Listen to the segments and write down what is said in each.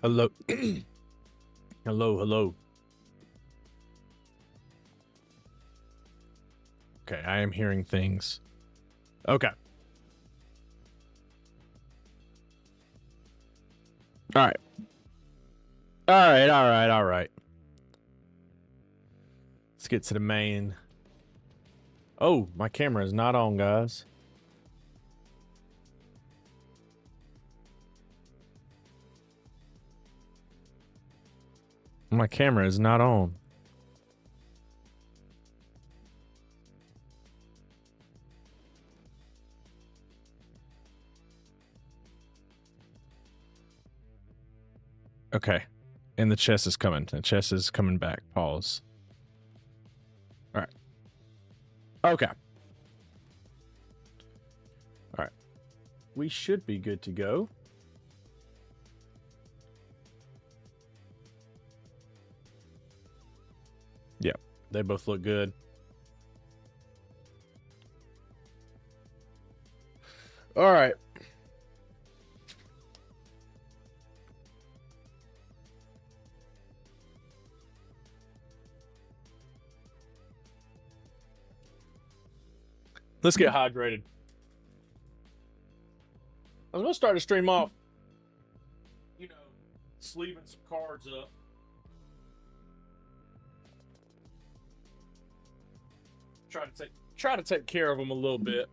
Hello. Hello, hello. Okay, I am hearing things. Okay. All right. All right. Let's get to the main. Oh, my camera is not on, guys. My camera is not on. Okay. And the chest is coming. The chest is coming back. Pause. All right. Okay. All right. We should be good to go. Yep. They both look good. All right. Let's get hydrated. I'm gonna start the stream off, sleeving some cards up. Try to take care of them a little bit.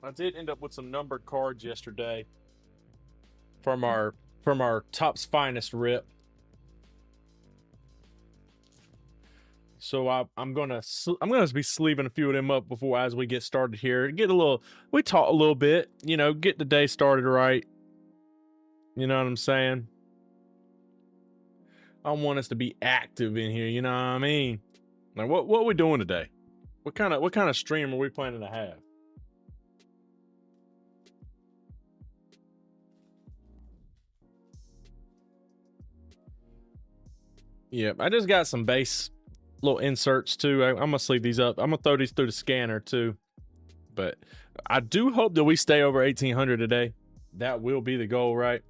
I did end up with some numbered cards yesterday from our Topps Finest rip. So I'm gonna be sleeving a few of them up before as we get started here. We talk a little bit, get the day started right. You know what I'm saying? I want us to be active in here. You know what I mean? Like what are we doing today? What kind of stream are we planning to have? Yep, I just got some base little inserts too. I'm gonna sleeve these up. I'm gonna throw these through the scanner too. But I do hope that we stay over 1800 today. That will be the goal, right?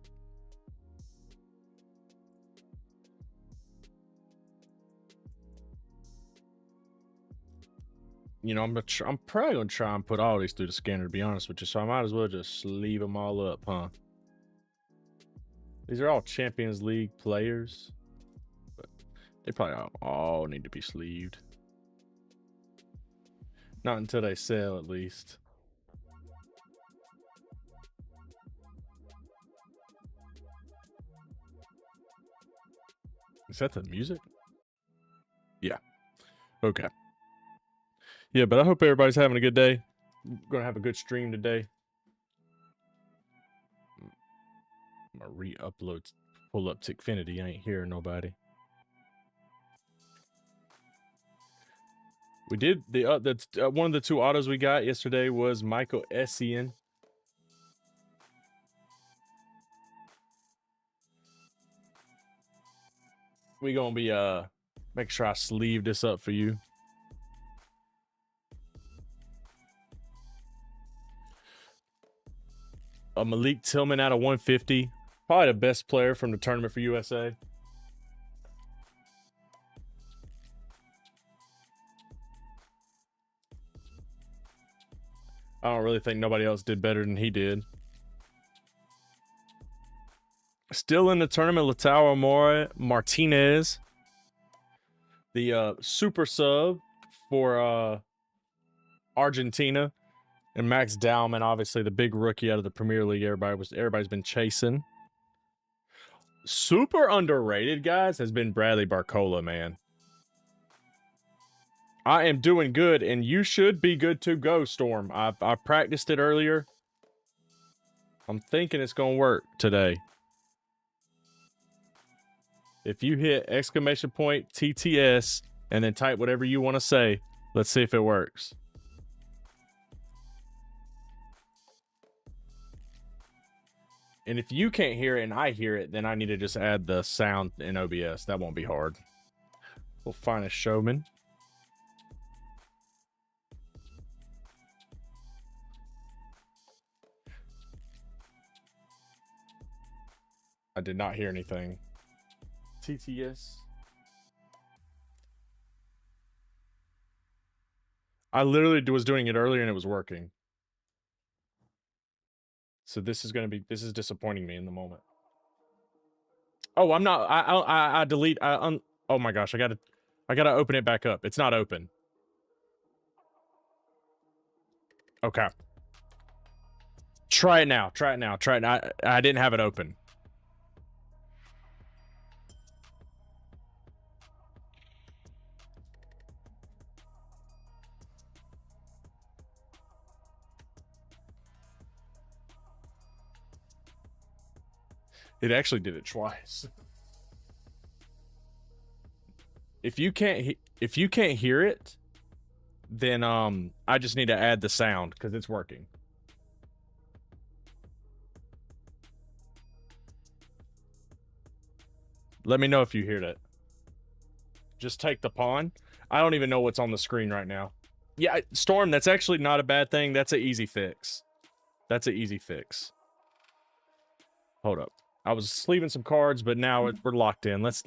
I'm probably gonna try and put all these through the scanner, to be honest with you. So I might as well just sleeve them all up, huh? These are all Champions League players, but they probably all need to be sleeved. Not until they sell, at least. Is that the music? Yeah. Okay. Yeah, but I hope everybody's having a good day. I'm gonna have a good stream today. I'm gonna re-upload, pull up Tickfinity. I ain't hearing nobody. We did one of the two autos we got yesterday was Michael Essien. We gonna be make sure I sleeve this up for you. A Malik Tillman out of 150, probably the best player from the tournament for USA. I don't really think nobody else did better than he did. Still in the tournament, Lautaro Martinez, the super sub for Argentina, and Max Dowman, obviously the big rookie out of the Premier League. Everybody's been chasing. Super underrated, guys, has been Bradley Barcola, man. I am doing good, and you should be good to go, Storm. I practiced it earlier. I'm thinking it's gonna work today. If you hit exclamation point TTS and then type whatever you want to say, let's see if it works. And if you can't hear it and I hear it, then I need to just add the sound in OBS. That won't be hard. We'll find a showman. I did not hear anything. TTS. I literally was doing it earlier and it was working. So this is disappointing me in the moment. Oh, I'm not. I delete. Oh my gosh, I gotta open it back up. It's not open. Okay. Try it now. Try it now. Try it now. I didn't have it open. It actually did it twice. If you can't hear it, then I just need to add the sound because it's working. Let me know if you heard it. Just take the pawn. I don't even know what's on the screen right now. Yeah, Storm, that's actually not a bad thing. That's an easy fix. That's an easy fix. Hold up. I was leaving some cards, but now we're locked in. Let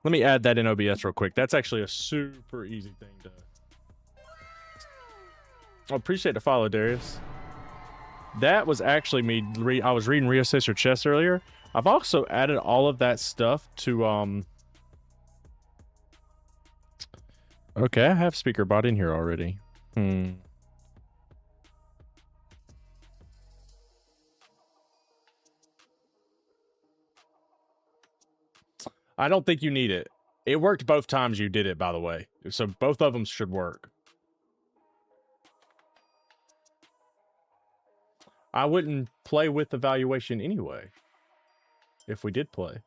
me add that in OBS real quick. That's actually a super easy thing to... I appreciate the follow, Darius. That was actually me. I was reading Reassess Your Chess earlier. I've also added all of that stuff to... Okay, I have speaker bot in here already. I don't think you need it. It worked both times you did it, by the way. So both of them should work. I wouldn't play with evaluation anyway. If we did play.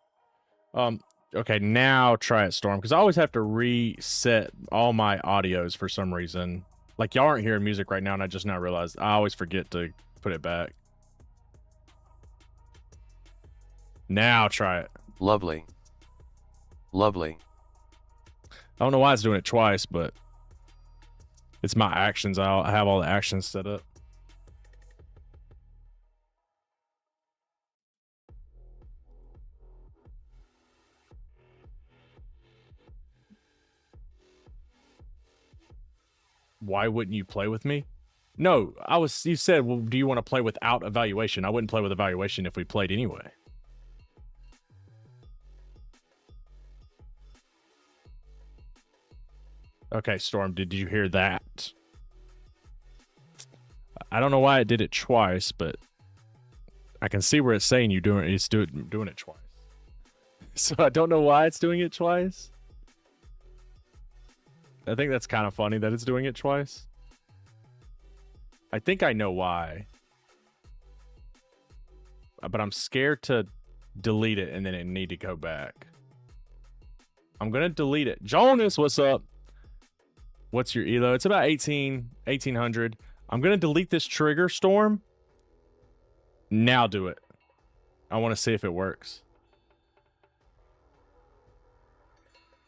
Okay, now try it, Storm. Because I always have to reset all my audios for some reason. Like, y'all aren't hearing music right now, and I just now realized. I always forget to put it back. Now try it. Lovely. Lovely. I don't know why it's doing it twice, but it's my actions. I have all the actions set up. Why wouldn't you play with me? No, you said, well, do you want to play without evaluation? I wouldn't play with evaluation if we played anyway. Okay, Storm, did you hear that? I don't know why it did it twice, but I can see where it's saying doing it twice. So I don't know why it's doing it twice. I think that's kind of funny that it's doing it twice. I think I know why. But I'm scared to delete it and then it need to go back. I'm going to delete it. Jonas, what's up? What's your elo? It's about 1800. I'm going to delete this trigger, Storm. Now do it. I want to see if it works.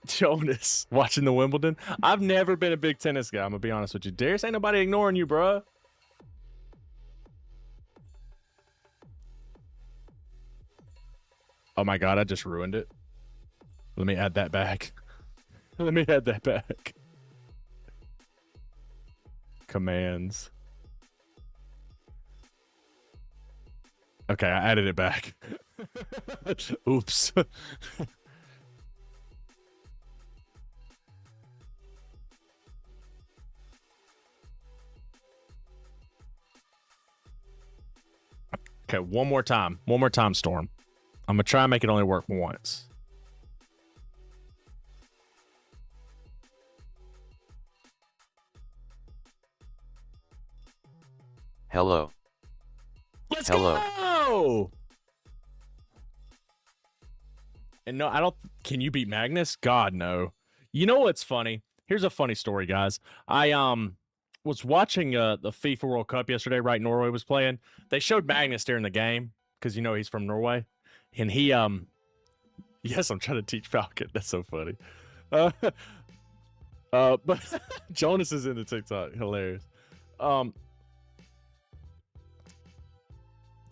Jonas, watching the Wimbledon. I've never been a big tennis guy. I'm going to be honest with you. Darius, ain't nobody ignoring you, bruh. Oh my God, I just ruined it. Let me add that back. Let me add that back. Commands. Okay, I added it back. Oops. Okay, one more time. One more time, Storm. I'm going to try and make it only work once. Hello. Let's go! And no, I don't... Can you beat Magnus? God, no. You know what's funny? Here's a funny story, guys. I was watching the FIFA World Cup yesterday, right? Norway was playing. They showed Magnus during the game, because you know he's from Norway. And he, yes, I'm trying to teach Falcon. That's so funny. But Jonas is in the TikTok. Hilarious.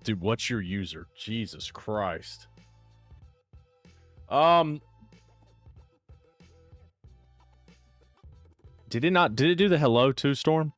Dude, what's your user? Jesus Christ. Did it do the hello too, Storm?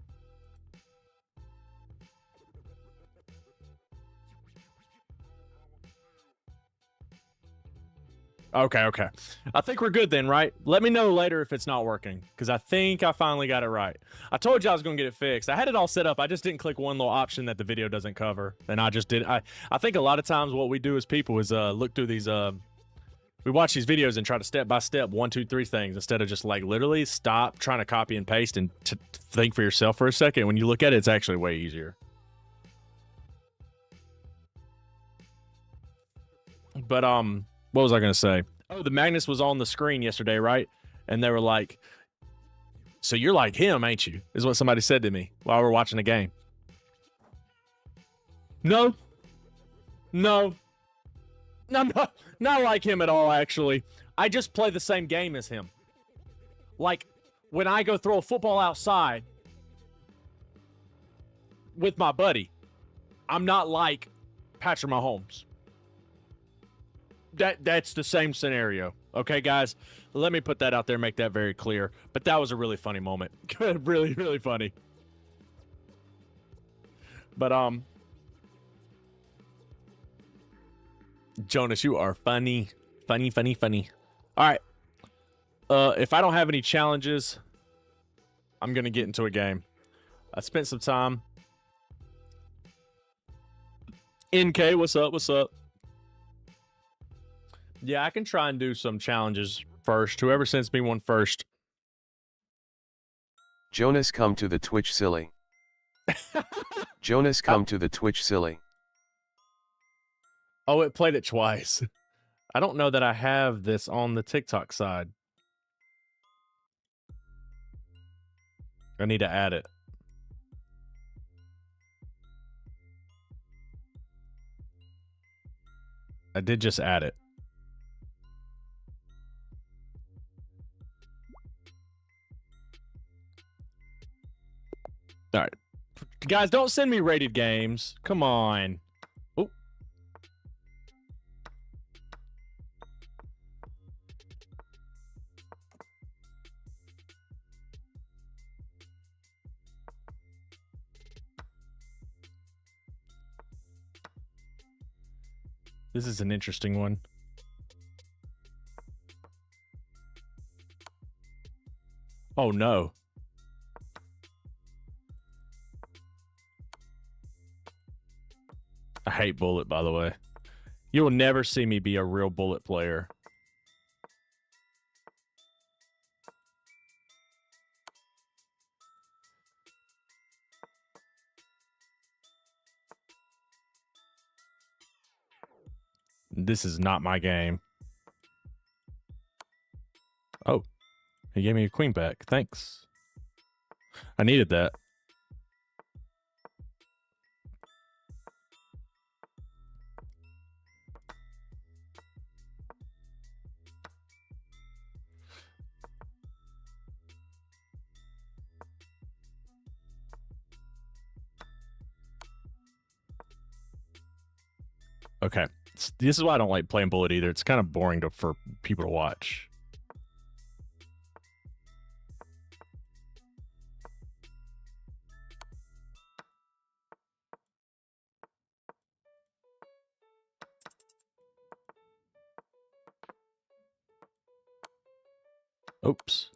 Okay. I think we're good then, right? Let me know later if it's not working, because I think I finally got it right. I told you I was going to get it fixed. I had it all set up. I just didn't click one little option that the video doesn't cover, and I just did. I think a lot of times what we do as people is look through these. We watch these videos and try to step by step 1, 2, 3 things instead of just like literally stop trying to copy and paste and think for yourself for a second. When you look at it, it's actually way easier. But what was I gonna say? Oh, the Magnus was on the screen yesterday, right? And they were like, "So you're like him, ain't you?" Is what somebody said to me while we were watching the game. No, not like him at all. Actually, I just play the same game as him. Like when I go throw a football outside with my buddy, I'm not like Patrick Mahomes. That's the same scenario. Okay, guys, let me put that out there, make that very clear. But that was a really funny moment. really funny. But Jonas, you are funny. All right. If I don't have any challenges, I'm gonna get into a game. I spent some time. NK, what's up? Yeah, I can try and do some challenges first. Whoever sends me one first. Jonas, come to the Twitch, silly. Jonas, come to the Twitch, silly. Oh, it played it twice. I don't know that I have this on the TikTok side. I need to add it. I did just add it. All right. Guys, don't send me rated games. Come on. Oh. This is an interesting one. Oh, no. I hate Bullet, by the way. You will never see me be a real Bullet player. This is not my game. Oh, he gave me a queen back. Thanks. I needed that. Okay. This is why I don't like playing Bullet either. It's kind of boring for people to watch. Oops.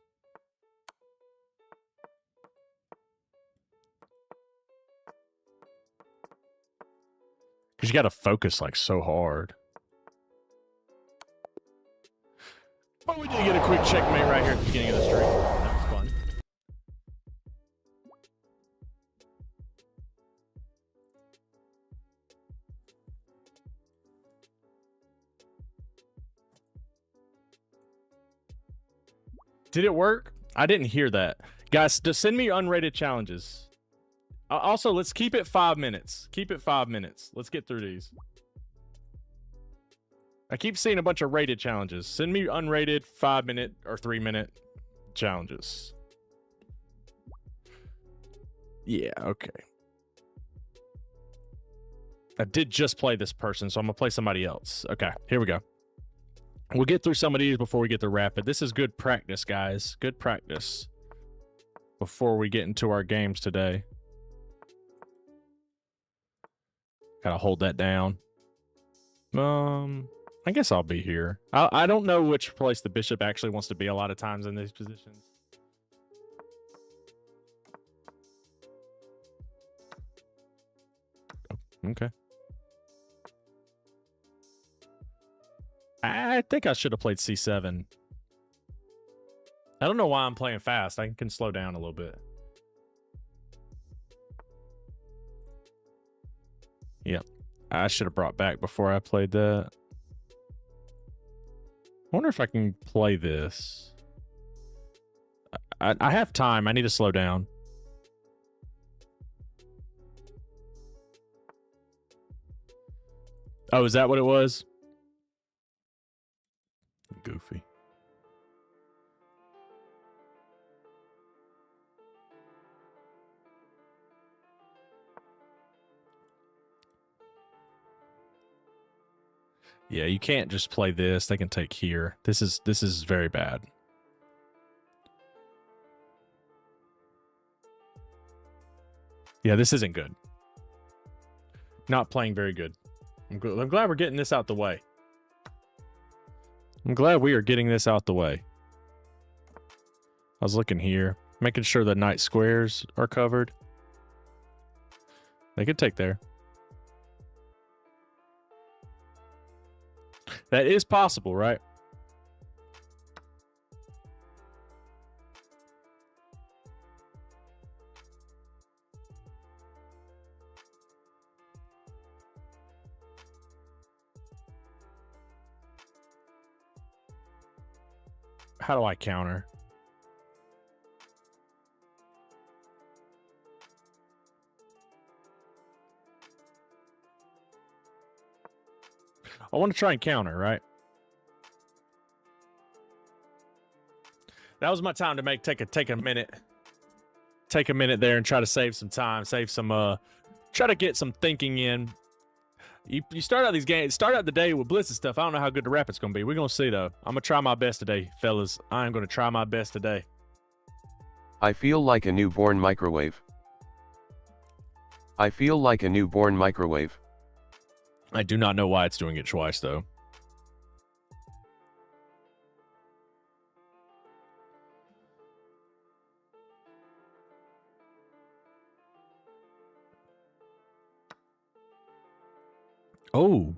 Because you got to focus like so hard. Oh, we did get a quick checkmate right here at the beginning of the stream. That was fun. Did it work? I didn't hear that. Guys, just send me unrated challenges. Also, let's keep it 5 minutes. Keep it 5 minutes. Let's get through these. I keep seeing a bunch of rated challenges. Send me unrated 5-minute or 3-minute challenges. Yeah, okay. I did just play this person, so I'm going to play somebody else. Okay, here we go. We'll get through some of these before we get to rapid. This is good practice, guys. Good practice before we get into our games today. Gotta hold that down. I guess I'll be here. I don't know which place the bishop actually wants to be a lot of times in these positions. Okay. I think I should have played c7. I don't know why I'm playing fast. I can slow down a little bit. Yep. I should have brought back before I played that. I wonder if I can play this. I have time. I need to slow down. Oh, is that what it was? Goofy. Yeah, you can't just play this. They can take here. This is very bad. Yeah, this isn't good. Not playing very good. I'm glad we're getting this out the way. I'm glad we are getting this out the way. I was looking here, making sure the knight squares are covered. They could take there. That is possible, right? How do I counter? I want to try and counter, right? That was my time to take a minute. Take a minute there and try to save some time, save some try to get some thinking in. You start out these games, start out the day with blitz and stuff. I don't know how good the rapid's gonna be. We're gonna see though. I'm gonna try my best today, fellas. I am gonna try my best today. I feel like a newborn microwave. I feel like a newborn microwave. I do not know why it's doing it twice though. Oh.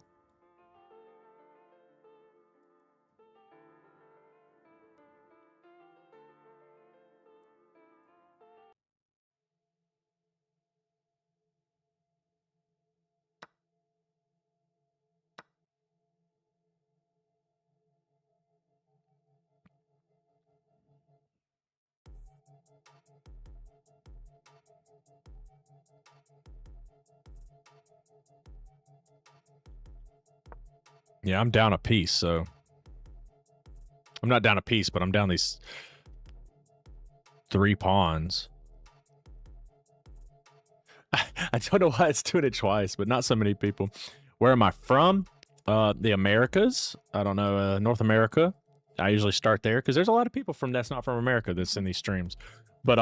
Yeah, I'm down a piece, so I'm not down a piece, but I'm down these 3 pawns. I don't know why it's doing it twice, but not so many people. Where am I from? The Americas. I don't know, North America. I usually start there because there's a lot of people from that's not from America that's in these streams. But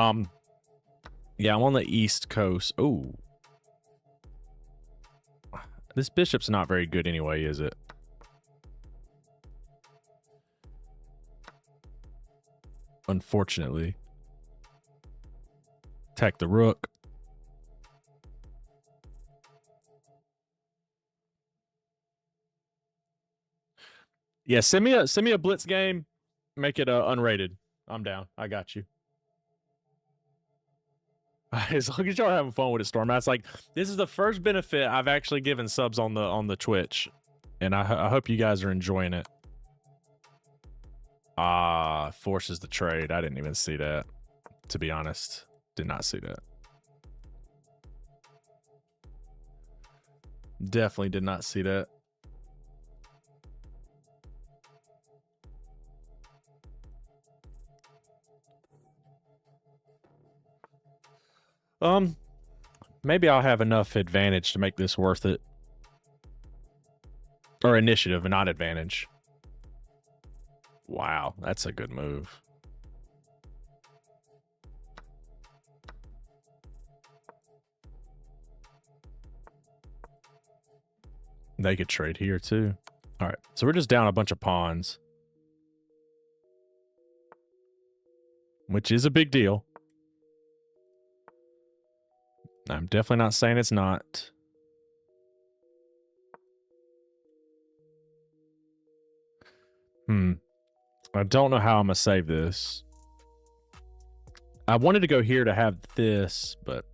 yeah, I'm on the East Coast. Oh, this bishop's not very good anyway, is it? Unfortunately. Attack the rook. Yeah, send me a blitz game. Make it unrated. I'm down. I got you. As long as y'all are having fun with it, Storm. That's like this is the first benefit I've actually given subs on the Twitch, and I hope you guys are enjoying it. Forces the trade. I didn't even see that. To be honest, did not see that. Definitely did not see that. Maybe I'll have enough advantage to make this worth it. Or initiative and not advantage. Wow, that's a good move. They could trade here too. All right, so we're just down a bunch of pawns, which is a big deal. I'm definitely not saying it's not. I don't know how I'm gonna save this. I wanted to go here to have this, but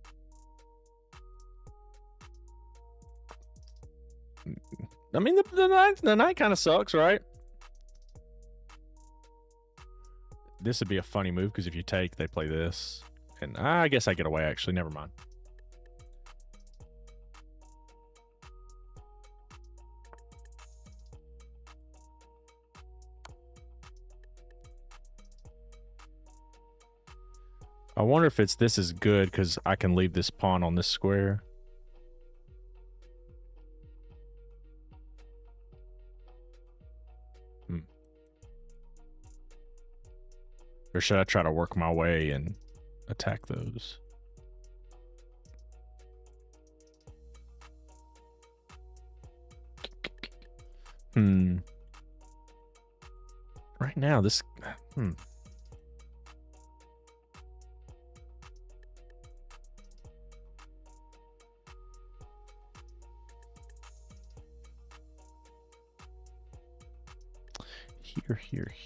I mean the knight kind of sucks, right? This would be a funny move because if you take, they play this, and I guess I get away. Actually, never mind. I wonder if this is good because I can leave this pawn on this square. Or should I try to work my way and attack those? Right now, this...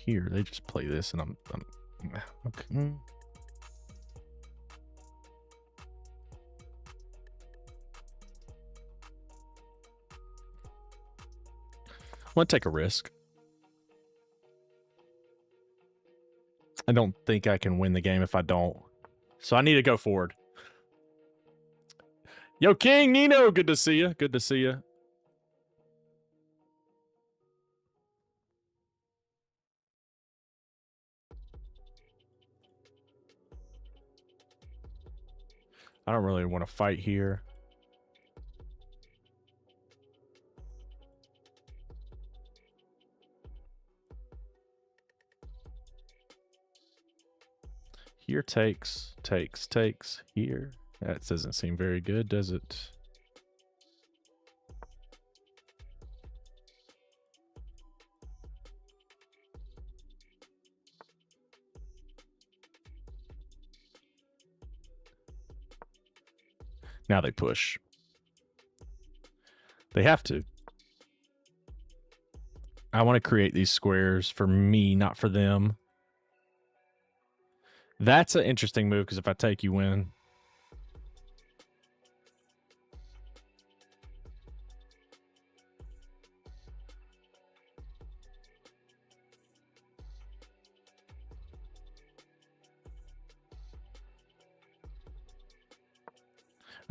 Here. They just play this, and I'm okay. I'm gonna take a risk. I don't think I can win the game if I don't. So I need to go forward. Yo, King Nino, good to see you. Good to see you. I don't really want to fight here. Here takes. Here. That doesn't seem very good, does it? Now they push. They have to. I want to create these squares for me, not for them. That's an interesting move because if I take, you win.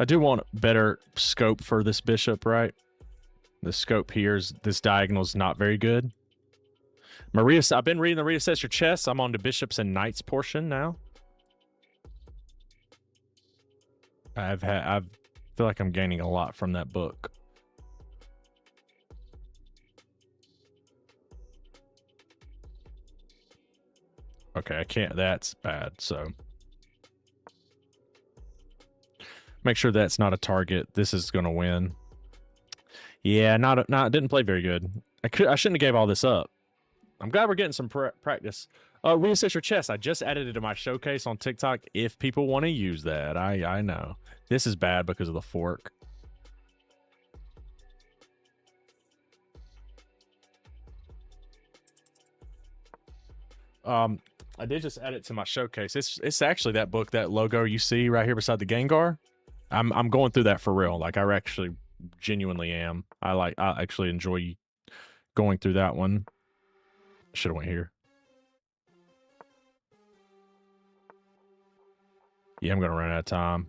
I do want better scope for this bishop, right? The scope here is this diagonal is not very good. Maria, I've been reading the Reassess Your Chess. I'm on the bishops and knights portion now. I feel like I'm gaining a lot from that book. Okay, I can't. That's bad. So make sure that's not a target. This is going to win. Yeah, didn't play very good. I shouldn't have gave all this up. I'm glad we're getting some practice. Reassess Your Chess. I just added it to my showcase on TikTok if people want to use that. I know. This is bad because of the fork. I did just add it to my showcase. It's actually that book, that logo you see right here beside the Gengar. I'm going through that for real. Like I actually genuinely am. I actually enjoy going through that one. Should have went here. Yeah, I'm gonna run out of time.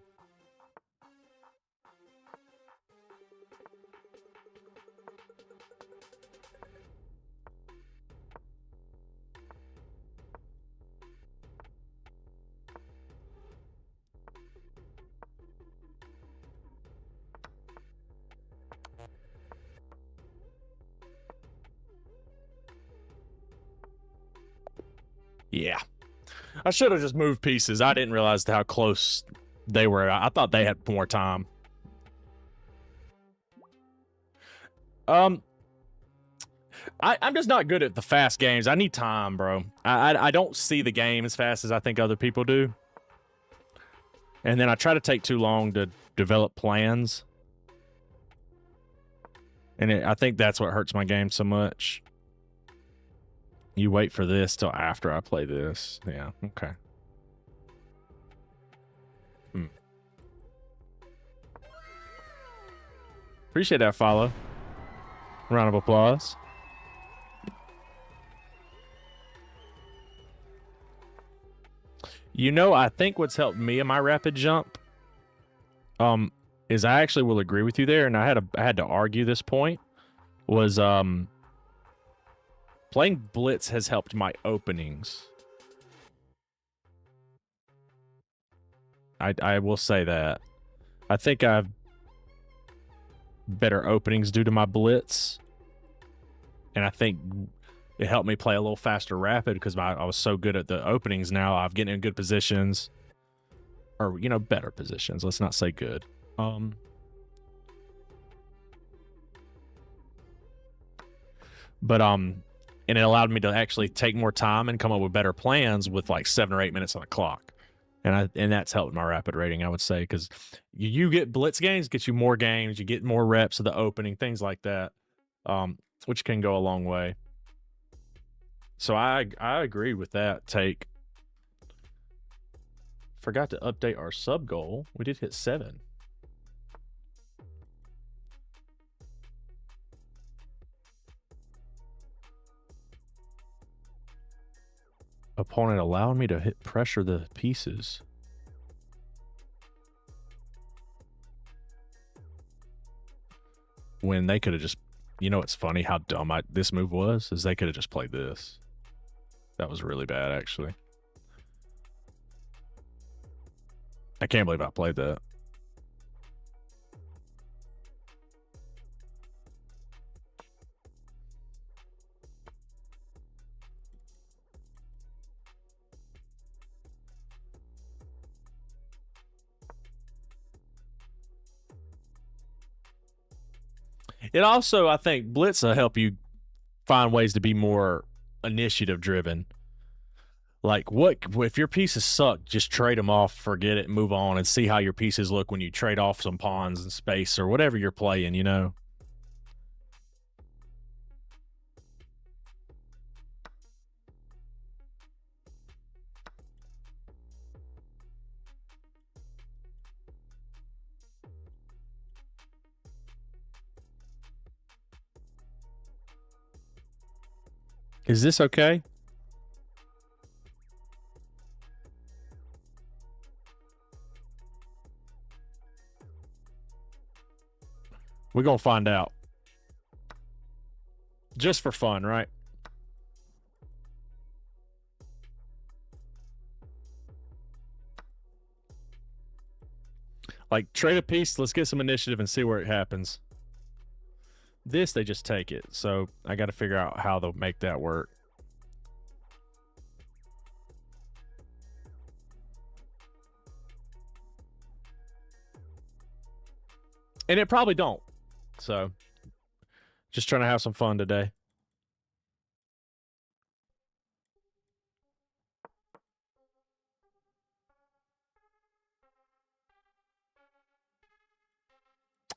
Yeah. I should have just moved pieces. I didn't realize how close they were. I thought they had more time. I'm just not good at the fast games. I need time, bro. I don't see the game as fast as I think other people do. And then I try to take too long to develop plans. And I think that's what hurts my game so much. You wait for this till after I play this. Yeah, okay. Appreciate that follow. Round of applause. You know, I think what's helped me in my rapid jump is I actually will agree with you there, and I had to argue this point, was playing Blitz has helped my openings. I will say that. I think I've better openings due to my Blitz, and I think it helped me play a little faster rapid because I was so good at the openings. Now I'm getting in good positions, or better positions. Let's not say good. But and it allowed me to actually take more time and come up with better plans with like 7 or 8 minutes on the clock, and that's helped my rapid rating, I would say, because you get Blitz games, get you more games, you get more reps of the opening, things like that, which can go a long way. So I agree with that take. Forgot to update our sub goal. We did hit 7. Opponent allowed me to hit pressure the pieces. When they could have just, it's funny how dumb this move was, is they could have just played this. That was really bad, actually. I can't believe I played that. It also, I think, Blitz will help you find ways to be more initiative driven. Like, if your pieces suck, just trade them off, forget it, move on, and see how your pieces look when you trade off some pawns and space or whatever you're playing, Is this okay? We're going to find out. Just for fun, right? Like, trade a piece, let's get some initiative and see where it happens. This, they just take it. So I got to figure out how to make that work. And it probably don't. So just trying to have some fun today.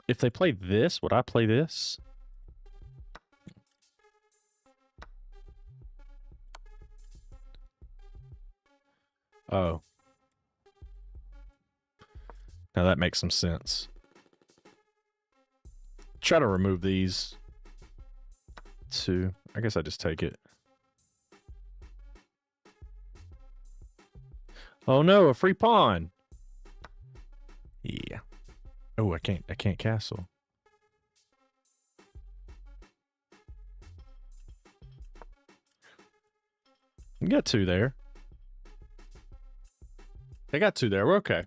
If they play this, would I play this? Oh. Now that makes some sense. Try to remove these 2. I guess I just take it. Oh no, a free pawn. Yeah. Oh, I can't castle. You got 2 there. They got 2 there. We're okay.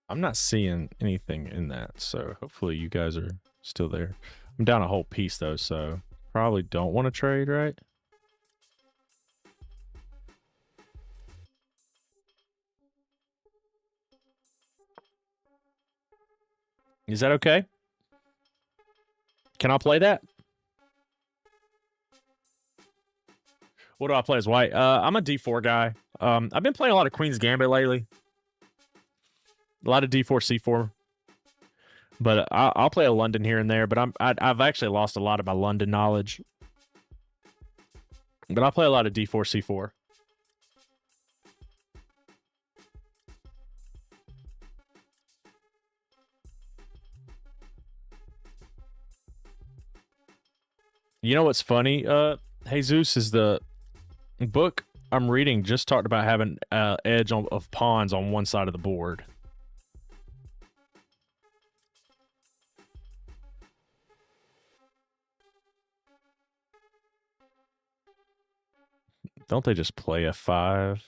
I'm not seeing anything in that, so hopefully you guys are still there. I'm down a whole piece, though, so probably don't want to trade, right? Is that okay? Can I play that? What do I play as white? I'm a D4 guy. I've been playing a lot of Queen's Gambit lately. A lot of D4, C4. But I'll play a London here and there. But I've actually lost a lot of my London knowledge. But I'll play a lot of D4, C4. You know what's funny, Jesus, is the book I'm reading just talked about having edge of pawns on one side of the board. Don't they just play F5?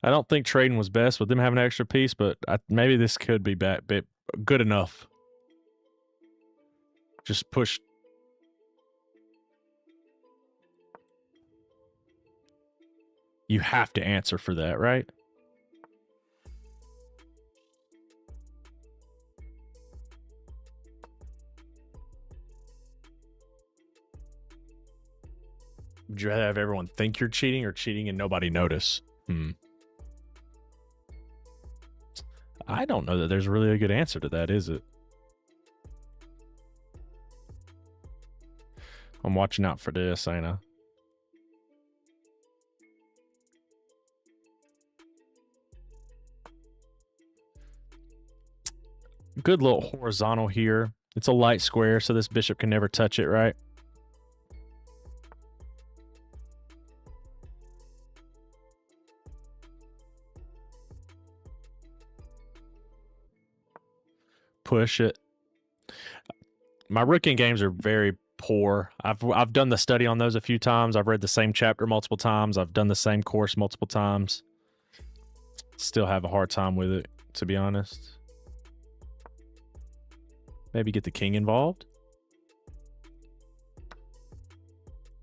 I don't think trading was best with them having an extra piece, but maybe this could be good enough. Just push. You have to answer for that, right? Would you rather have everyone think you're cheating or cheating and nobody notice? I don't know that there's really a good answer to that, is it? I'm watching out for this, ain't I? Good little horizontal here. It's a light square, so this bishop can never touch it, right? Push it. My rooking games are very poor. I've done the study on those a few times. I've read the same chapter multiple times. I've done the same course multiple times. Still have a hard time with it, to be honest. Maybe get the king involved.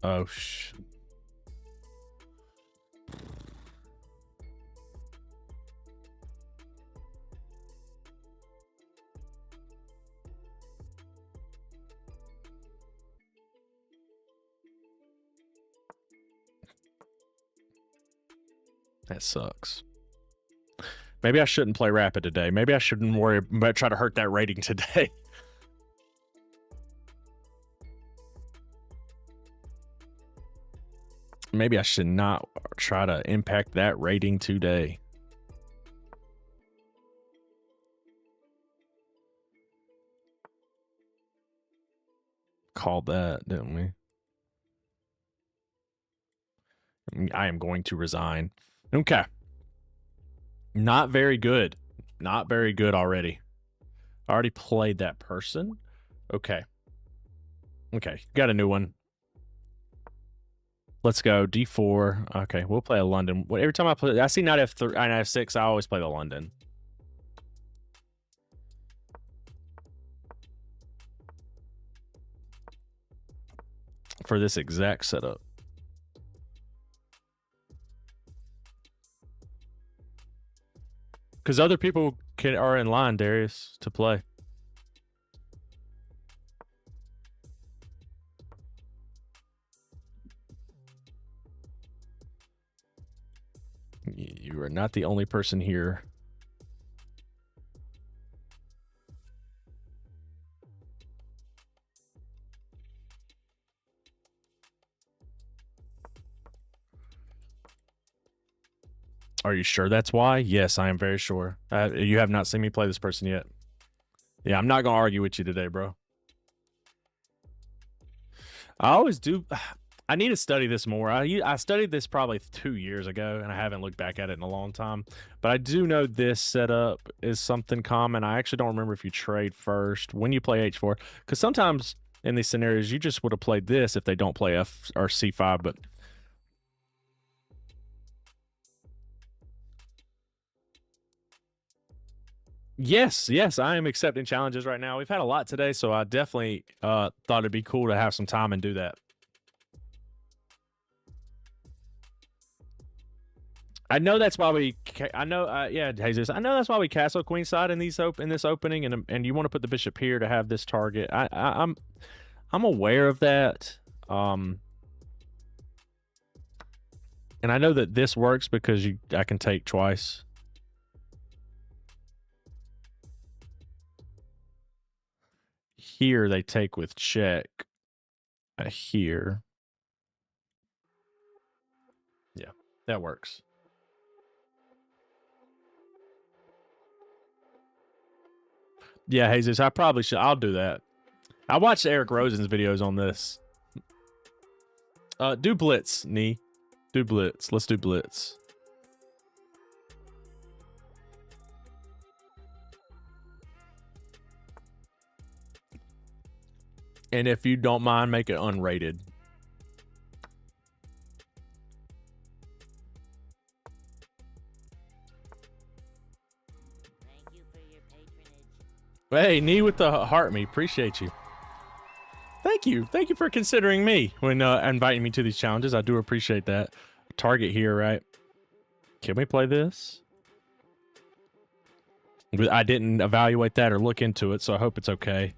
Oh, that sucks. Maybe I shouldn't play rapid today. Maybe I shouldn't worry about try to hurt that rating today. Maybe I should not try to impact that rating today. Called that, didn't we? I am going to resign. Okay. Not very good. Not very good already. I already played that person. Okay. Okay. Got a new one. Let's go. D4. Okay. We'll play a London. Every time I see knight F3, knight F6, I always play the London. For this exact setup. Because other people are in line, Darius, to play. You are not the only person here. Are you sure that's why? Yes, I am very sure. You have not seen me play this person yet. Yeah, I'm not going to argue with you today, bro. I always do. I need to study this more. I studied this probably 2 years ago, and I haven't looked back at it in a long time. But I do know this setup is something common. I actually don't remember if you trade first when you play H4. Because sometimes in these scenarios, you just would have played this if they don't play F or C5. But yes, I am accepting challenges right now. We've had a lot today, so I definitely thought it'd be cool to have some time and do that. I know that's why we. I know. Yeah, Jesus. I know that's why we castle queenside in this opening, and you want to put the bishop here to have this target. I'm aware of that. And I know that this works because I can take twice. Here they take with check. Here. Yeah, that works. Yeah, Jesus, I probably should. I'll do that. I watched Eric Rosen's videos on this. Do blitz, Nee. Do blitz. Let's do blitz. And if you don't mind, make it unrated. Thank you for your patronage. Hey, Nee with the heart me. Appreciate you. Thank you. Thank you for considering me when inviting me to these challenges. I do appreciate that. Target here, right? Can we play this? I didn't evaluate that or look into it, so I hope it's okay.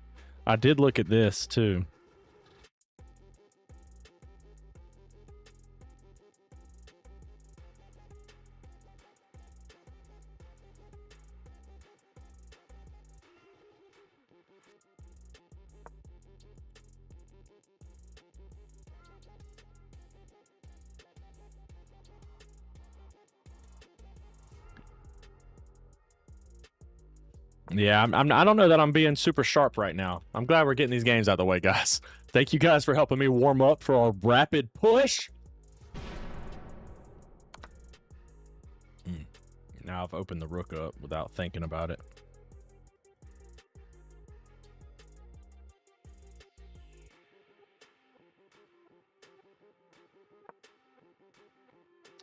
I did look at this, too. Yeah, I don't know that I'm being super sharp right now. I'm glad we're getting these games out of the way, guys. Thank you guys for helping me warm up for our rapid push. Now I've opened the rook up without thinking about it.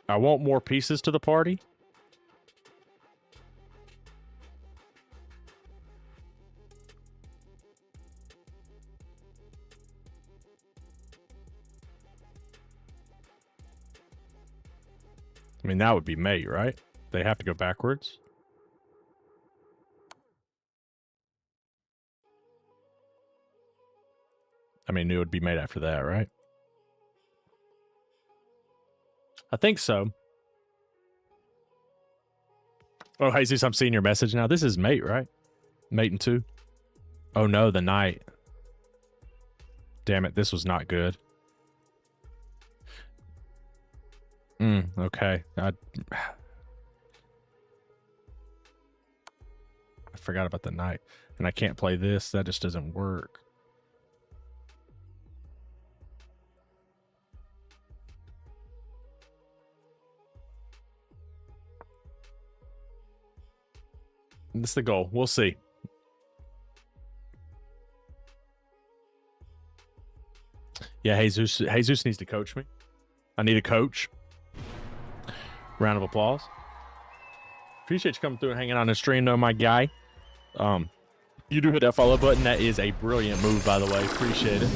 I want more pieces to the party. I mean, that would be mate, right? They have to go backwards. I mean, it would be made after that, right? I think so. Oh, Jesus, I'm seeing your message now. This is mate, right? Mate and 2. Oh, no, the knight. Damn it, this was not good. Okay. I forgot about the knight. And I can't play this. That just doesn't work. That's the goal. We'll see. Yeah, Jesus needs to coach me. I need a coach. Round of applause. Appreciate you coming through and hanging on the stream, though, my guy. You do hit that follow button. That is a brilliant move, by the way. Appreciate it.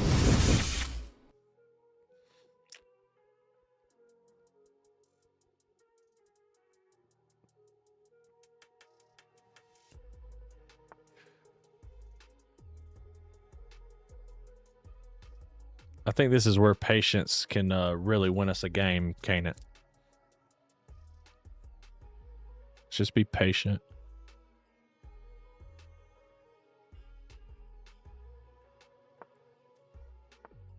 I think this is where patience can really win us a game, can't it? Just be patient.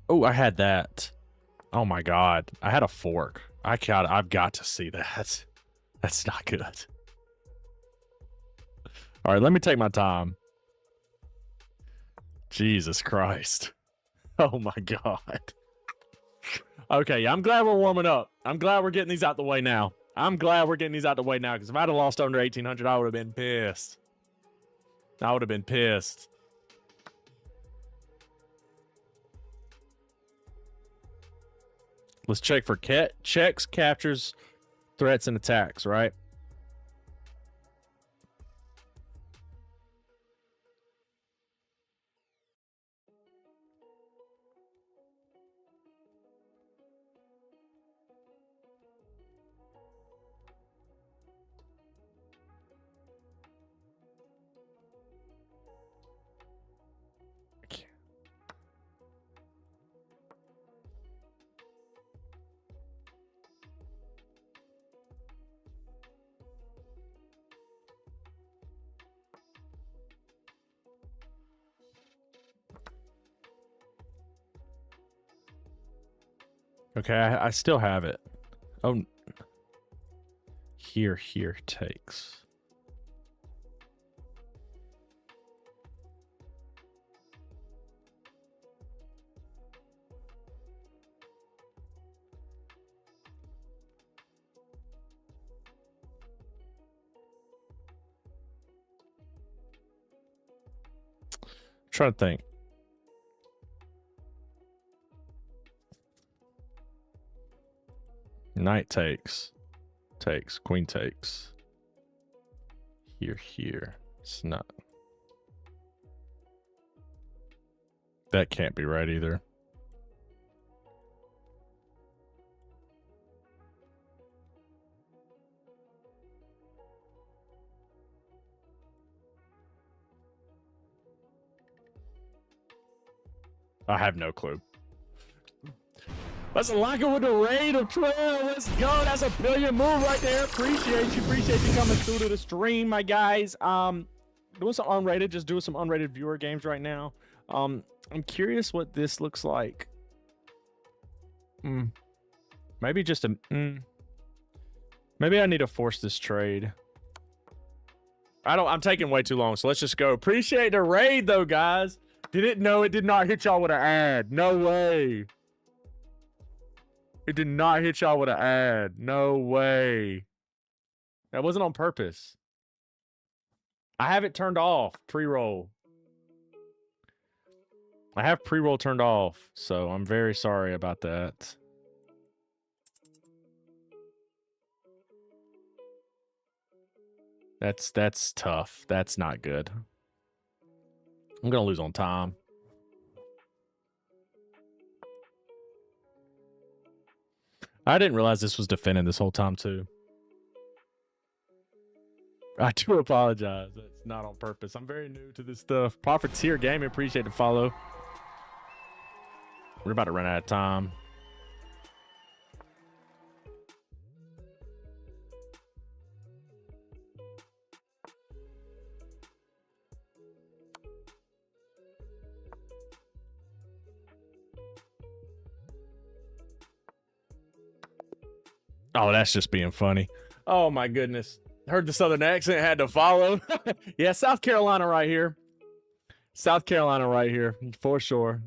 Oh, I had that. Oh my god. I had a fork. I've got to see that. That's not good. All right, let me take my time. Jesus Christ. Oh my god. Okay, I'm glad we're warming up. I'm glad we're getting these out the way now. Because if I'd have lost under 1800, I would have been pissed. Let's check for checks, captures, threats, and attacks, right? Okay, I still have it. Oh, here takes. Trying to think. Knight takes. Queen takes. Here. It's not. That can't be right either. I have no clue. Let's lock it with the raid of 12. Let's go. That's a billion move right there. Appreciate you coming through to the stream, my guys. Doing some unrated, just doing some unrated viewer games right now. I'm curious what this looks like. Maybe just a maybe I need to force this trade. I'm taking way too long, so let's just go. Appreciate the raid though, guys. Didn't know it did not hit y'all with an ad. No way. It did not hit y'all with an ad. No way. That wasn't on purpose. I have it turned off. Pre-roll. I have pre-roll turned off, so I'm very sorry about that. That's tough. That's not good. I'm gonna lose on time. I didn't realize this was defending this whole time too. I do apologize. It's not on purpose. I'm very new to this stuff. Profiteer Gaming, appreciate the follow. We're about to run out of time. Oh, that's just being funny. Oh my goodness. Heard the southern accent, had to follow. Yeah, South Carolina right here. South Carolina right here, for sure.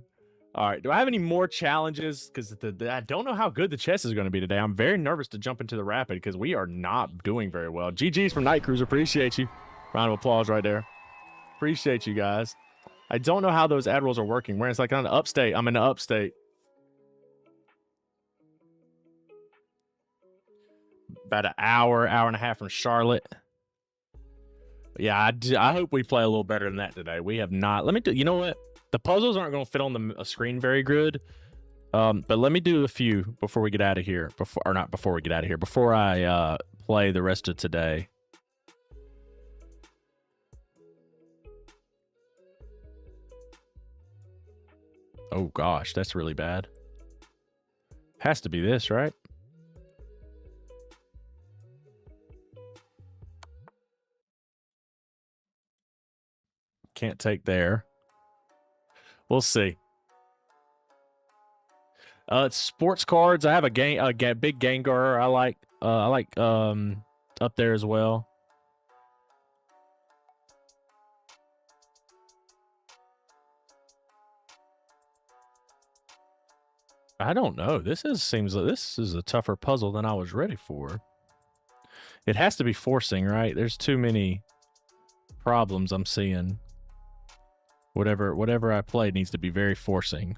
All right, do I have any more challenges? Because I don't know how good the chess is going to be today. I'm very nervous to jump into the rapid because we are not doing very well. GG's from Night Cruiser, appreciate you. Round of applause right there. Appreciate you guys. I don't know how those ad rolls are working. Where it's like on the upstate. I'm in the upstate. About an hour and a half from Charlotte. But yeah, I hope we play a little better than that today. We have not. Let me do. You know what? The puzzles aren't going to fit on the screen very good. But let me do a few before we get out of here. Before I play the rest of today. Oh gosh, that's really bad. Has to be this, right? Can't take there. We'll see. It's sports cards. I have a big Gengar. I like up there as well. I don't know. Seems like this is a tougher puzzle than I was ready for. It has to be forcing, right? There's too many problems I'm seeing. Whatever I play needs to be very forcing.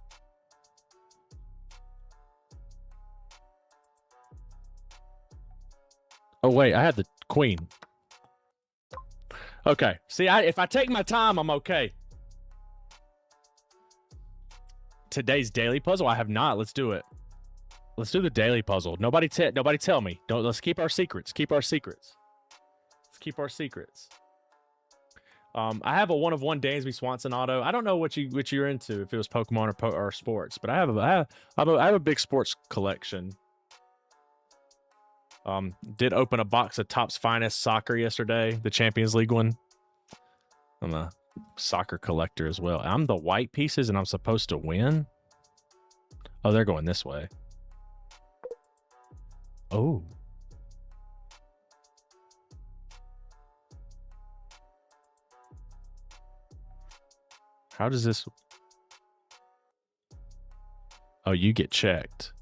Oh wait, I had the queen. Okay. See, if I take my time, I'm okay. Today's daily puzzle, I have not. Let's do it. Let's do the daily puzzle. Nobody tell me. Let's keep our secrets. Keep our secrets. Let's keep our secrets. I have a 1-of-1 Dansby Swanson auto. I don't know what you're into, if it was Pokemon or sports, but I have a big sports collection. Did open a box of Topps Finest Soccer yesterday, the Champions League one. I'm a soccer collector as well. I'm the white pieces and I'm supposed to win. Oh, they're going this way. Oh. How does this... Oh, you get checked.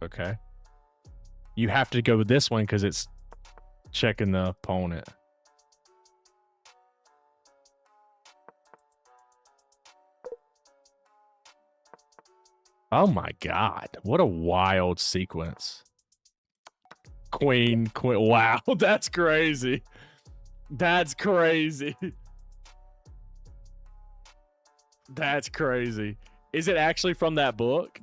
Okay. You have to go with this one because it's checking the opponent. Oh my god. What a wild sequence. Queen. Wow, that's crazy. That's crazy. That's crazy. Is it actually from that book?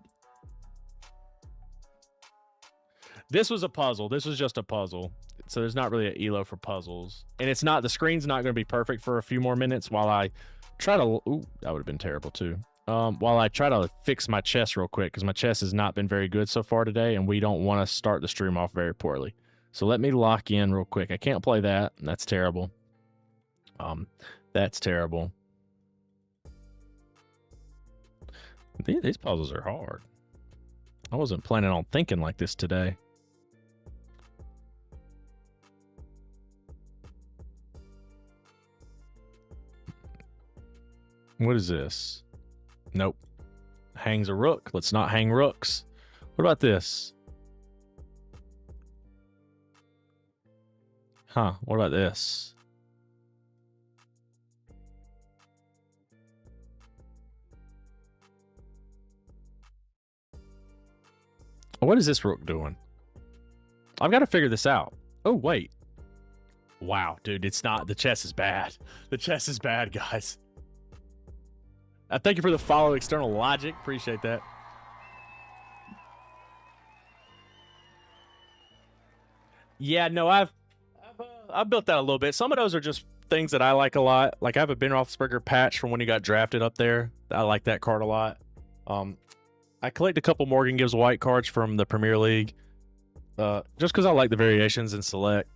This was a puzzle. This was just a puzzle. So there's not really an ELO for puzzles. And it's not, the screen's not going to be perfect for a few more minutes while I try to, ooh, that would have been terrible too. While I try to fix my chess real quick, because my chess has not been very good so far today, and we don't want to start the stream off very poorly. So let me lock in real quick. I can't play that. That's terrible. That's terrible. These puzzles are hard. I wasn't planning on thinking like this today. What is this? Nope. Hangs a rook. Let's not hang rooks. What about this? Huh. What about this? What is this rook doing? I've got to figure this out. Oh, wait. Wow, dude, it's not. The chess is bad. The chess is bad, guys. Thank you for the follow, External Logic. Appreciate that. Yeah, no, I've built that a little bit. Some of those are just things that I like a lot. Like I have a Ben Roethlisberger patch from when he got drafted up there. I like that card a lot. I collect a couple Morgan Gibbs White cards from the Premier League, just because I like the variations in Select.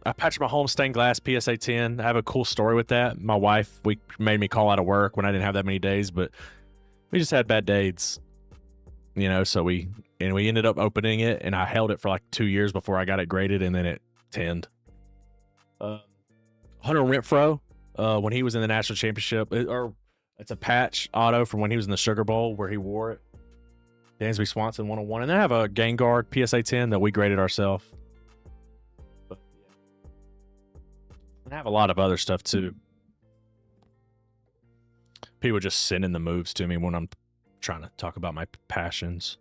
I patched my home stained glass PSA 10. I have a cool story with that. My wife, we made me call out of work when I didn't have that many days, but we just had bad days, you know. So we ended up opening it, and I held it for like 2 years before I got it graded, and then it tinned. Hunter Renfro, when he was in the national championship, it's a patch auto from when he was in the Sugar Bowl where he wore it. Dansby Swanson 101, and then I have a Gengar PSA 10 that we graded ourselves. I have a lot of other stuff too. People just sending the moves to me when I'm trying to talk about my passions.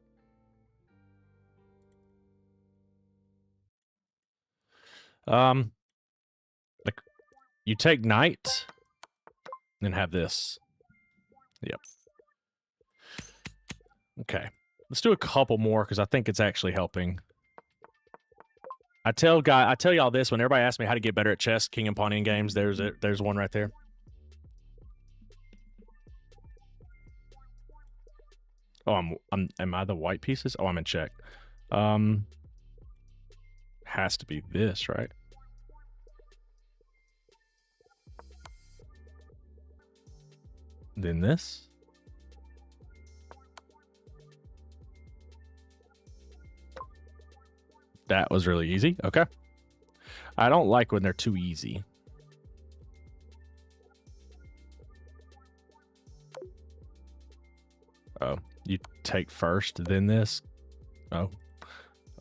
Like you take knight and have this. Yep. Okay. Let's do a couple more because I think it's actually helping. I tell y'all this when everybody asks me how to get better at chess, king and pawn in games. There's one right there. Oh, am I the white pieces? Oh, I'm in check. Has to be this, right? Then this. That was really easy. Okay. I don't like when they're too easy. Oh, you take first, then this? Oh.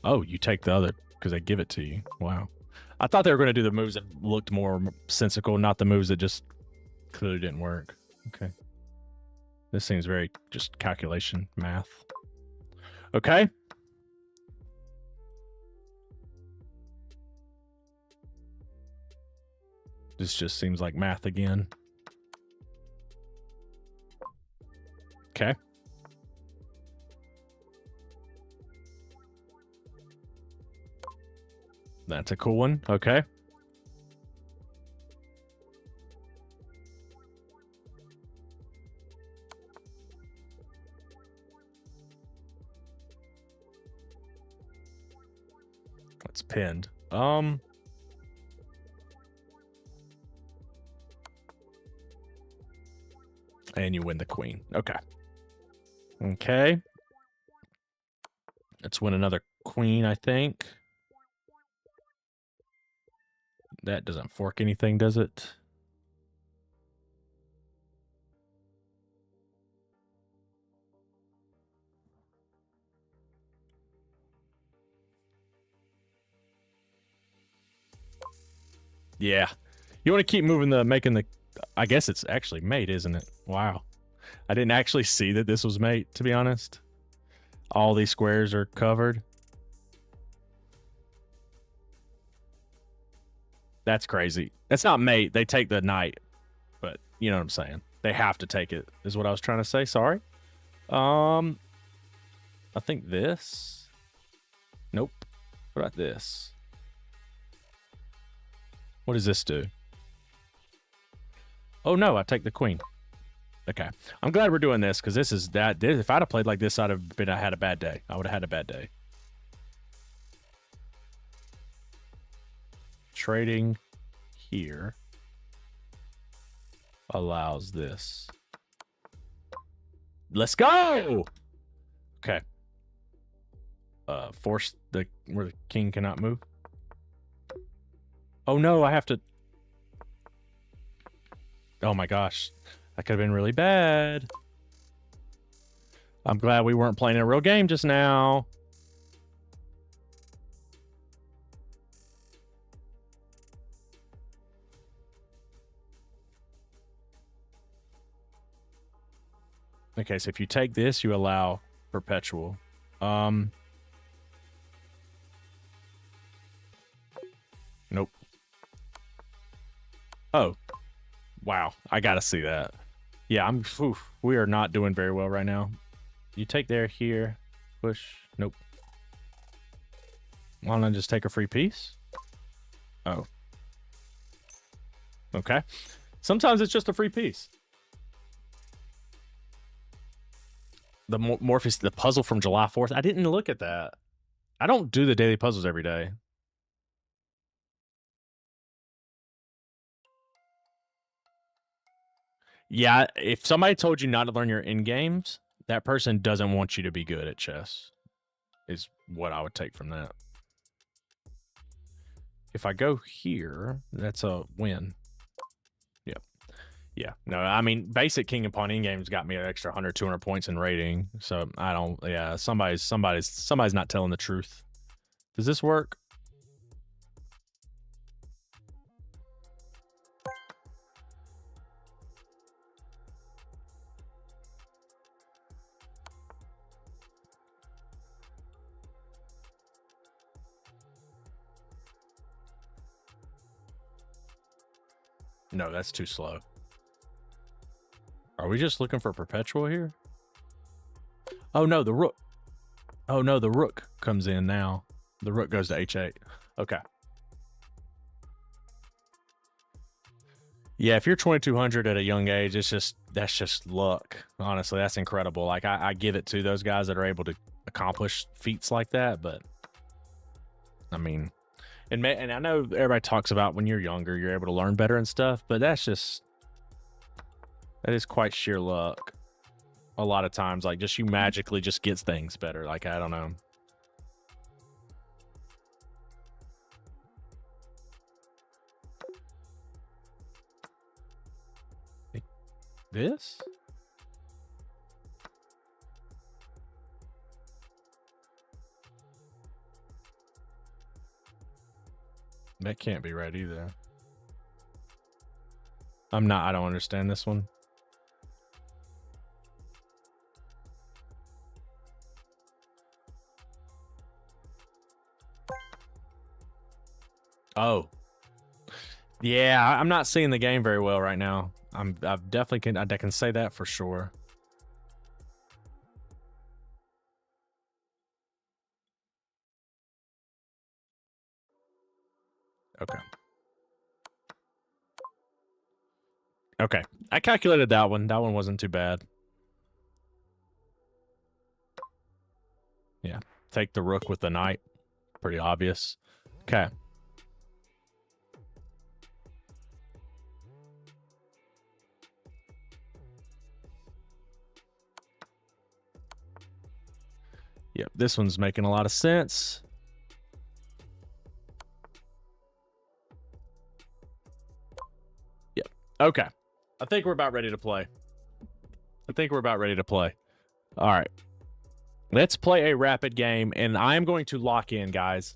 Oh, you take the other because they give it to you. Wow. I thought they were going to do the moves that looked more sensical, not the moves that just clearly didn't work. Okay. This seems very just calculation, math. Okay. This just seems like math again. Okay. That's a cool one. Okay. It's pinned. And you win the queen. Okay. Okay. Let's win another queen, I think. That doesn't fork anything, does it? Yeah. You want to keep moving making the, I guess it's actually mate, isn't it? Wow. I didn't actually see that this was mate, to be honest. All these squares are covered. That's crazy. That's not mate. They take the knight. But you know what I'm saying. They have to take it, is what I was trying to say. Sorry. I think this. Nope. What about this? What does this do? Oh no, I take the queen. Okay. I'm glad we're doing this because this is that. If I'd have played like this, I'd have been. I had a bad day. I would have had a bad day. Trading here allows this. Let's go. Okay. Force the where the king cannot move. Oh no, I have to. Oh my gosh. That could have been really bad. I'm glad we weren't playing a real game just now. Okay, so if you take this, you allow perpetual. Nope. Oh. Wow. I gotta see that. Yeah, we are not doing very well right now. You take there, here, push. Nope. Why don't I just take a free piece? Oh. Okay. Sometimes it's just a free piece. The Morpheus, the puzzle from July 4th. I didn't look at that. I don't do the daily puzzles every day. Yeah, if somebody told you not to learn your end games, that person doesn't want you to be good at chess, is what I would take from that. If I go here, that's a win. Yep. Yeah. No, I mean, basic king and pawn end games got me an extra 100, 200 points in rating. So I don't, yeah, somebody's not telling the truth. Does this work? No, that's too slow. Are we just looking for perpetual here? Oh no, the rook. Oh no, the rook comes in now. The rook goes to h8. Okay. Yeah, if you're 2200 at a young age, that's just luck. Honestly, that's incredible. Like I give it to those guys that are able to accomplish feats like that, but I mean, and I know everybody talks about when you're younger, you're able to learn better and stuff, but that is quite sheer luck. A lot of times, like just you magically just gets things better. Like I don't know. This? That can't be right either. I don't understand this one. Oh. Yeah, I'm not seeing the game very well right now. I've definitely I can say that for sure. Okay. Okay. I calculated that one. That one wasn't too bad. Yeah. Take the rook with the knight. Pretty obvious. Okay. Yep, this one's making a lot of sense. Yep. Okay. I think we're about ready to play. All right. Let's play a rapid game, and I am going to lock in, guys.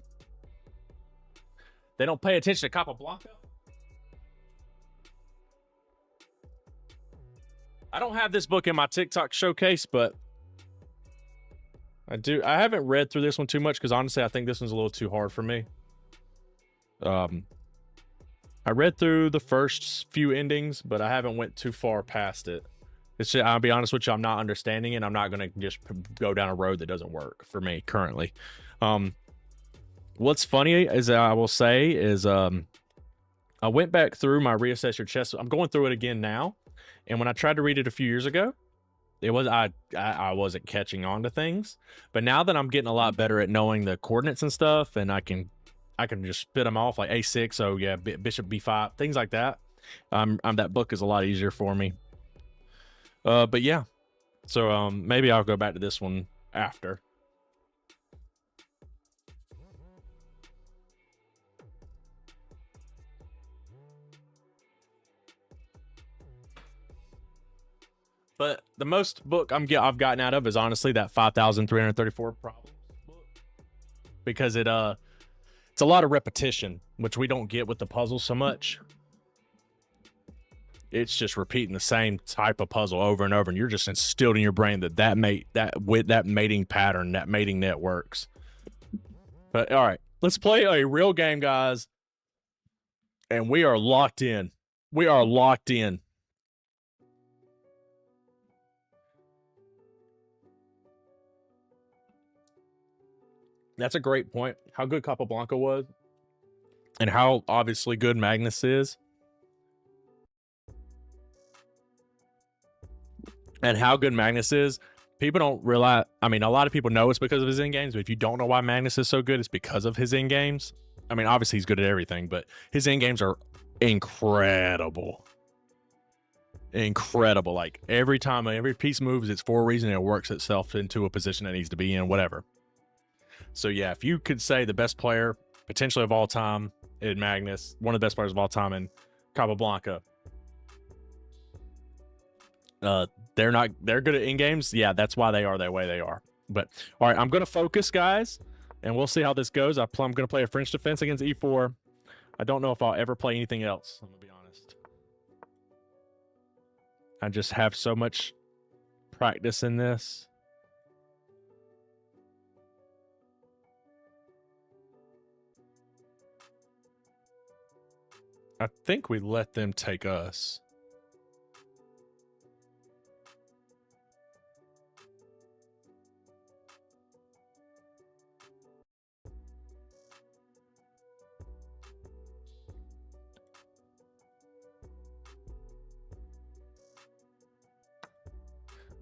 They don't pay attention to Capablanca? I don't have this book in my TikTok showcase, but I do. I haven't read through this one too much because honestly, I think this one's a little too hard for me. I read through the first few endings, but I haven't went too far past it. It's just, I'll be honest with you, I'm not understanding it. I'm not going to just go down a road that doesn't work for me currently. What's funny is I will say is I went back through my Reassess Your Chess. I'm going through it again now. And when I tried to read it a few years ago, it was I wasn't catching on to things. But now that I'm getting a lot better at knowing the coordinates and stuff, and I can just spit them off like a6, oh yeah, bishop b5, things like that. That book is a lot easier for me. But yeah, so maybe I'll go back to this one after. But the most book I've gotten out of is honestly that 5,334 problems book, because it's a lot of repetition, which we don't get with the puzzle so much. It's just repeating the same type of puzzle over and over, and you're just instilled in your brain that mating pattern, that mating net works. But all right, let's play a real game, guys, and we are locked in. We are locked in. That's a great point. How good Capablanca was, and how obviously good Magnus is. And how good Magnus is, people don't realize. I mean, a lot of people know it's because of his end games, but if you don't know why Magnus is so good, it's because of his end games. I mean, obviously he's good at everything, but his end games are incredible. Incredible. Like every time every piece moves, it's for a reason, and it works itself into a position it needs to be in, whatever. So yeah, if you could say the best player potentially of all time in Magnus, one of the best players of all time in Capablanca, they're good at in games. Yeah, that's why they are the way they are. But all right, I'm gonna focus, guys, and we'll see how this goes. I'm gonna play a French defense against e4. I don't know if I'll ever play anything else, I'm gonna be honest. I just have so much practice in this. I think we let them take us.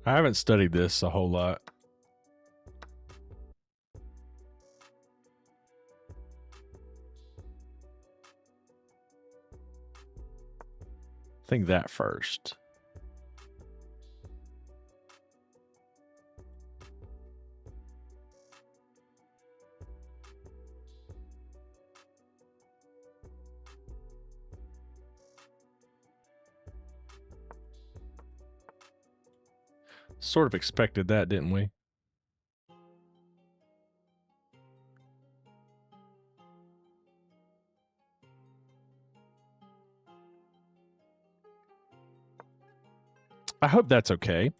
I haven't studied this a whole lot. I think that first. Sort of expected that, didn't we? I hope that's okay.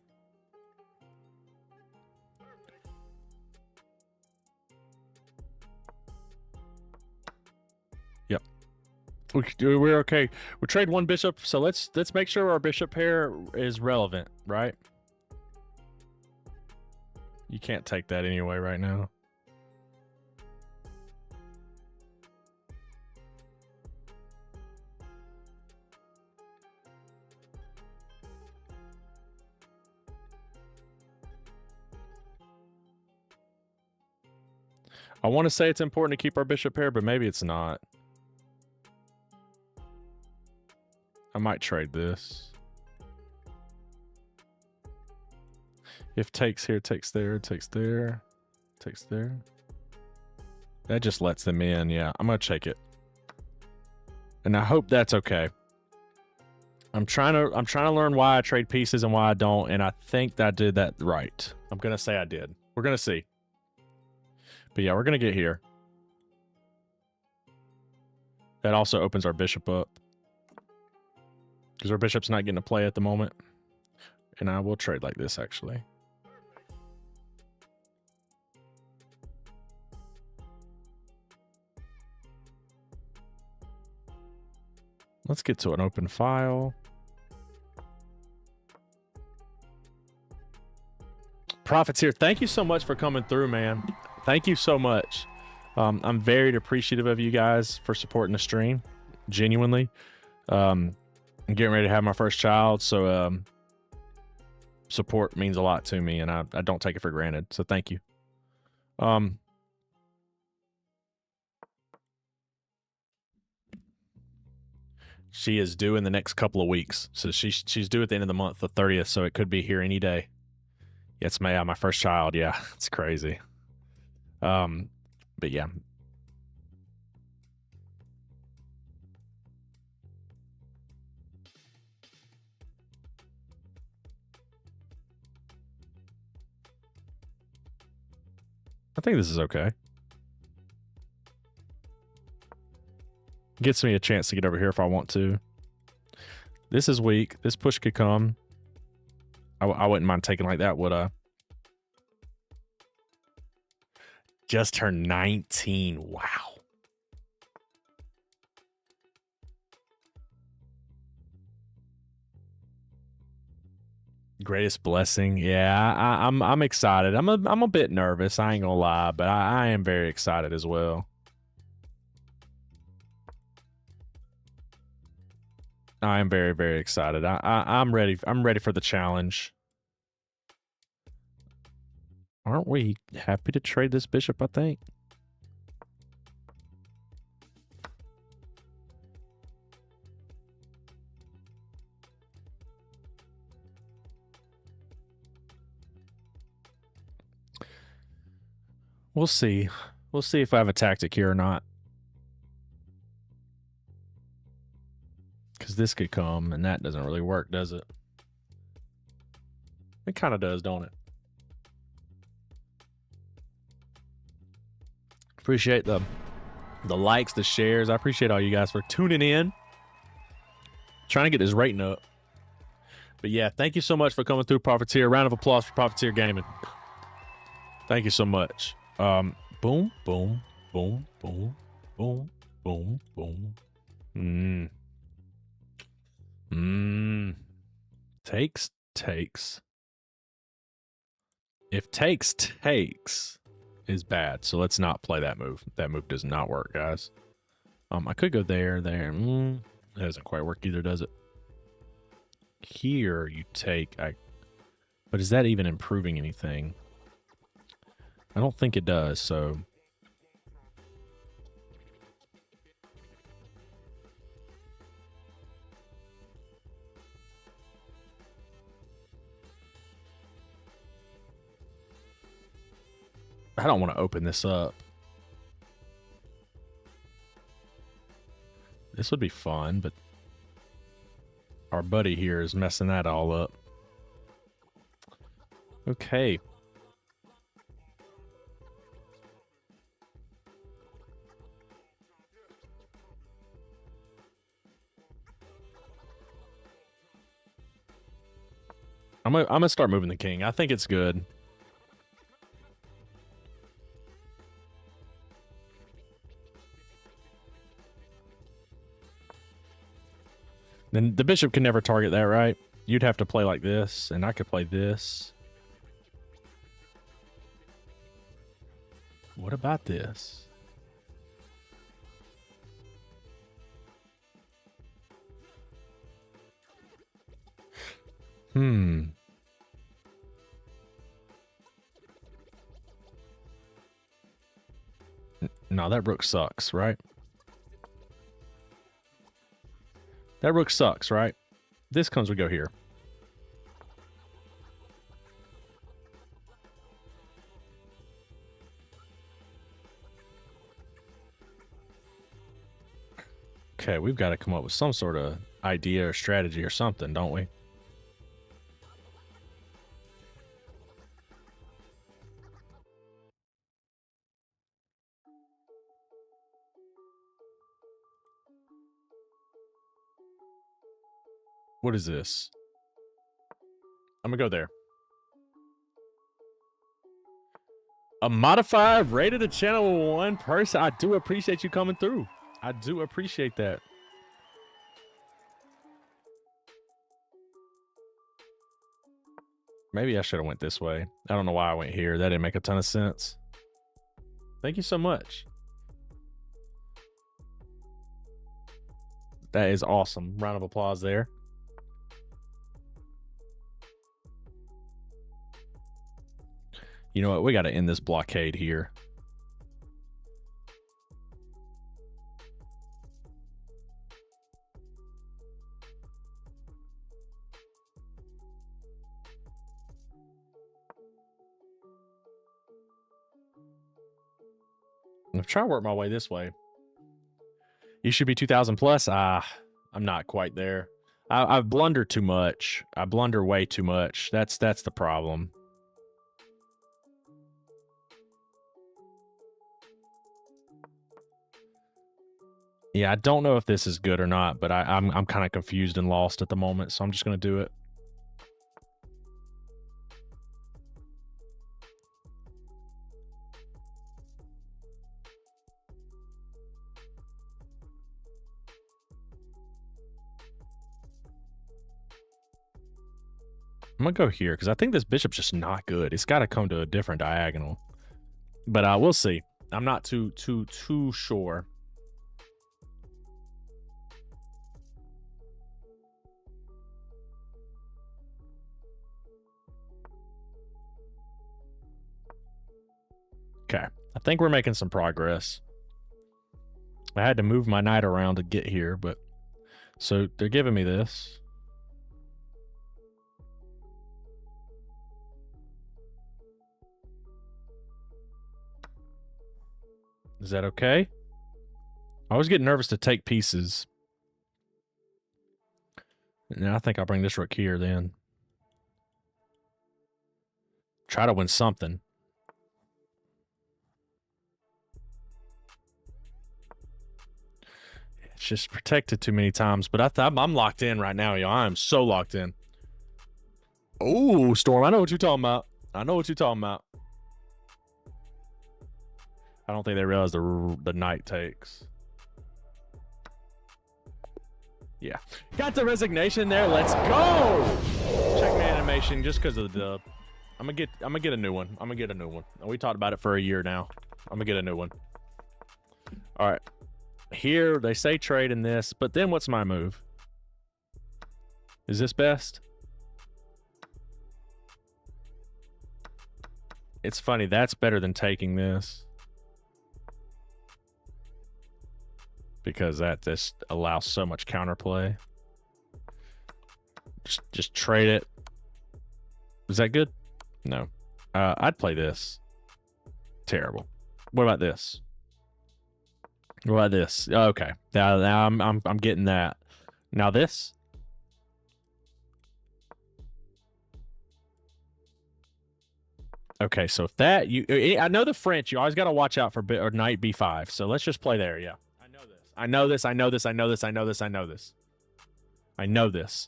Yep. We're okay. We trade one bishop, so let's make sure our bishop pair is relevant, right? You can't take that anyway right now. I want to say it's important to keep our bishop pair, but maybe it's not. I might trade this. If takes here, takes there, takes there. Takes there. That just lets them in. Yeah, I'm gonna check it, and I hope that's okay. I'm trying to learn why I trade pieces and why I don't, and I think that I did that right. I'm gonna say I did. We're gonna see. But yeah, we're gonna get here. That also opens our bishop up, because our bishop's not getting to play at the moment. And I will trade like this, actually. Let's get to an open file. Profits here. Thank you so much for coming through, man. Thank you so much. I'm very appreciative of you guys for supporting the stream. Genuinely. I'm getting ready to have my first child, so support means a lot to me, and I don't take it for granted. So thank you. She is due in the next couple of weeks. So she's due at the end of the month, the 30th, so it could be here any day. Yes, my first child. Yeah, it's crazy. But yeah. I think this is okay. Gets me a chance to get over here if I want to. This is weak. This push could come. I wouldn't mind taking like that, would I? Just turned 19. Wow. Greatest blessing. Yeah, I'm excited. I'm a bit nervous. I ain't gonna lie, but I am very excited as well. I am very, very excited. I'm ready. I'm ready for the challenge. Aren't we happy to trade this bishop, I think? We'll see. We'll see if I have a tactic here or not. Because this could come, and that doesn't really work, does it? It kind of does, don't it? Appreciate the likes, the shares. I appreciate all you guys for tuning in. Trying to get this rating up. But yeah, thank you so much for coming through, Profiteer. Round of applause for Profiteer Gaming. Thank you so much. Boom, boom, boom, boom, boom, boom, boom. Takes. If takes is bad, so let's not play that move. That move does not work, guys. I could go there. It doesn't quite work either, does it? Here you take. But is that even improving anything? I don't think it does, so. I don't want to open this up. This would be fun, but our buddy here is messing that all up. Okay. I'm gonna start moving the king. I think it's good. Then the bishop can never target that, right? You'd have to play like this, and I could play this. What about this? No, that rook sucks, right? That rook sucks, right? This comes, we go here. Okay, we've got to come up with some sort of idea or strategy or something, don't we? What is this? I'm gonna go there. A modified rated a channel 1 person. I do appreciate you coming through. I do appreciate that. Maybe I should have went this way. I don't know why I went here. That didn't make a ton of sense. Thank you so much. That is awesome. Round of applause there. You know what? We got to end this blockade here. I'm trying to work my way this way. You should be 2,000 plus. I'm not quite there. I've blundered too much. I blunder way too much. That's the problem. Yeah, I don't know if this is good or not, but I'm kind of confused and lost at the moment, so I'm just gonna do it. I'm gonna go here because I think this bishop's just not good. It's got to come to a different diagonal, but we'll see. I'm not too sure. Okay, I think we're making some progress. I had to move my knight around to get here, but so they're giving me this. Is that okay? I always get nervous to take pieces. Now I think I'll bring this rook here then. Try to win something. It's just protected too many times, but I'm locked in right now, y'all. I am so locked in. Oh, Storm, I know what you're talking about. I know what you're talking about. I don't think they realize the knight takes. Yeah. Got the resignation there. Let's go! Check my animation just because of the dub. I'm gonna get a new one. I'm gonna get a new one. We talked about it for a year now. I'm gonna get a new one. All right. Here they say trade in this, but then what's my move? Is this best? It's funny, that's better than taking this. Because that just allows so much counterplay. Just trade it. Is that good? No. I'd play this. Terrible. What about this? What about this? Okay. Now I'm getting that. Now this. Okay, so if that I know the French, you always got to watch out for or knight b5. So let's just play there, yeah. I know this. I know this. I know this. I know this. I know this. I know this. I know this.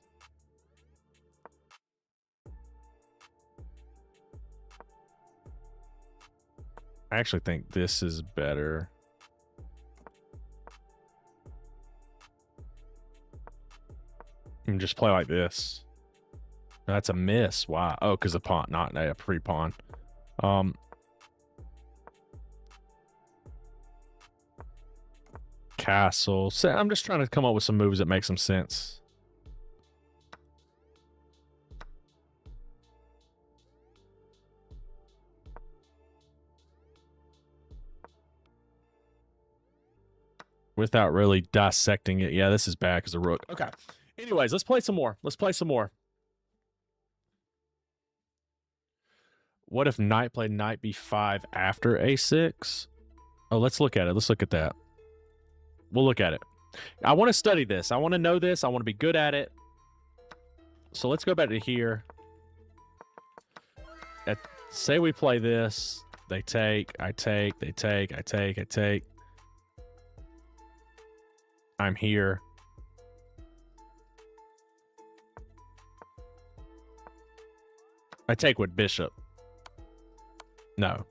I actually think this is better. You can just play like this. That's a miss. Wow. Oh, because the pawn, not a free pawn. Castle. So I'm just trying to come up with some moves that make some sense. Without really dissecting it. Yeah, this is bad because of rook. Okay. Anyways, let's play some more. Let's play some more. What if knight played knight b5 after a6? Oh, let's look at it. Let's look at that. We'll look at it. I want to study this. I want to know this. I want to be good at it. So let's go back to here. Say we play this. They take, I take, they take, I take, I take. I'm here. I take with bishop. No.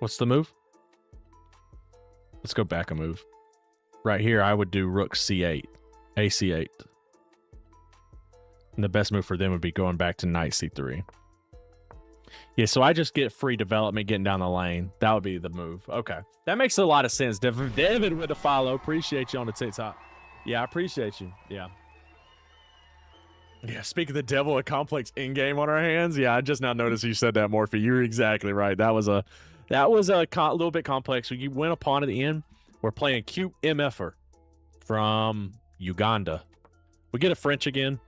What's the move? Let's go back a move. Right here, I would do rook c8, ac8. And the best move for them would be going back to knight c3. Yeah, so I just get free development getting down the lane. That would be the move. Okay. That makes a lot of sense. David with the follow. Appreciate you on the TikTok. Yeah, I appreciate you. Yeah. Yeah, speak of the devil, a complex in-game on our hands. Yeah, I just now noticed you said that, Morphe. You're exactly right. That was a little bit complex. We went upon at the end. We're playing cute MFer from Uganda. We get a French again.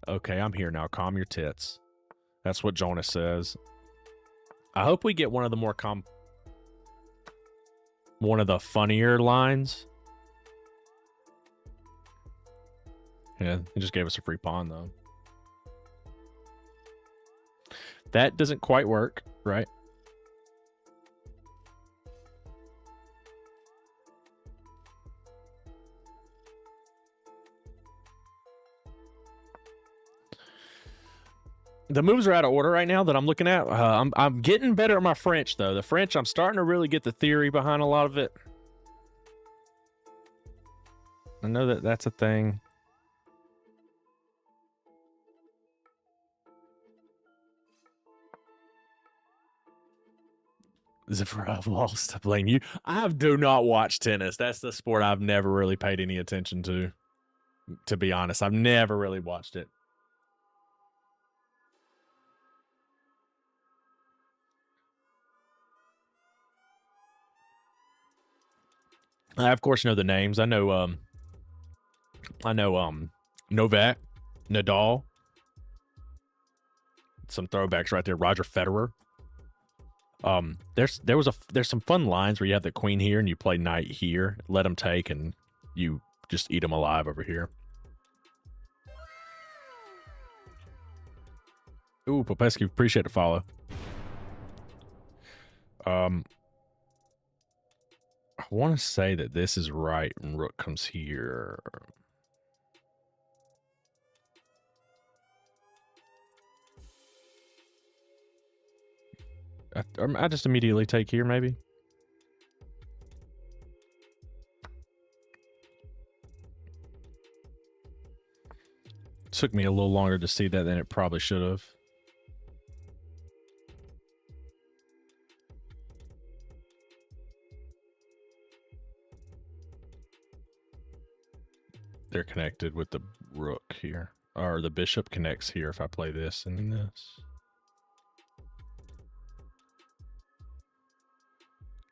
Okay, I'm here now. Calm your tits. That's what Jonas says. I hope we get one of the one of the funnier lines. Yeah, he just gave us a free pawn, though. That doesn't quite work, right? The moves are out of order right now that I'm looking at. I'm getting better at my French, though. The French, I'm starting to really get the theory behind a lot of it. I know that that's a thing. Zipper, I've lost. I blame you. I do not watch tennis. That's the sport I've never really paid any attention to be honest. I've never really watched it. I of course know the names. I know Novak, Nadal. Some throwbacks right there. Roger Federer. There's some fun lines where you have the queen here and you play knight here, let them take, and you just eat them alive over here. Ooh, Popescu, appreciate the follow. I want to say that this is right and rook comes here. I just immediately take here, maybe. Took me a little longer to see that than it probably should have. They're connected with the rook here. Or the bishop connects here if I play this and this.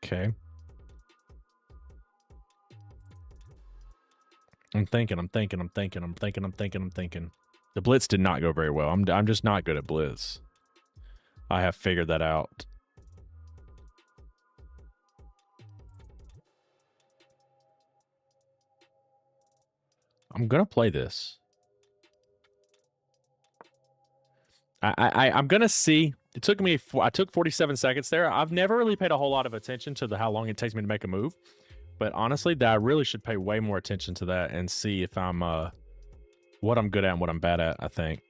Okay. I'm thinking. The blitz did not go very well. I'm just not good at blitz. I have figured that out. I'm gonna play this. I'm gonna see. It took me. I took 47 seconds there. I've never really paid a whole lot of attention to how long it takes me to make a move, but honestly, I really should pay way more attention to that and see if I'm what I'm good at and what I'm bad at. I think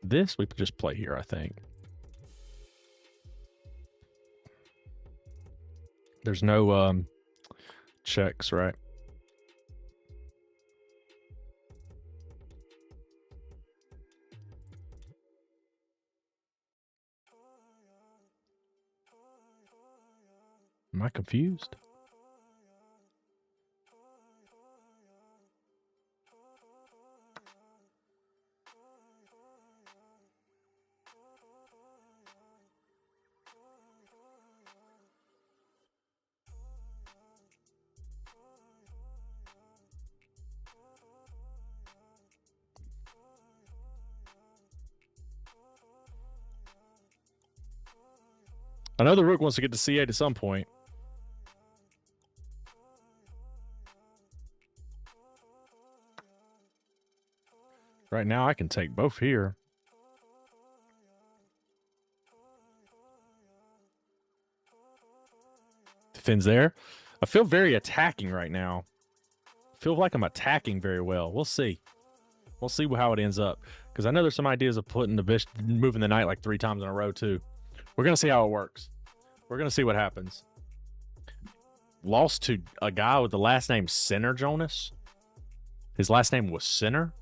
this we could just play here. I think there's no checks, right? Am I confused? I know the rook wants to get to c8 at some point. Right now, I can take both here. Defends there. I feel very attacking right now. I feel like I'm attacking very well. We'll see. We'll see how it ends up. Because I know there's some ideas of putting the bishop, moving the knight like 3 times in a row too. We're going to see how it works. We're going to see what happens. Lost to a guy with the last name Sinner, Jonas. His last name was Sinner.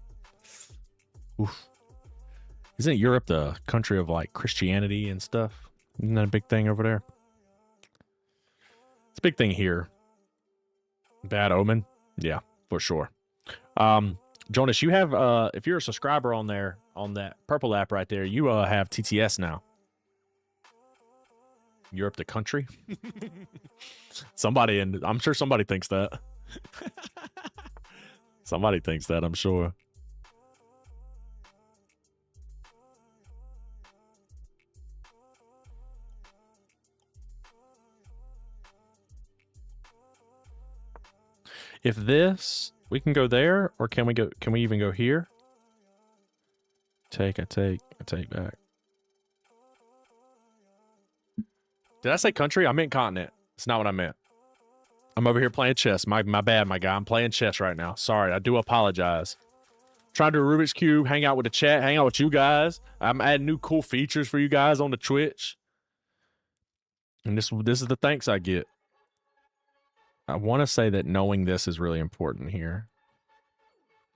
Oof. Isn't Europe the country of like Christianity and stuff? Isn't that a big thing over there? It's a big thing here. Bad omen? Yeah, for sure. Jonas, you have if you're a subscriber on there, on that purple app right there, you have TTS now. Europe the country? Somebody, and I'm sure somebody thinks that. Somebody thinks that, I'm sure. If this, we can go there, or can we go? Can we even go here? I take back. Did I say country? I meant continent. It's not what I meant. I'm over here playing chess. My bad, my guy. I'm playing chess right now. Sorry, I do apologize. Trying to do a Rubik's Cube, hang out with the chat, hang out with you guys. I'm adding new cool features for you guys on the Twitch. And this is the thanks I get. I want to say that knowing this is really important here.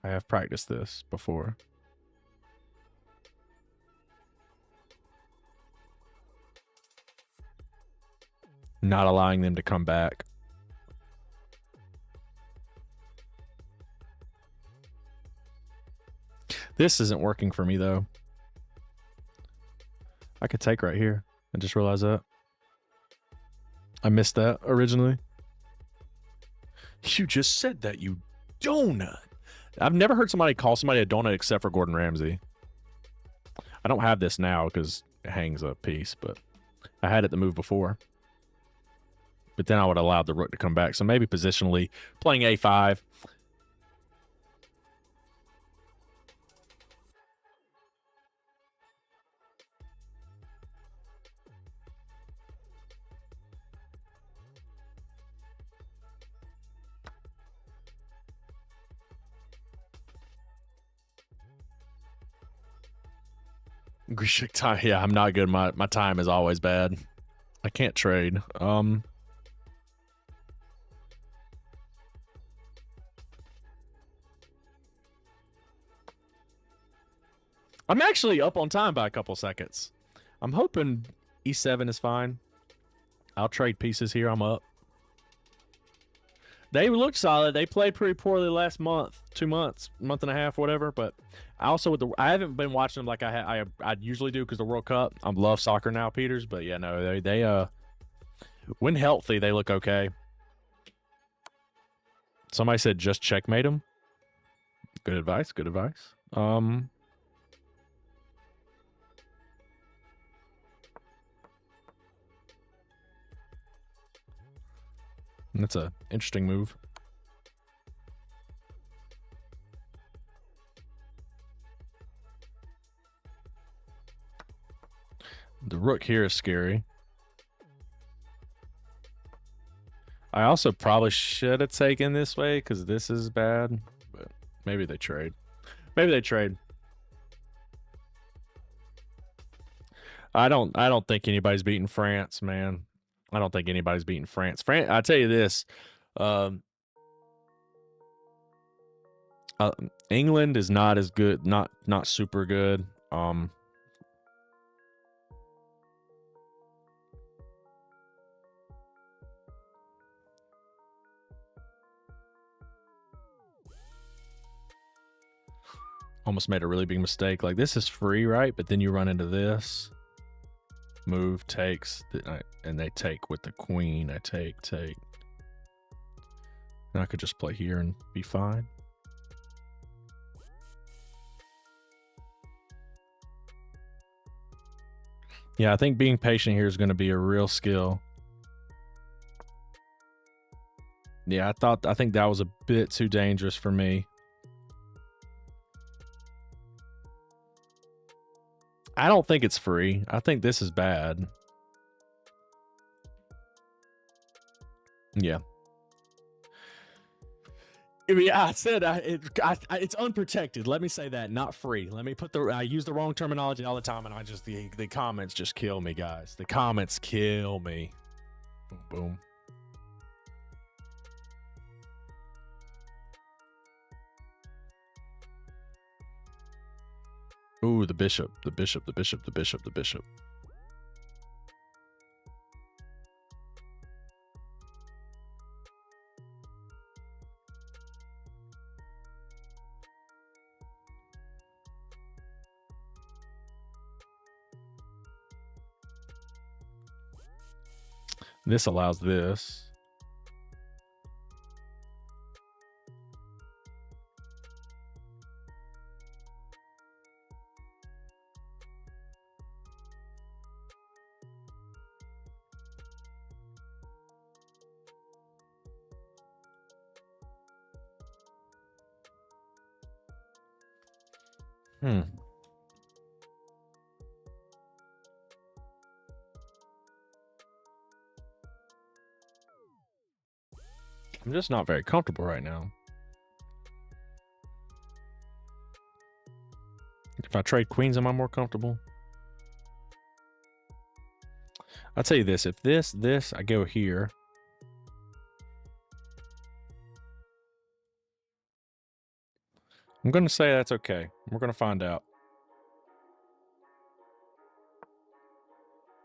I have practiced this before. Not allowing them to come back. This isn't working for me, though. I could take right here. I just realized that. I missed that originally. You just said that, you donut. I've never heard somebody call somebody a donut except for Gordon Ramsay. I don't have this now because it hangs a piece, but I had it the move before. But then I would have allowed the rook to come back. So maybe positionally, playing a5. Grishik time. Yeah, I'm not good. My time is always bad. I can't trade. I'm actually up on time by a couple seconds. I'm hoping e7 is fine. I'll trade pieces here. I'm up. They look solid. They played pretty poorly last month, 2 months, month and a half, whatever. But I also I haven't been watching them like I usually do because the World Cup. I love soccer now, Peters. But yeah, no, they when healthy, they look okay. Somebody said just checkmate them. Good advice. Good advice. That's a interesting move. The rook here is scary. I also probably should have taken this way because this is bad, but maybe they trade. Maybe they trade. I don't think anybody's beating France, man. I don't think anybody's beating France. I tell you this, England is not as good, not super good. Almost made a really big mistake. Like, this is free, right? But then you run into this. Move, takes, and they take with the queen. I take. And I could just play here and be fine. Yeah, I think being patient here is going to be a real skill. Yeah, I think that was a bit too dangerous for me. I don't think it's free. I think this is bad. Yeah. Yeah, I said it's unprotected. Let me say that, not free. Let me put I use the wrong terminology all the time, and the comments just kill me, guys. The comments kill me. Boom. Ooh, the bishop. This allows this. I'm just not very comfortable right now. If I trade queens, am I more comfortable? I'll tell you this. If this, I go here. I'm going to say that's okay. We're going to find out.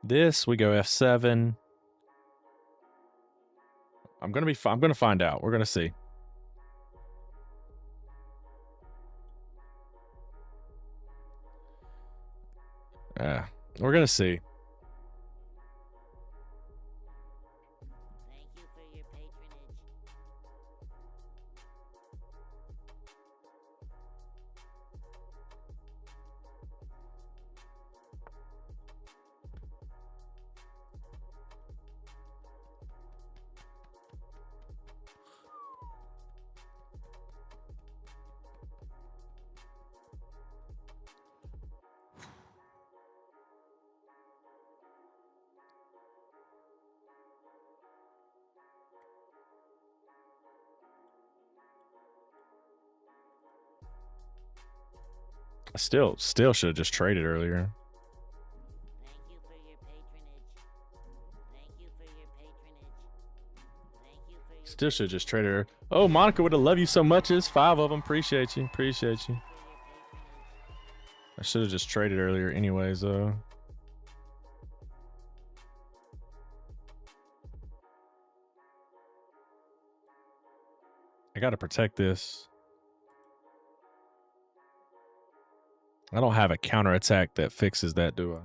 This, we go F7. I'm going to find out. We're going to see. Yeah, we're going to see. Thank you for your patronage. I still should have just traded earlier. Thank you for your patronage. Thank you for your patronage. Thank you for your Still should have just traded her. Oh, Monica would have loved you so much. It's 5 of them. Appreciate you. patronage. I should have just traded earlier anyways, though. I got to protect this. I don't have a counterattack that fixes that, do I?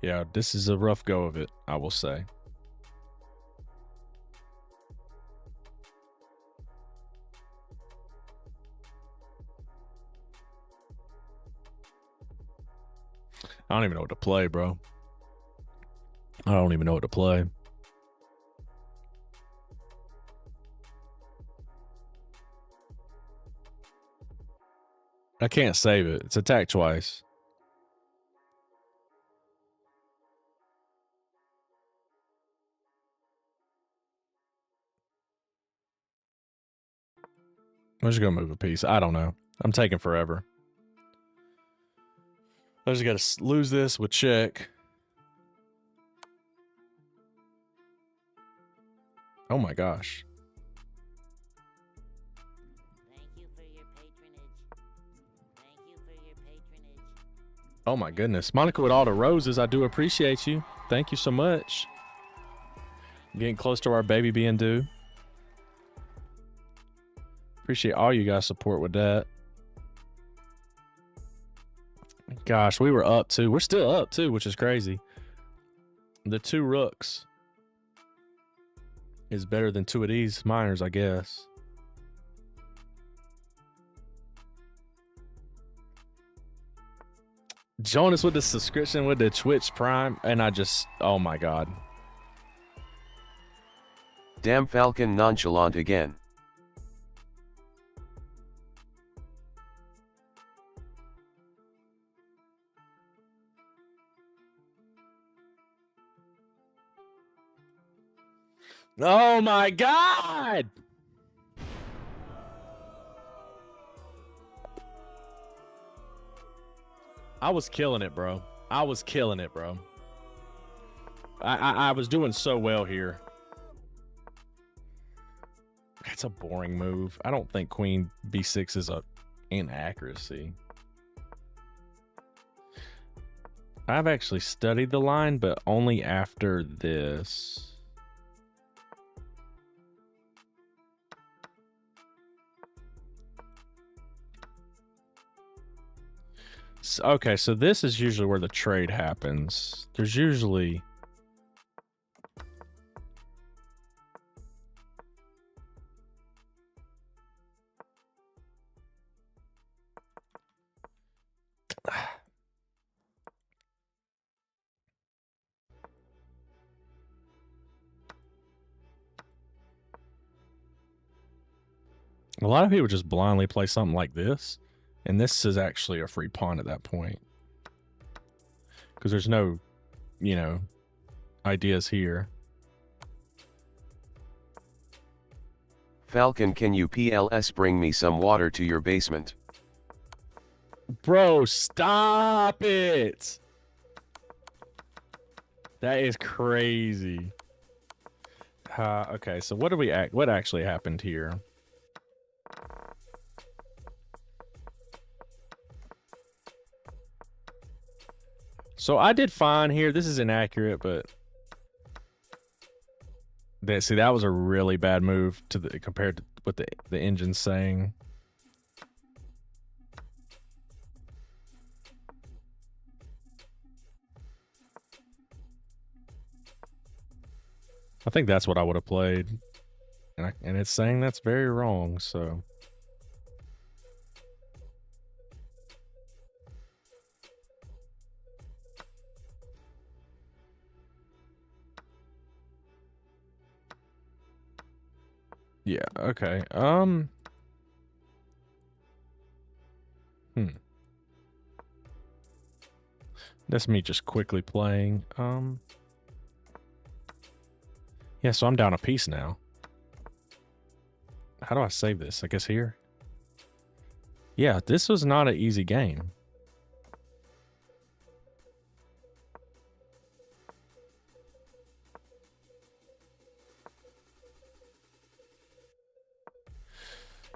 Yeah, this is a rough go of it, I will say. I don't even know what to play, bro. I don't even know what to play. I can't save it. It's attacked twice. I'm just gonna move a piece. I don't know. I'm taking forever. I just gotta lose this with check. Oh my gosh. Thank you for your patronage. Thank you for your patronage. Oh my goodness. Monica with all the roses. I do appreciate you. Thank you so much. Getting close to our baby being due. Appreciate all you guys' support with that. Gosh, we were up too. We're still up too, which is crazy. The 2 rooks. is better than 2 of these minors, I guess. Jonas with the subscription with the Twitch Prime, and I just, oh my god. Damn Falcon nonchalant again. Oh my god! I was killing it, bro. I was killing it, bro. I was doing so well here. That's a boring move. I don't think Queen B6 is a inaccuracy. I've actually studied the line, but only after this. Okay, so this is usually where the trade happens. There's usually... A lot of people just blindly play something like this, and this is actually a free pawn at that point. Because there's no, you know, ideas here. Falcon, can you PLS bring me some water to your basement? Bro, stop it! That is crazy. Okay, so what actually happened here? So I did fine here. This is inaccurate, but that was a really bad move to the compared to what the engine's saying. I think that's what I would have played, and it's saying that's very wrong. So. Yeah, okay. That's me just quickly playing. Yeah, so I'm down a piece now. How do I save this? I guess here. Yeah, this was not an easy game.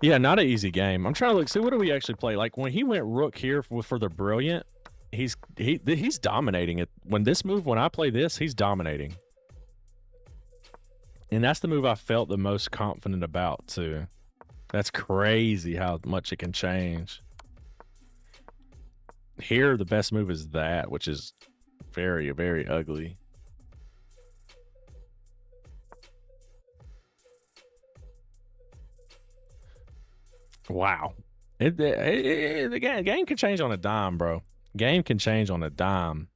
Yeah, not an easy game. I'm trying to look, see what do we actually play? Like when he went rook here for the brilliant, he's dominating it. When I play this, he's dominating. And that's the move I felt the most confident about too. That's crazy how much it can change. Here, the best move is that, which is very, very ugly. Wow. The game can change on a dime, bro. Game can change on a dime.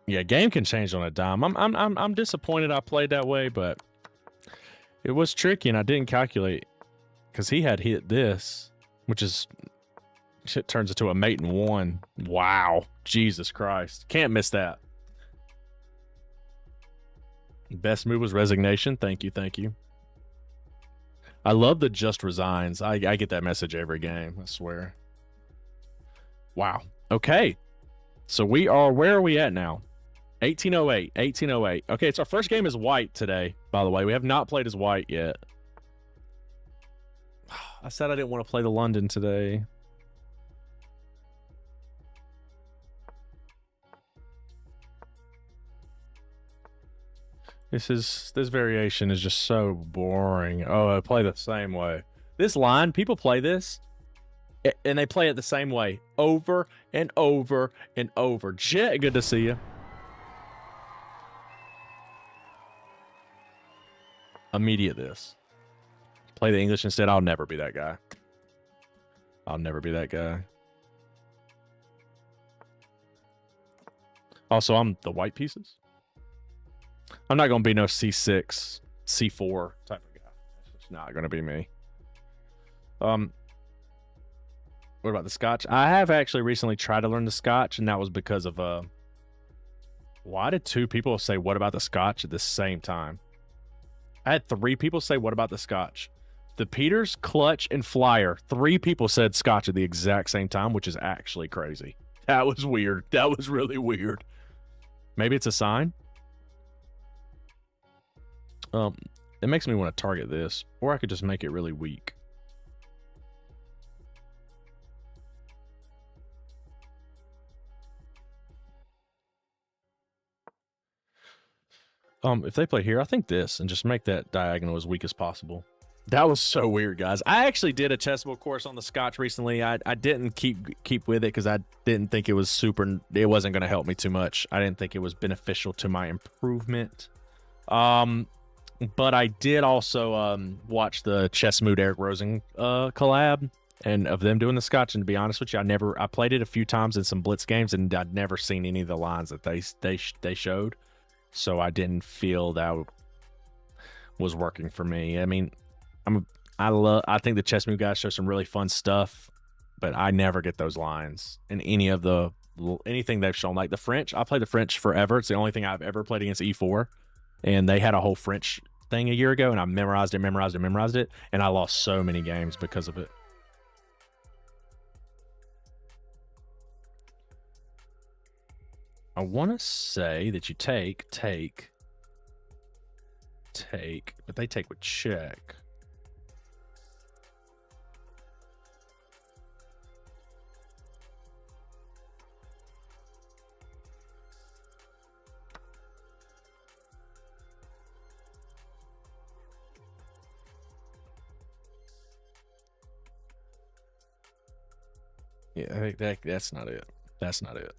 Yeah, game can change on a dime. I'm disappointed I played that way, but it was tricky and I didn't calculate because he had hit this, which is shit turns into a mate in one. Wow, Jesus Christ, can't miss that. Best move was resignation. Thank you, thank you. I love the just resigns. I get that message every game. I swear. Wow. Okay, so where are we at now? 1808, 1808. Okay, it's our first game as white today, by the way. We have not played as white yet. I said I didn't want to play the London today. This variation is just so boring. Oh, I play the same way. This line, people play this, and they play it the same way over and over and over. Jet, good to see you. Immediate this. Play the English instead. I'll never be that guy. I'll never be that guy. Also, I'm the white pieces. I'm not going to be no C6, C4 type of guy. That's just not going to be me. What about the Scotch? I have actually recently tried to learn the Scotch, and that was because of why did 2 people say what about the Scotch at the same time? I had 3 people say what about the Scotch. The Peters, Clutch, and Flyer. 3 people said Scotch at the exact same time, which is actually crazy. That was weird. That was really weird. Maybe it's a sign. It makes me want to target this, or I could just make it really weak. If they play here, I think this, and just make that diagonal as weak as possible. That was so weird, guys. I actually did a chessable course on the Scotch recently. I didn't keep with it because I didn't think it was super. It wasn't going to help me too much. I didn't think it was beneficial to my improvement. But I did also watch the Chess Mood Eric Rosen collab, and of them doing the Scotch. And to be honest with you, I played it a few times in some Blitz games, and I'd never seen any of the lines that they showed. So I didn't feel that was working for me. I mean, I think the Chess Mood guys show some really fun stuff, but I never get those lines in anything they've shown. Like the French, I played the French forever. It's the only thing I've ever played against E4, and they had a whole French thing a year ago, and I memorized it, and I lost so many games because of it. I want to say that you take, but they take with check. Yeah, I think that's not it. That's not it.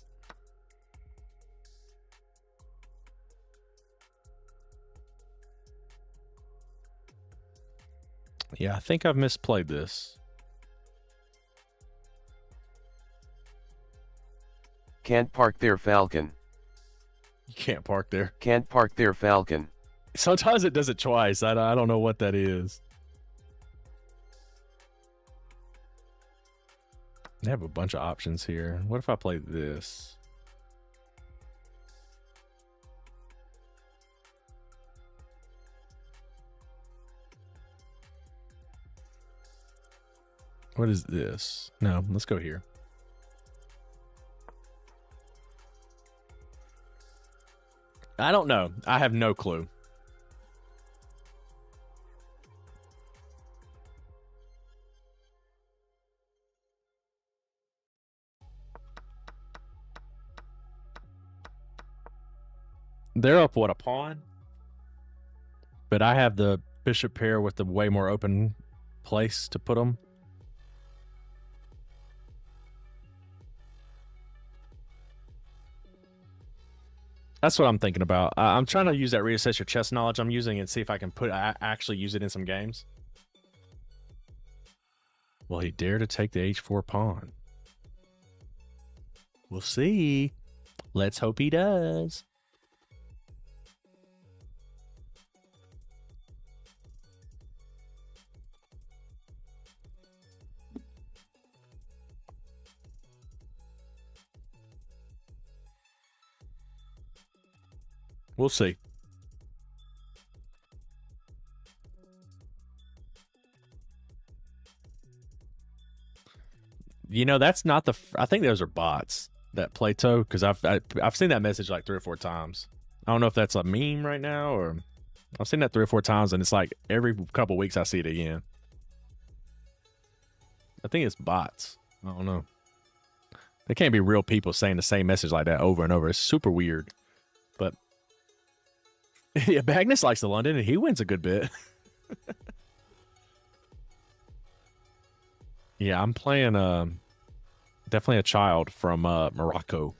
Yeah, I think I've misplayed this. Can't park there, Falcon. You can't park there. Can't park there, Falcon. Sometimes it does it twice. I don't know what that is. They have a bunch of options here. What if I play this? What is this? No, let's go here. I don't know. I have no clue. They're up, what, a pawn? But I have the bishop pair with the way more open place to put them. That's what I'm thinking about. I'm trying to use that reassess your chess knowledge I'm using and see if I can actually use it in some games. Will he dare to take the h4 pawn? We'll see. Let's hope he does. We'll see. You know, that's not the. I think those are bots that Plato, because I've seen that message like 3 or 4 times. I don't know if that's a meme right now, or I've seen that 3 or 4 times, and it's like every couple weeks I see it again. I think it's bots. I don't know. They can't be real people saying the same message like that over and over. It's super weird. But Yeah, Magnus likes the London, and he wins a good bit. Yeah, I'm playing definitely a child from Morocco.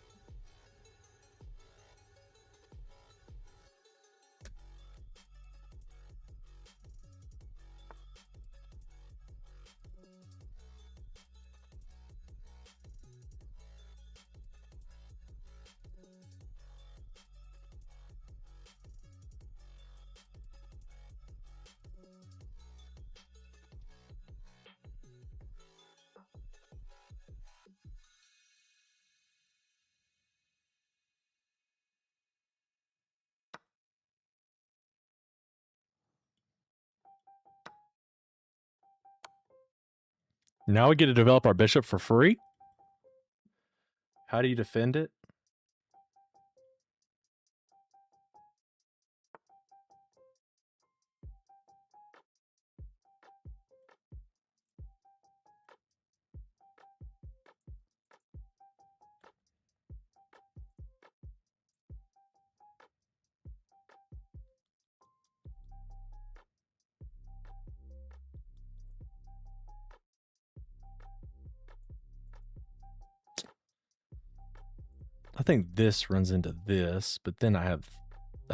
Now we get to develop our bishop for free. How do you defend it? I think this runs into this, but then I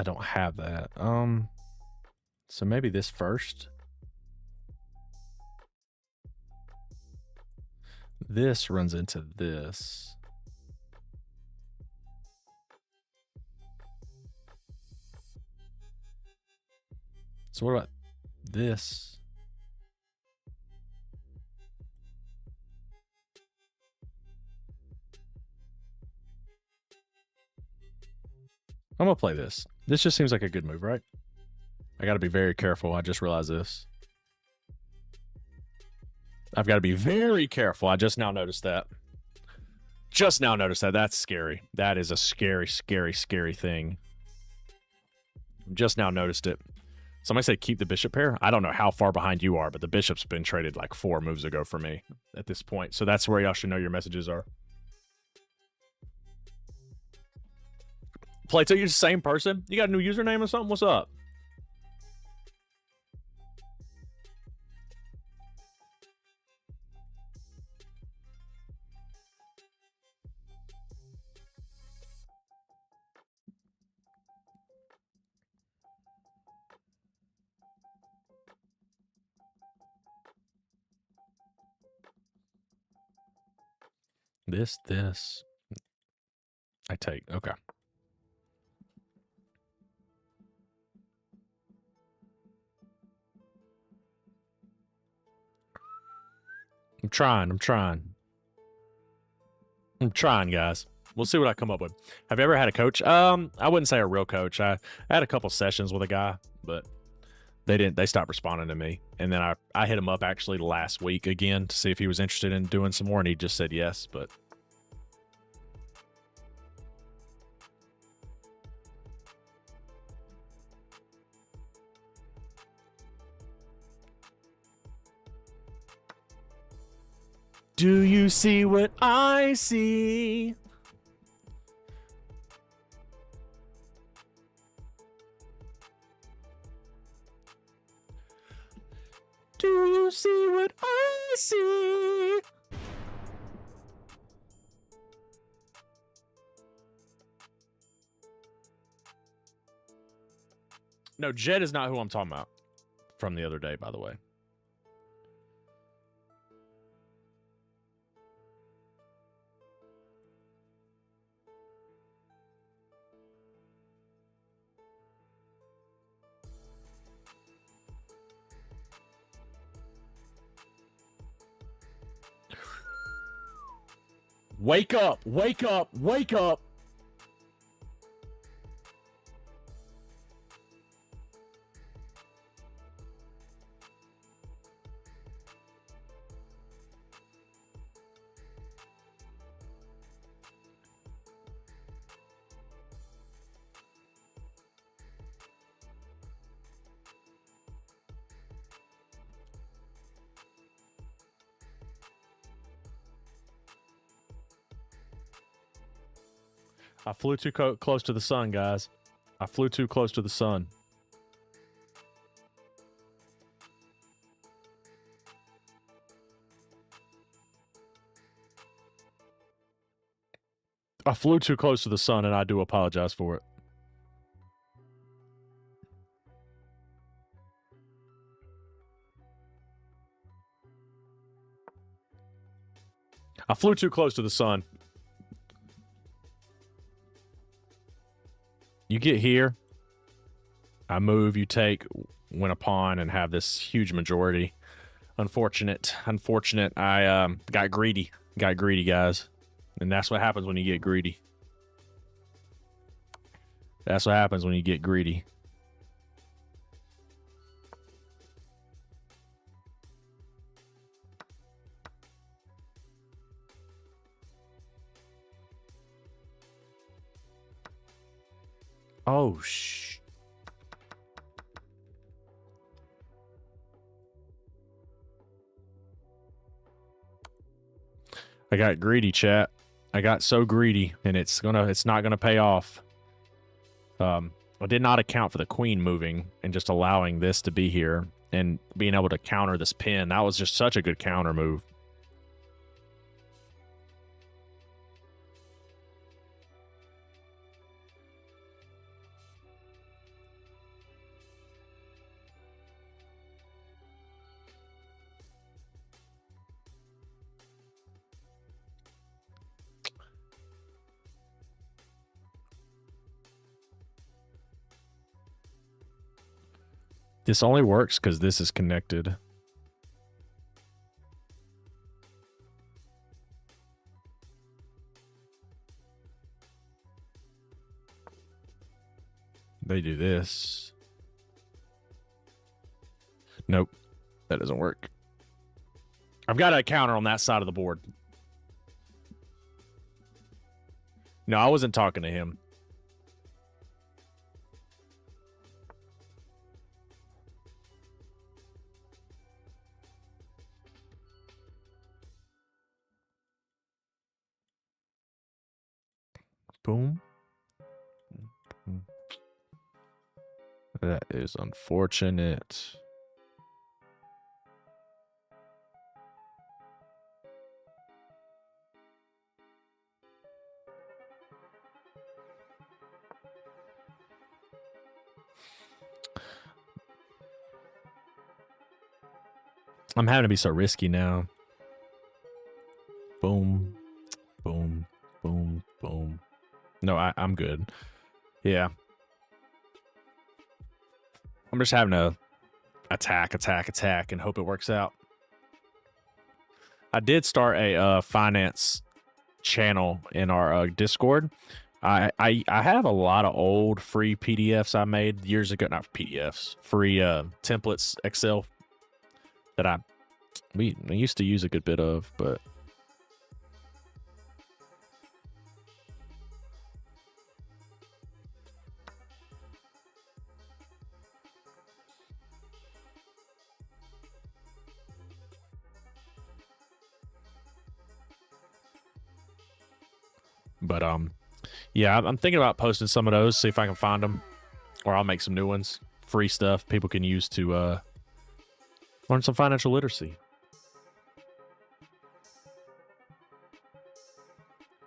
don't have that. So maybe this first. This runs into this. So what about this? I'm gonna play this. This just seems like a good move, right? I gotta be very careful. I just realized this. I've got to be very careful. I just now noticed that. Just now noticed that. That's scary. That is a scary, scary, scary thing. Just now noticed it. Somebody say keep the bishop pair. I don't know how far behind you are, but the bishop's been traded like 4 moves ago for me at this point. So that's where y'all should know your messages are. Plato, you're the same person? You got a new username or something? What's up? This. I take. Okay. I'm trying, guys. We'll see what I come up with. Have you ever had a coach? I wouldn't say a real coach. I had a couple sessions with a guy, but they stopped responding to me. And then I hit him up actually last week again to see if he was interested in doing some more, and he just said yes, but do you see what I see? Do you see what I see? No, Jed is not who I'm talking about from the other day, by the way. Wake up, wake up, wake up. I flew too close to the sun, guys. I flew too close to the sun. I flew too close to the sun, and I do apologize for it. I flew too close to the sun. You get here, I move, you take, win a pawn, and have this huge majority. Unfortunate. I got greedy. Got greedy, guys. And that's what happens when you get greedy. That's what happens when you get greedy. Oh, I got greedy, chat. I got so greedy, and it's not gonna pay off. I did not account for the queen moving and just allowing this to be here and being able to counter this pin. That was just such a good counter move. This only works because this is connected. They do this. Nope. That doesn't work. I've got a counter on that side of the board. No, I wasn't talking to him. Boom. That is unfortunate. I'm having to be so risky now. Boom. Boom. Boom. Boom. No, I'm good. Yeah. I'm just having to attack, and hope it works out. I did start a finance channel in our Discord. I have a lot of old free PDFs I made years ago. Not PDFs, free templates, Excel that we used to use a good bit of, but yeah, I'm thinking about posting some of those, see if I can find them, or I'll make some new ones, free stuff people can use to learn some financial literacy.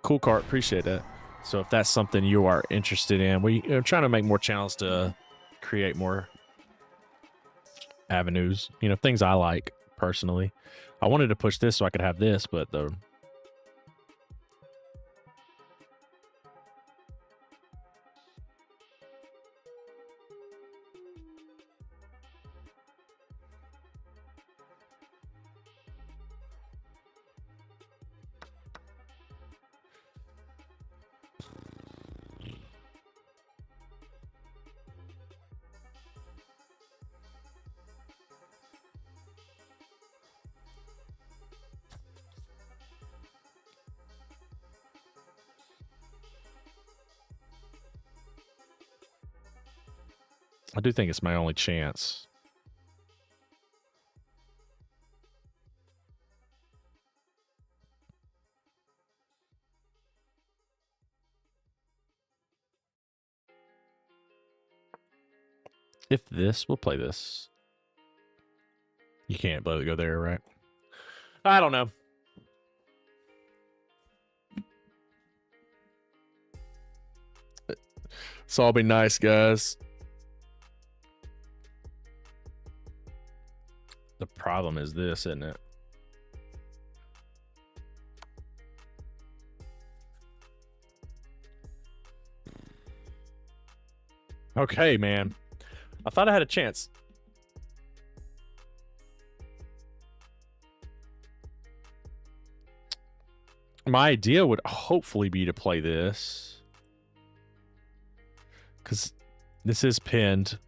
Cool, Cart. Appreciate that. So if that's something you are interested in, we're trying to make more channels to create more avenues. You know, things I like personally. I wanted to push this so I could have this, but I do think it's my only chance. If this, we'll play this. You can't let it go there, right? I don't know. So I'll be nice, guys. The problem is this, isn't it? Okay, man. I thought I had a chance. My idea would hopefully be to play this. Because this is pinned.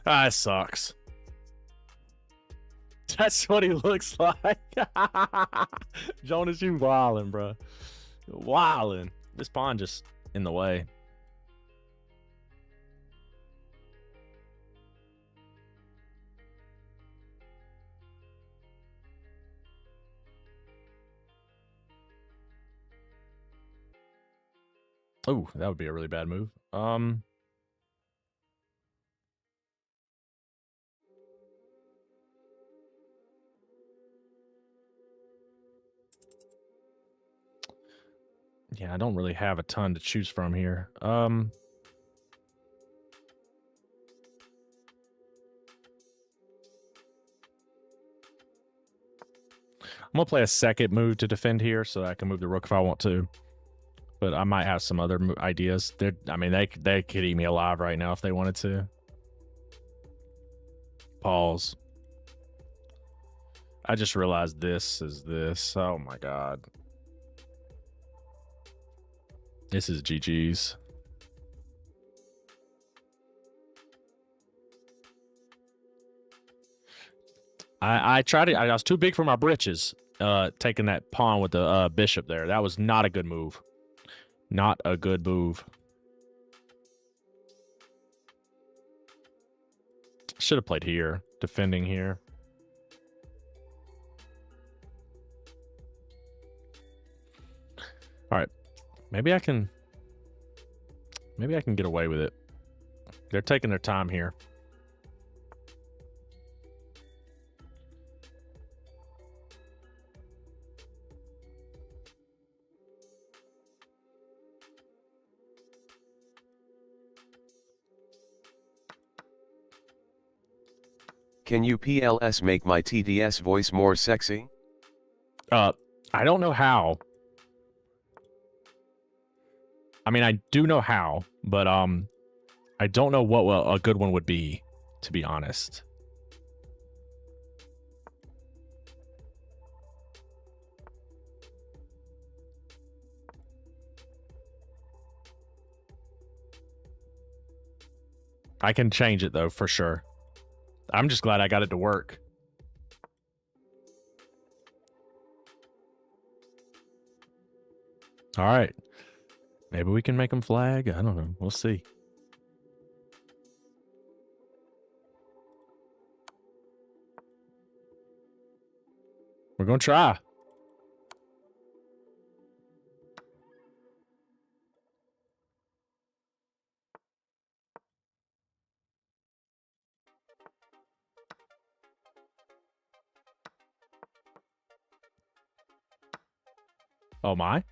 Ah, it sucks. That's what he looks like. Jonas, you wildin', bro. Wildin'. This pawn just in the way. Oh, that would be a really bad move. Yeah, I don't really have a ton to choose from here. I'm gonna play a second move to defend here, so I can move the rook if I want to. But I might have some other ideas. I mean, they could eat me alive right now if they wanted to. Pause. I just realized this is this. Oh my god. This is GG's. I tried it. I was too big for my britches. Taking that pawn with the bishop there. That was not a good move. Not a good move. Should have played here. Defending here. All right. Maybe I can get away with it. They're taking their time here. Can you PLS make my TDS voice more sexy? I don't know how. I mean, I do know how, but I don't know what a good one would be, to be honest. I can change it though, for sure. I'm just glad I got it to work. All right. Maybe we can make them flag. I don't know. We'll see. We're going to try. Oh my.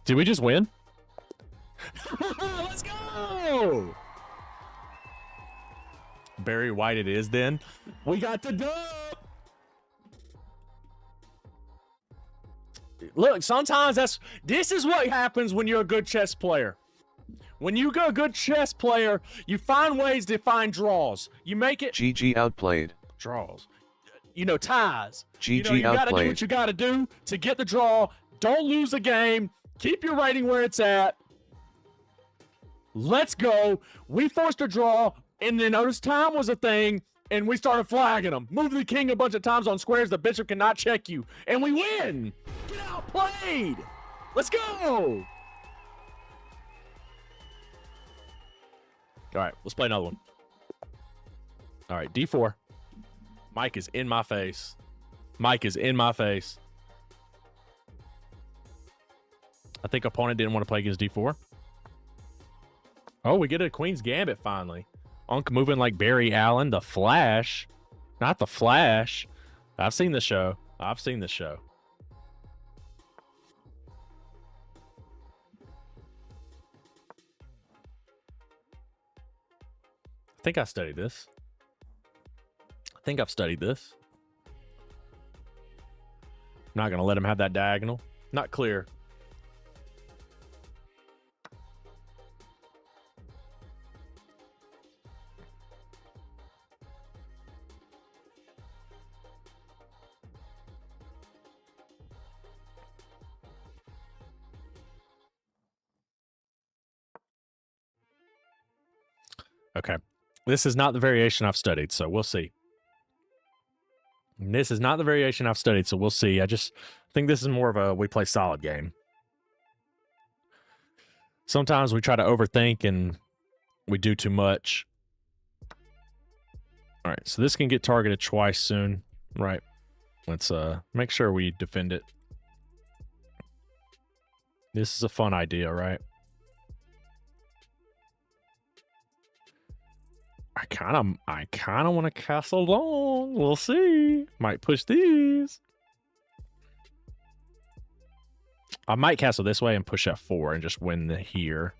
Did we just win? Let's go! Barry White it is then. We got the dub. Look, sometimes this is what happens when you're a good chess player. When you go a good chess player, you find ways to find draws. You make it GG outplayed. draws. You know, ties. GG You gotta do outplayed. what you gotta do to get the draw. Don't lose a game. Keep your rating where it's at. Let's go. We forced a draw, and then notice time was a thing, and we started flagging them. Move the king a bunch of times on squares. The bishop cannot check you, and we win. Get outplayed. Let's go. All right, let's play another one. All right, D4. Mike is in my face. Mike is in my face. I think opponent didn't want to play against D4. Oh, we get a Queen's Gambit finally. Unk moving like Barry Allen. The Flash. Not the Flash. I've seen the show. I've seen the show. I think I studied this. I think I've studied this. Not going to let him have that diagonal. Not clear. Okay. This is not the variation I've studied, so we'll see. This is not the variation I've studied, so we'll see. I just think this is more of a we play solid game. Sometimes we try to overthink and we do too much. All right, so this can get targeted twice soon. Right. Let's make sure we defend it. This is a fun idea, right? I kind of want to castle long. We'll see. Might push these. I might castle this way and push F4 and just win the here.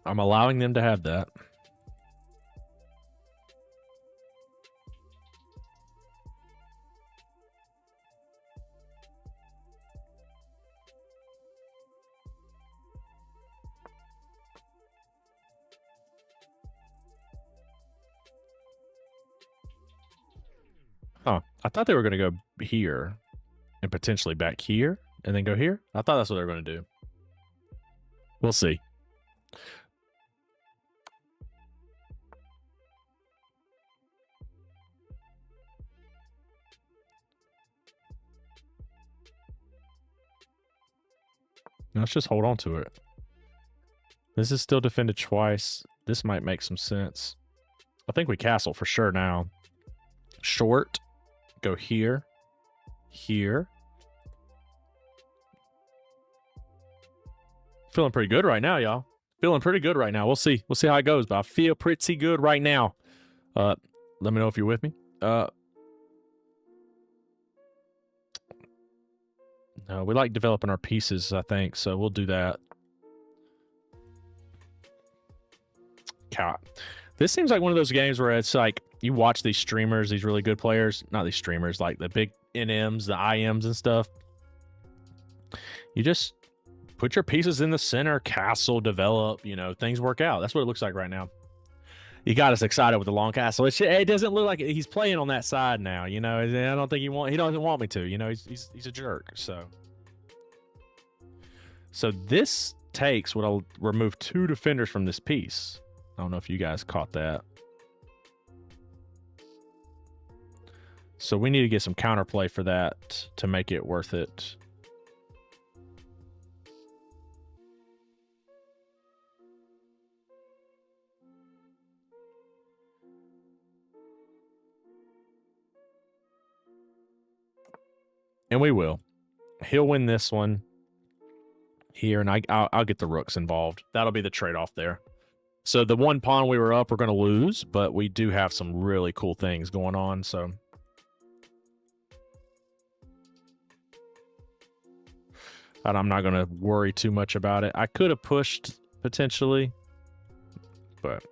I'm allowing them to have that. Huh. I thought they were going to go here and potentially back here and then go here. I thought that's what they were going to do. We'll see. Let's just hold on to it. This is still defended twice. This might make some sense. I think we castle for sure now. Short. Go here. Here. Feeling pretty good right now, y'all. Feeling pretty good right now. We'll see. We'll see how it goes, but I feel pretty good right now. Let me know if you're with me. No, we like developing our pieces, I think, so we'll do that. God. This seems like one of those games where it's like you watch these streamers, these really good players, not these streamers, like the big NMs, the IMs and stuff. You just put your pieces in the center, castle, develop, you know, things work out. That's what it looks like right now. You got us excited with the long castle. It doesn't look like he's playing on that side now, you know. I don't think he doesn't want me to, you know. He's a jerk. So this takes what I'll remove 2 defenders from this piece. I don't know if you guys caught that. So we need to get some counterplay for that to make it worth it. And we will. He'll win this one here, and I'll get the rooks involved. That'll be the trade-off there. So the one pawn we were up, we're going to lose, but we do have some really cool things going on, so... And I'm not going to worry too much about it. I could have pushed, potentially, but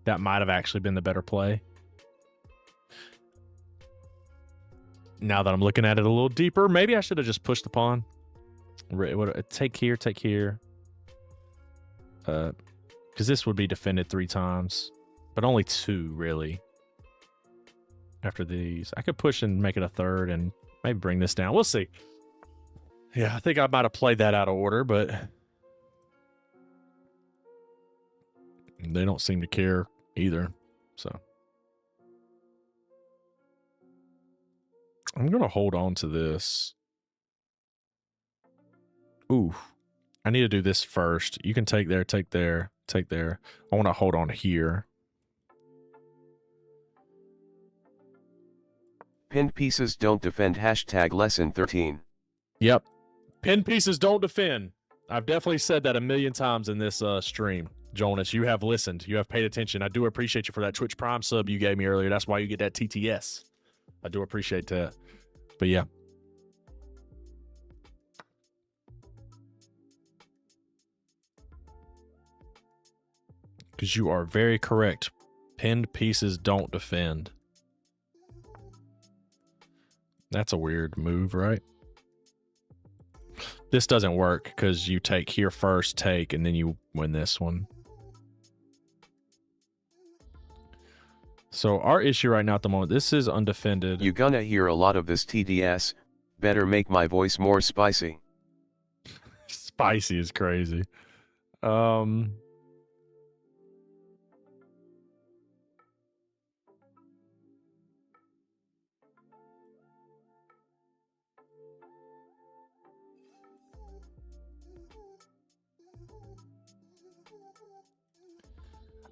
that might have actually been the better play. Now that I'm looking at it a little deeper, maybe I should have just pushed the pawn. Take here, take here. Because this would be defended 3 times, but only 2, really. After these. I could push and make it a 3rd and maybe bring this down. We'll see. Yeah, I think I might have played that out of order, but they don't seem to care either, so. I'm going to hold on to this. Ooh, I need to do this first. You can take there, take there, take there. I want to hold on here. Pinned pieces don't defend. Hashtag lesson 13. Yep. Pin pieces don't defend. I've definitely said that a million times in this stream. Jonas, you have listened. You have paid attention. I do appreciate you for that Twitch Prime sub you gave me earlier. That's why you get that TTS. I do appreciate that. But yeah. Because you are very correct. Pinned pieces don't defend. That's a weird move, right? This doesn't work because you take here first, take, and then you win this one. So our issue right now at the moment, this is undefended. You gonna hear a lot of this TDS. Better make my voice more spicy. Spicy is crazy.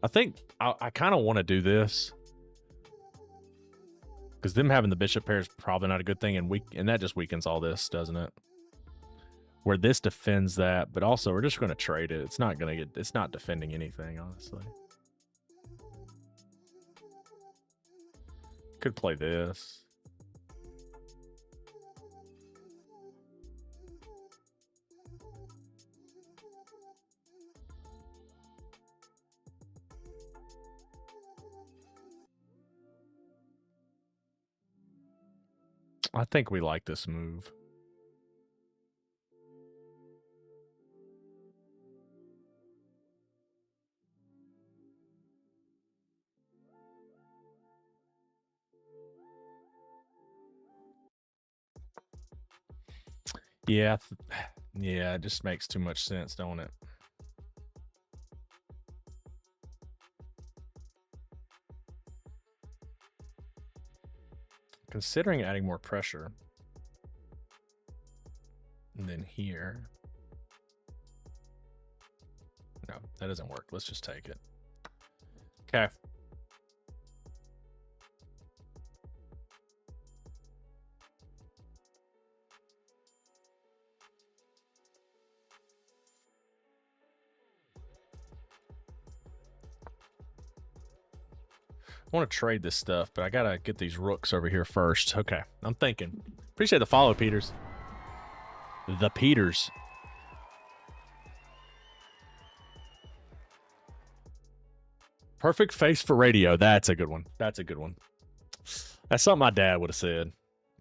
I think I kind of want to do this because them having the bishop pair is probably not a good thing, and that just weakens all this, doesn't it? Where this defends that, but also we're just going to trade it. It's not going to get. It's not defending anything, honestly. Could play this. I think we like this move. Yeah, yeah, it just makes too much sense, don't it? Considering adding more pressure. And then here. No, that doesn't work. Let's just take it. Okay. I want to trade this stuff, but I gotta get these rooks over here first. Okay, I'm thinking. Appreciate the follow, Peters. The Peters. Perfect face for radio. That's a good one. That's a good one. That's something my dad would have said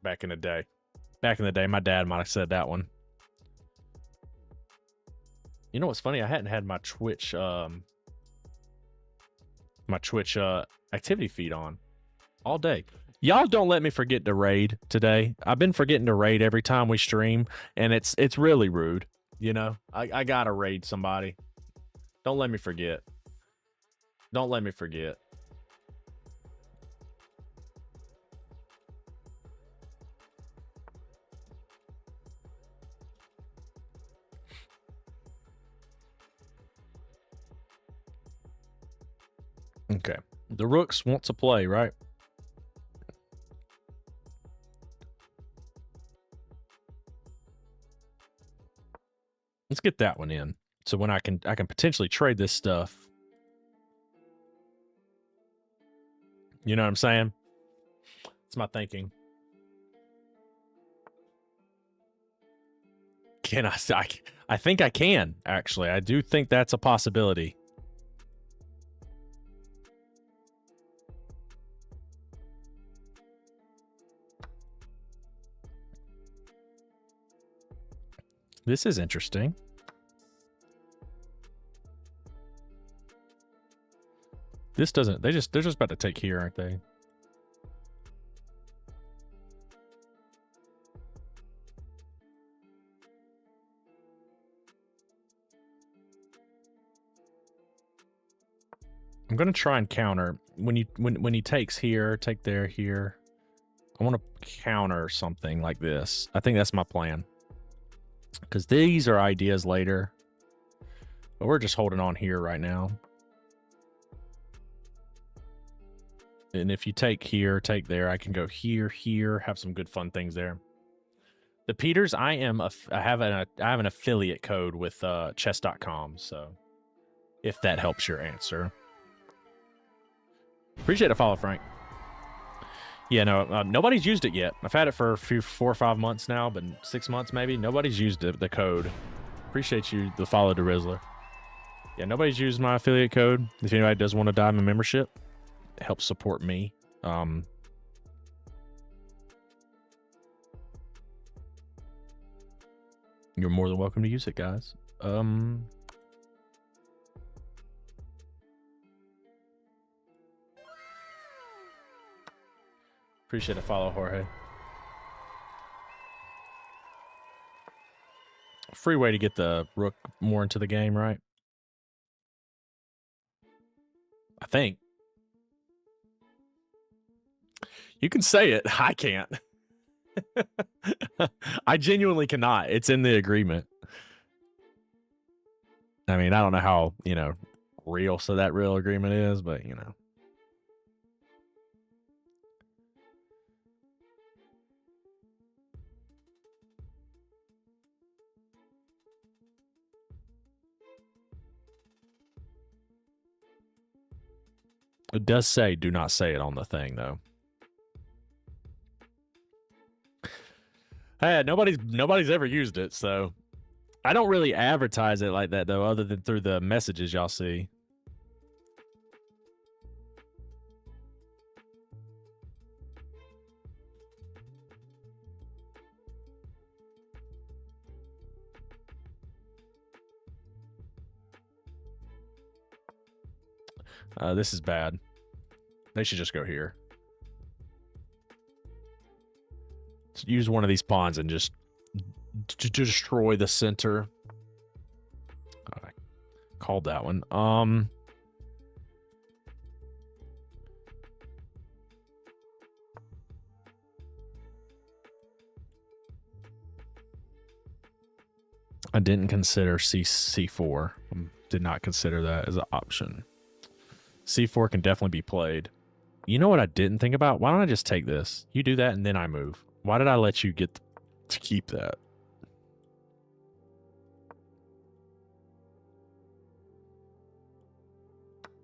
back in the day. Back in the day, my dad might have said that one. You know what's funny? I hadn't had my Twitch activity feed on all day. Y'all don't let me forget to raid today. I've been forgetting to raid every time we stream, and it's really rude. You know, I gotta raid somebody. Don't let me forget. Don't let me forget. Okay. The rooks want to play, right? Let's get that one in. So when I can potentially trade this stuff. You know what I'm saying? That's my thinking. Can I think I can, actually. I do think that's a possibility. This is interesting. This doesn't, they're just about to take here, aren't they? I'm gonna try and counter when he takes here, take there, here. I want to counter something like this. I think that's my plan. Because these are ideas later. But we're just holding on here right now. And if you take here, take there, I can go here, here, have some good fun things there. The Peters, I have an affiliate code with chess.com, so if that helps your answer. Appreciate a follow, Frank. Yeah, no, nobody's used it yet. I've had it for 4 or 5 months now, but 6 months maybe. Nobody's used the code. Appreciate you, the follow to Rizzler. Yeah, nobody's used my affiliate code. If anybody does want to dive in membership, it helps support me. You're more than welcome to use it, guys. Appreciate a follow, Jorge. Free way to get the rook more into the game, right? I think. You can say it. I can't. I genuinely cannot. It's in the agreement. I mean, I don't know how, real so that real agreement is, but, It does say do not say it on the thing, though. Hey, nobody's ever used it, so I don't really advertise it like that, though, other than through the messages y'all see. This is bad. They should just go here. Let's use one of these pawns and just to destroy the center. I called that one. I didn't consider C4. Did not consider that as an option. C4 can definitely be played. You know what I didn't think about? Why don't I just take this? You do that and then I move. Why did I let you get to keep that?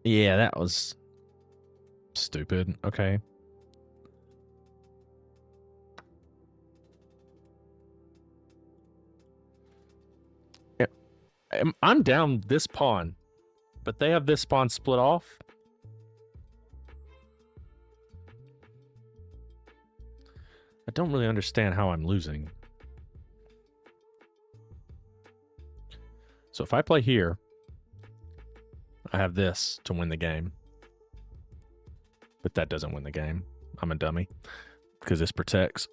Yeah, that was stupid. Okay. Yeah. I'm down this pawn, but they have this pawn split off. I don't really understand how I'm losing. So if I play here, I have this to win the game. But that doesn't win the game. I'm a dummy. Because this protects.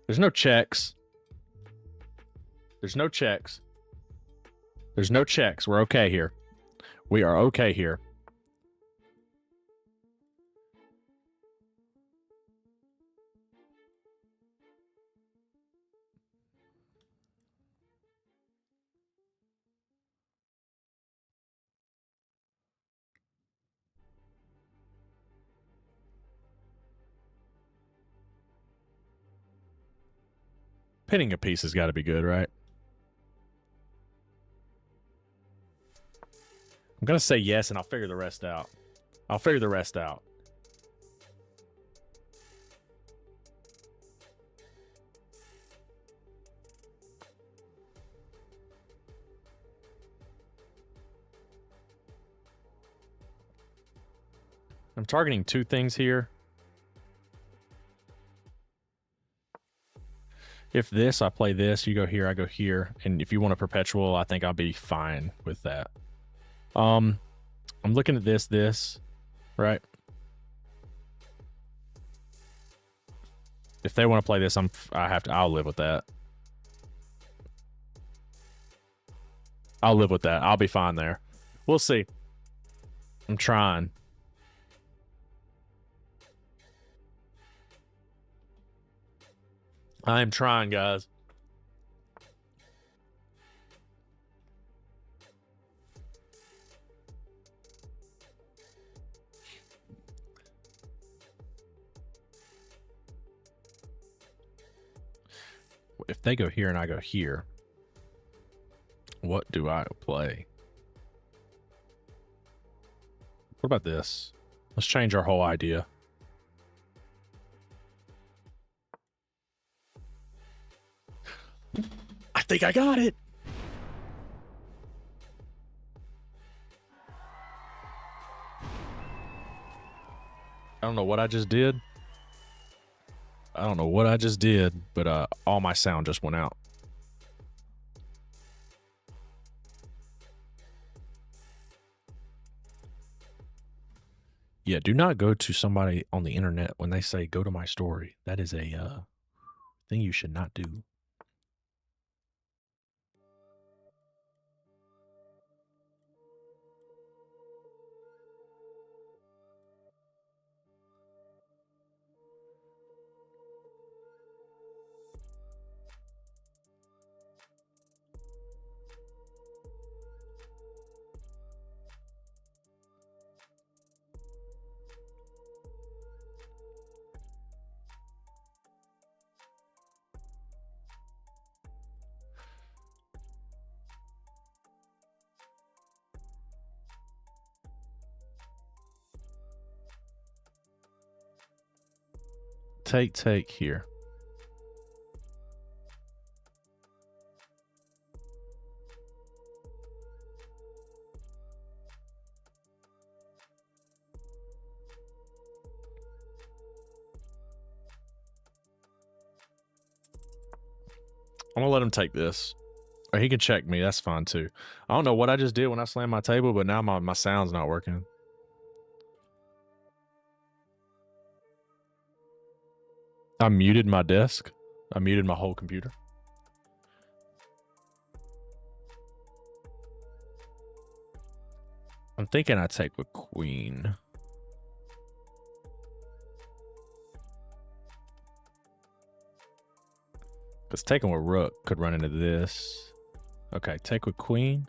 There's no checks. There's no checks. There's no checks. We're okay here. We are okay here. Pinning a piece has got to be good, right? I'm going to say yes, and I'll figure the rest out. I'll figure the rest out. I'm targeting 2 things here. If this, I play this, you go here, I go here. And if you want a perpetual, I think I'll be fine with that. I'm looking at this, right? If they want to play this, I'll live with that. I'll live with that. I'll be fine there. We'll see. I'm trying. I'm trying, guys. If they go here and I go here, what do I play? What about this? Let's change our whole idea. I think I got it. I don't know what I just did. I don't know what I just did, but all my sound just went out. Yeah, do not go to somebody on the internet when they say go to my story. That is a thing you should not do. Take here. I'm gonna let him take this. Or he can check me, that's fine too. I don't know what I just did when I slammed my table, but now my sound's not working. I muted my desk. I muted my whole computer. I'm thinking I take with queen. Because taking with rook could run into this. Okay, take with queen.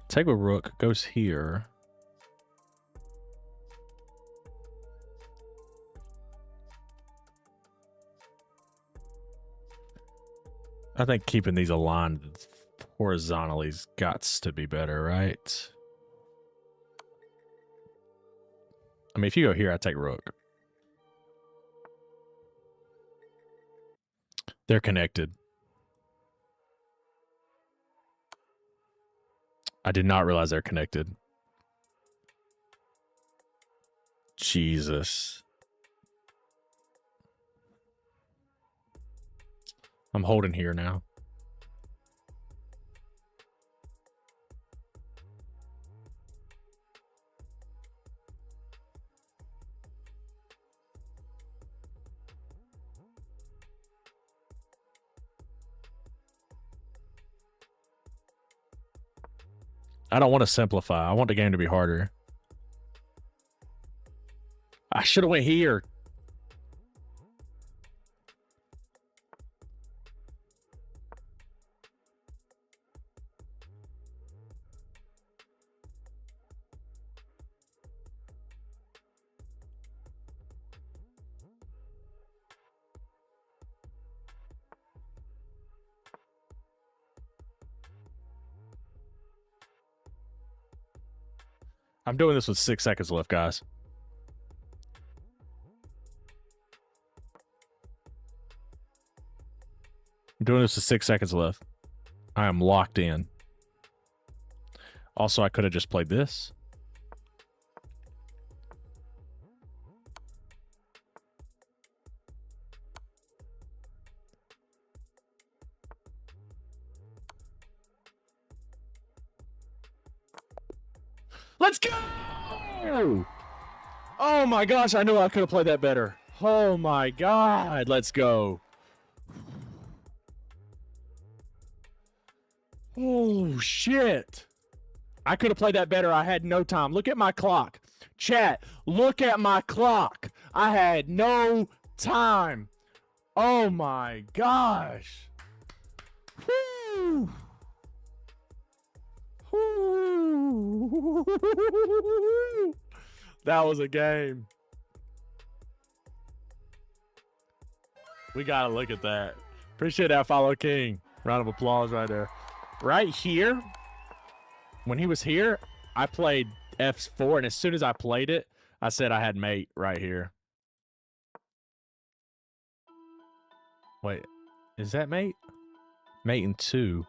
Take with rook goes here. I think keeping these aligned horizontally's gots to be better, right? I mean, if you go here, I take rook. They're connected. I did not realize they're connected. Jesus. I'm holding here now. I don't want to simplify. I want the game to be harder. I should have went here. I'm doing this with 6 seconds left, guys. I'm doing this with 6 seconds left. I am locked in. Also, I could have just played this. Let's go! Oh my gosh, I knew I could have played that better. Oh my god, let's go. Oh shit. I could have played that better. I had no time. Look at my clock. Chat, look at my clock. I had no time. Oh my gosh. Woo. Woo. That was a game. We gotta look at that. Appreciate that, Follow King. Round of applause right there. Right here, when he was here, I played F4, and as soon as I played it, I said I had mate right here. Wait, is that mate? Mate in 2.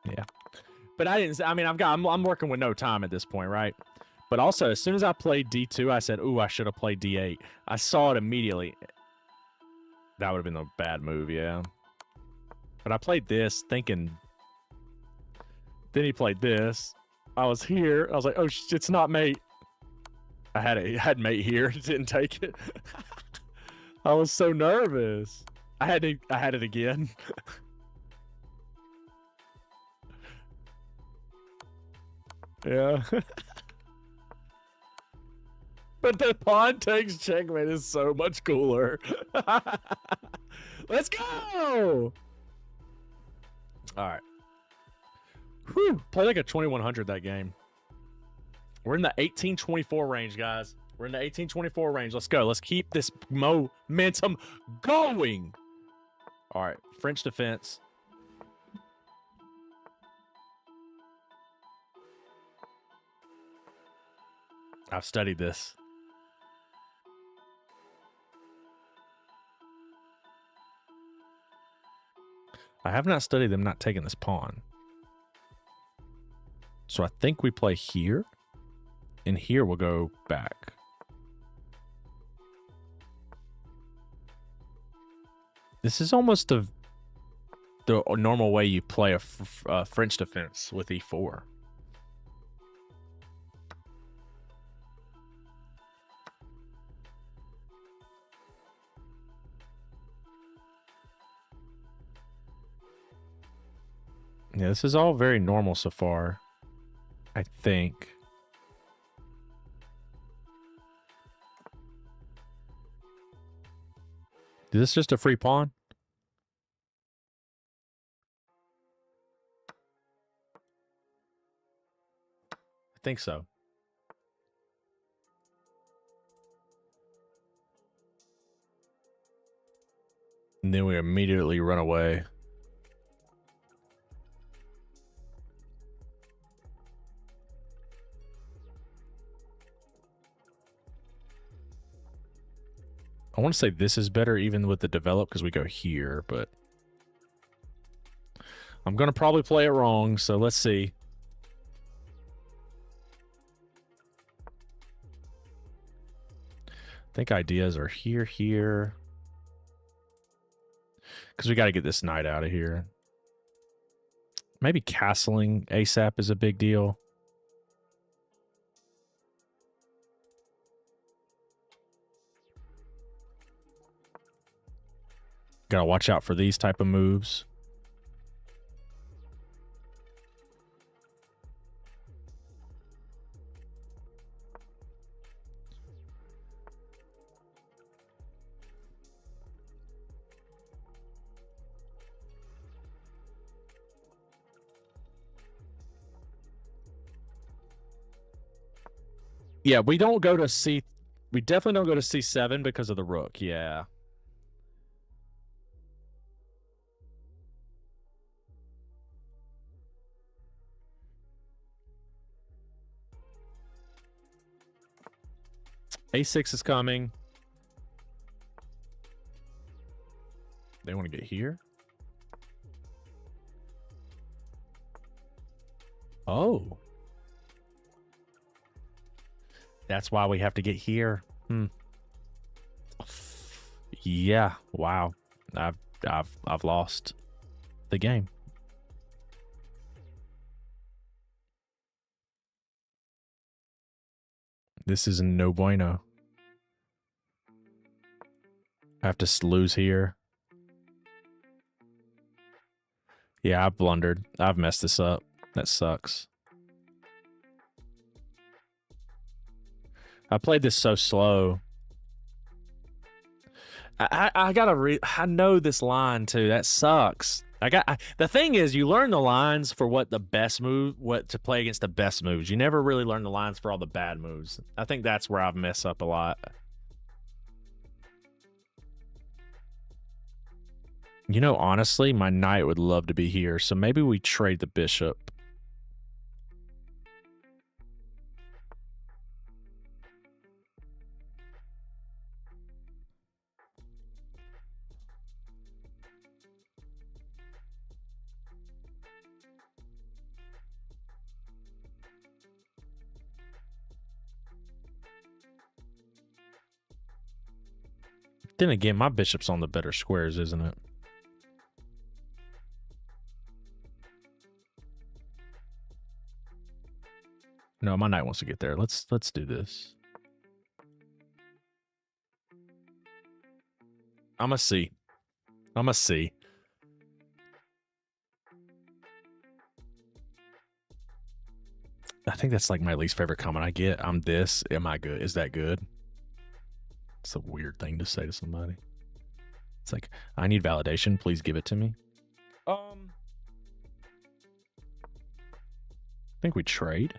Yeah. But I didn't, I mean, I'm working with no time at this point, right? But also, as soon as I played D2, I said, ooh, I should have played D8. I saw it immediately. That would have been a bad move, yeah. But I played this thinking. Then he played this. I was here. I was like, oh, it's not mate. I had mate here. Didn't take it. I was so nervous. I had it again. Yeah. But the pawn takes checkmate is so much cooler. Let's go! All right. Whew. Play like a 2100 that game. We're in the 1824 range, guys. We're in the 1824 range. Let's go. Let's keep this momentum going. All right. French defense. I've studied this. I have not studied them not taking this pawn. So I think we play here. And here we'll go back. This is almost the normal way you play a French defense with E4. Yeah, this is all very normal so far, I think. Is this just a free pawn? I think so. And then we immediately run away. I want to say this is better even with the develop because we go here, but I'm going to probably play it wrong, so let's see. I think ideas are here. Because we got to get this knight out of here. Maybe castling ASAP is a big deal. Gotta watch out for these type of moves. Yeah, we don't go to C. We definitely don't go to C7 because of the rook. Yeah. A6 is coming. They want to get here? Oh. That's why we have to get here. Yeah. Wow. I've lost the game. This is no bueno. I have to lose here. Yeah, I blundered. I've messed this up. That sucks. I played this so slow. I gotta I know this line too. That sucks. The thing is, you learn the lines for what the best move, what to play against the best moves. You never really learn the lines for all the bad moves. I think that's where I've messed up a lot. You know, honestly, my knight would love to be here, so maybe we trade the bishop. Then again, my bishop's on the better squares, isn't it? No, my knight wants to get there. Let's do this. I'm a C. I'm a C. I think that's like my least favorite comment I get. I'm this. Am I good? Is that good? It's a weird thing to say to somebody. It's like, I need validation. Please give it to me. I think we trade.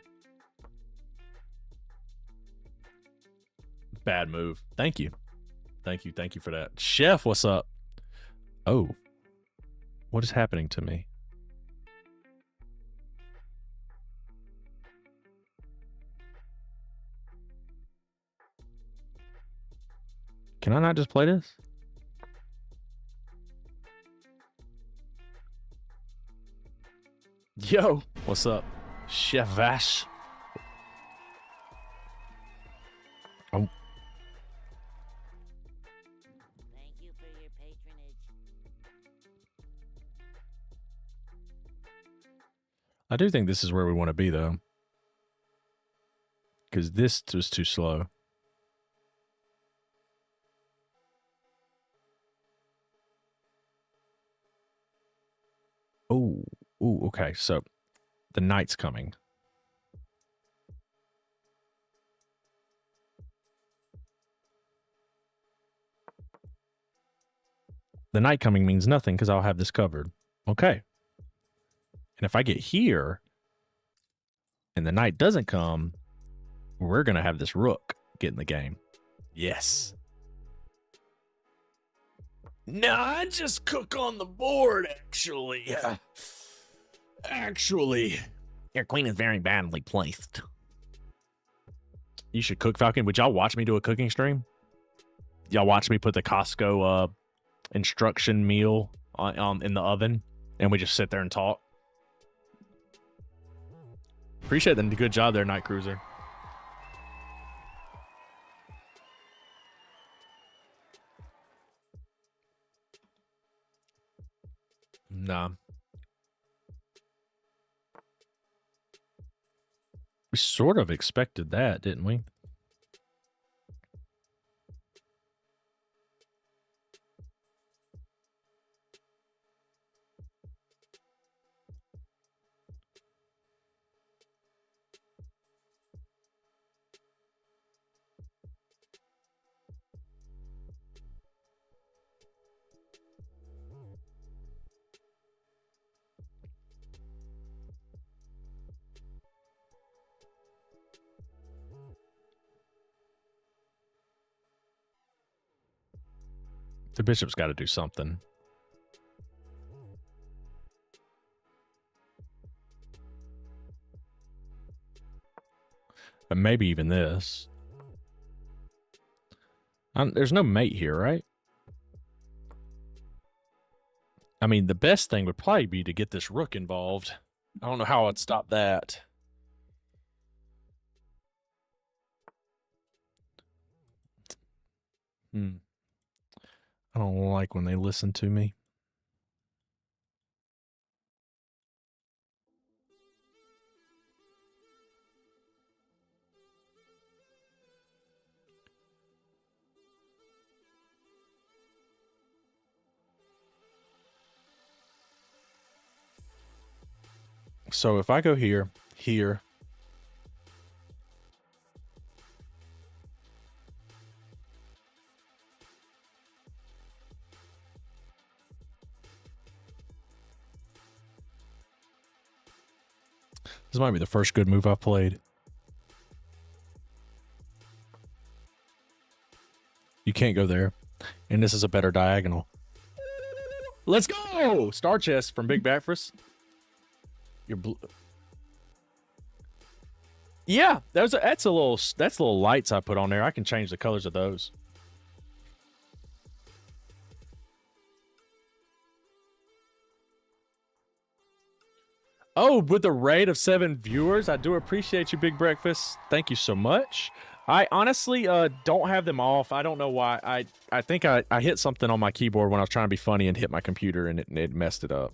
Bad move. Thank you. Thank you. Thank you for that. Chef, what's up? Oh. What is happening to me? Can I not just play this? Yo, what's up? Chef Vash. Oh. Thank you for your patronage. I do think this is where we want to be, though. Because this was too slow. Oh, ooh, okay. So the knight's coming. The knight coming means nothing because I'll have this covered. Okay. And if I get here and the knight doesn't come, we're going to have this rook get in the game. Yes. No, I just cook on the board, actually. Actually. Your queen is very badly placed. You should cook, Falcon. Would y'all watch me do a cooking stream? Y'all watch me put the Costco instruction meal on in the oven, and we just sit there and talk? Appreciate the good job there, Night Cruiser. Nah. We sort of expected that, didn't we? The bishop's got to do something. But maybe even this. There's no mate here, right? I mean, the best thing would probably be to get this rook involved. I don't know how I'd stop that. I don't like when they listen to me. So if I go here, here, this might be the first good move I've played. You can't go there. And this is a better diagonal. Let's go! Star chest from Big Backfist. Your blue. Yeah, that's little lights I put on there. I can change the colors of those. Oh, with the rate of 7 viewers, I do appreciate you, Big Breakfast. Thank you so much. I honestly don't have them off. I don't know why. I think I hit something on my keyboard when I was trying to be funny and hit my computer and it messed it up.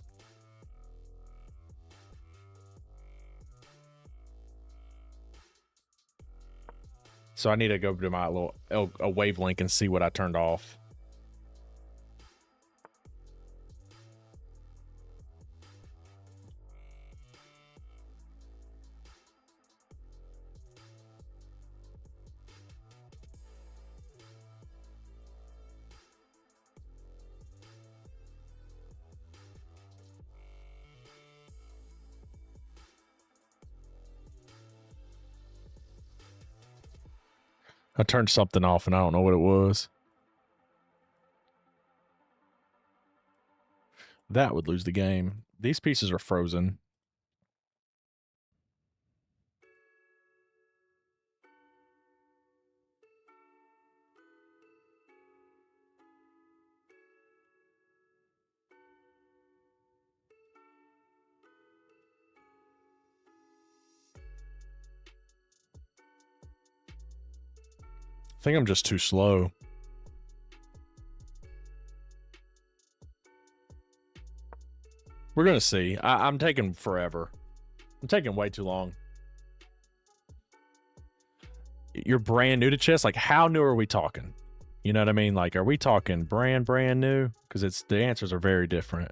So I need to go to my little a wave link and see what I turned off. I turned something off and I don't know what it was. That would lose the game. These pieces are frozen. I think I'm just too slow. We're going to see. I'm taking forever. I'm taking way too long. You're brand new to chess? Like, how new are we talking? You know what I mean? Like, are we talking brand new? Because the answers are very different.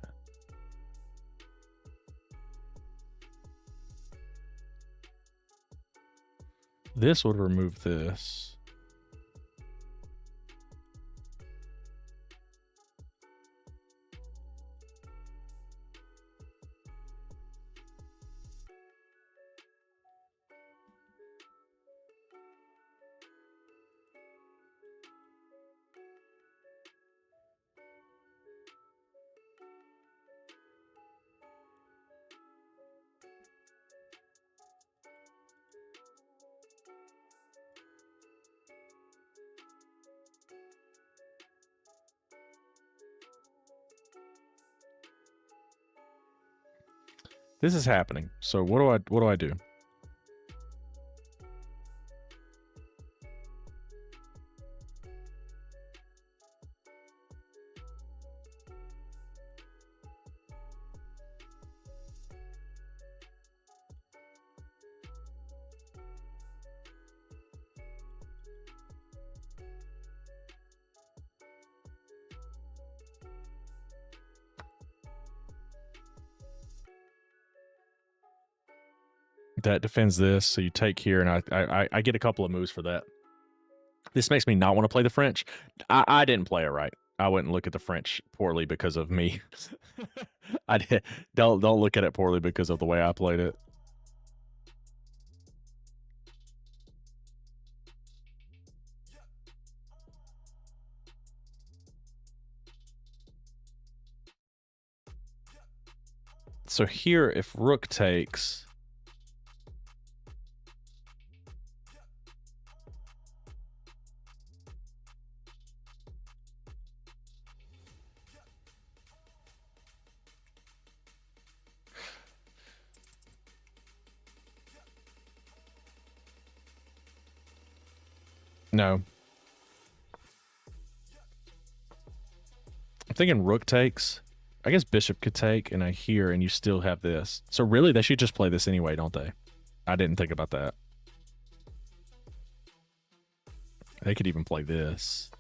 This would remove this. This is happening. So what do I do? That defends this, so you take here, and I get a couple of moves for that. This makes me not want to play the French. I didn't play it right. I wouldn't look at the French poorly because of me. I did. Don't look at it poorly because of the way I played it. So here, if rook takes, No. I'm thinking rook takes. I guess bishop could take, and I hear, and you still have this. So really, they should just play this anyway, don't they? I didn't think about that. They could even play this.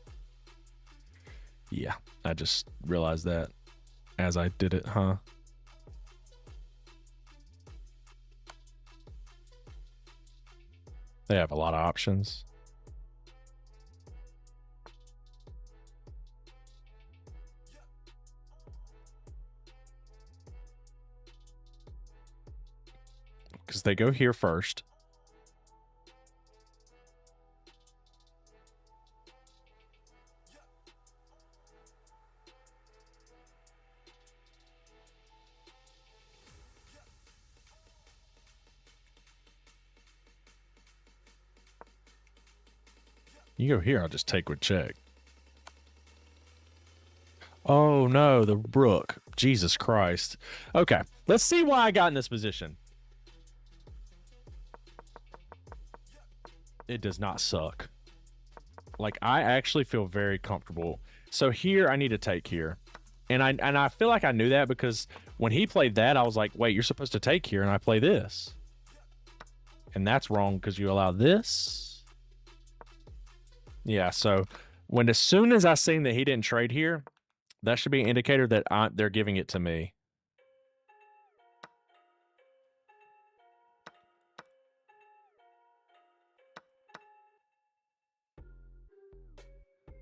Yeah, I just realized that as I did it, huh? They have a lot of options. Because they go here first. You go here, I'll just take with check. Oh no, the rook. Jesus Christ. Okay, let's see why I got in this position. It does not suck. Like, I actually feel very comfortable. So here, I need to take here. And I feel like I knew that because when he played that, I was like, wait, you're supposed to take here, and I play this. And that's wrong because you allow this. Yeah, so as soon as I seen that he didn't trade here, that should be an indicator that they're giving it to me.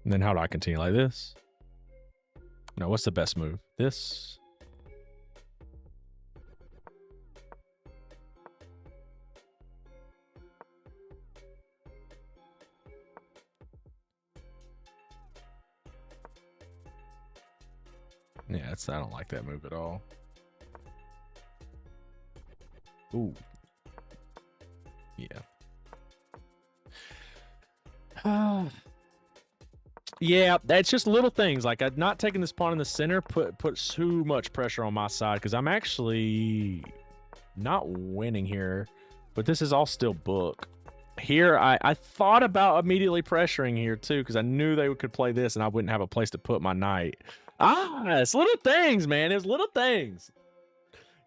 And then how do I continue? Like this? No, what's the best move? This? Yeah, I don't like that move at all. Ooh. Yeah. Yeah, that's just little things. Like, I'm not taking this pawn in the center put too much pressure on my side because I'm actually not winning here, but this is all still book. Here, I thought about immediately pressuring here too because I knew they could play this and I wouldn't have a place to put my knight. It's little things, man. It's little things.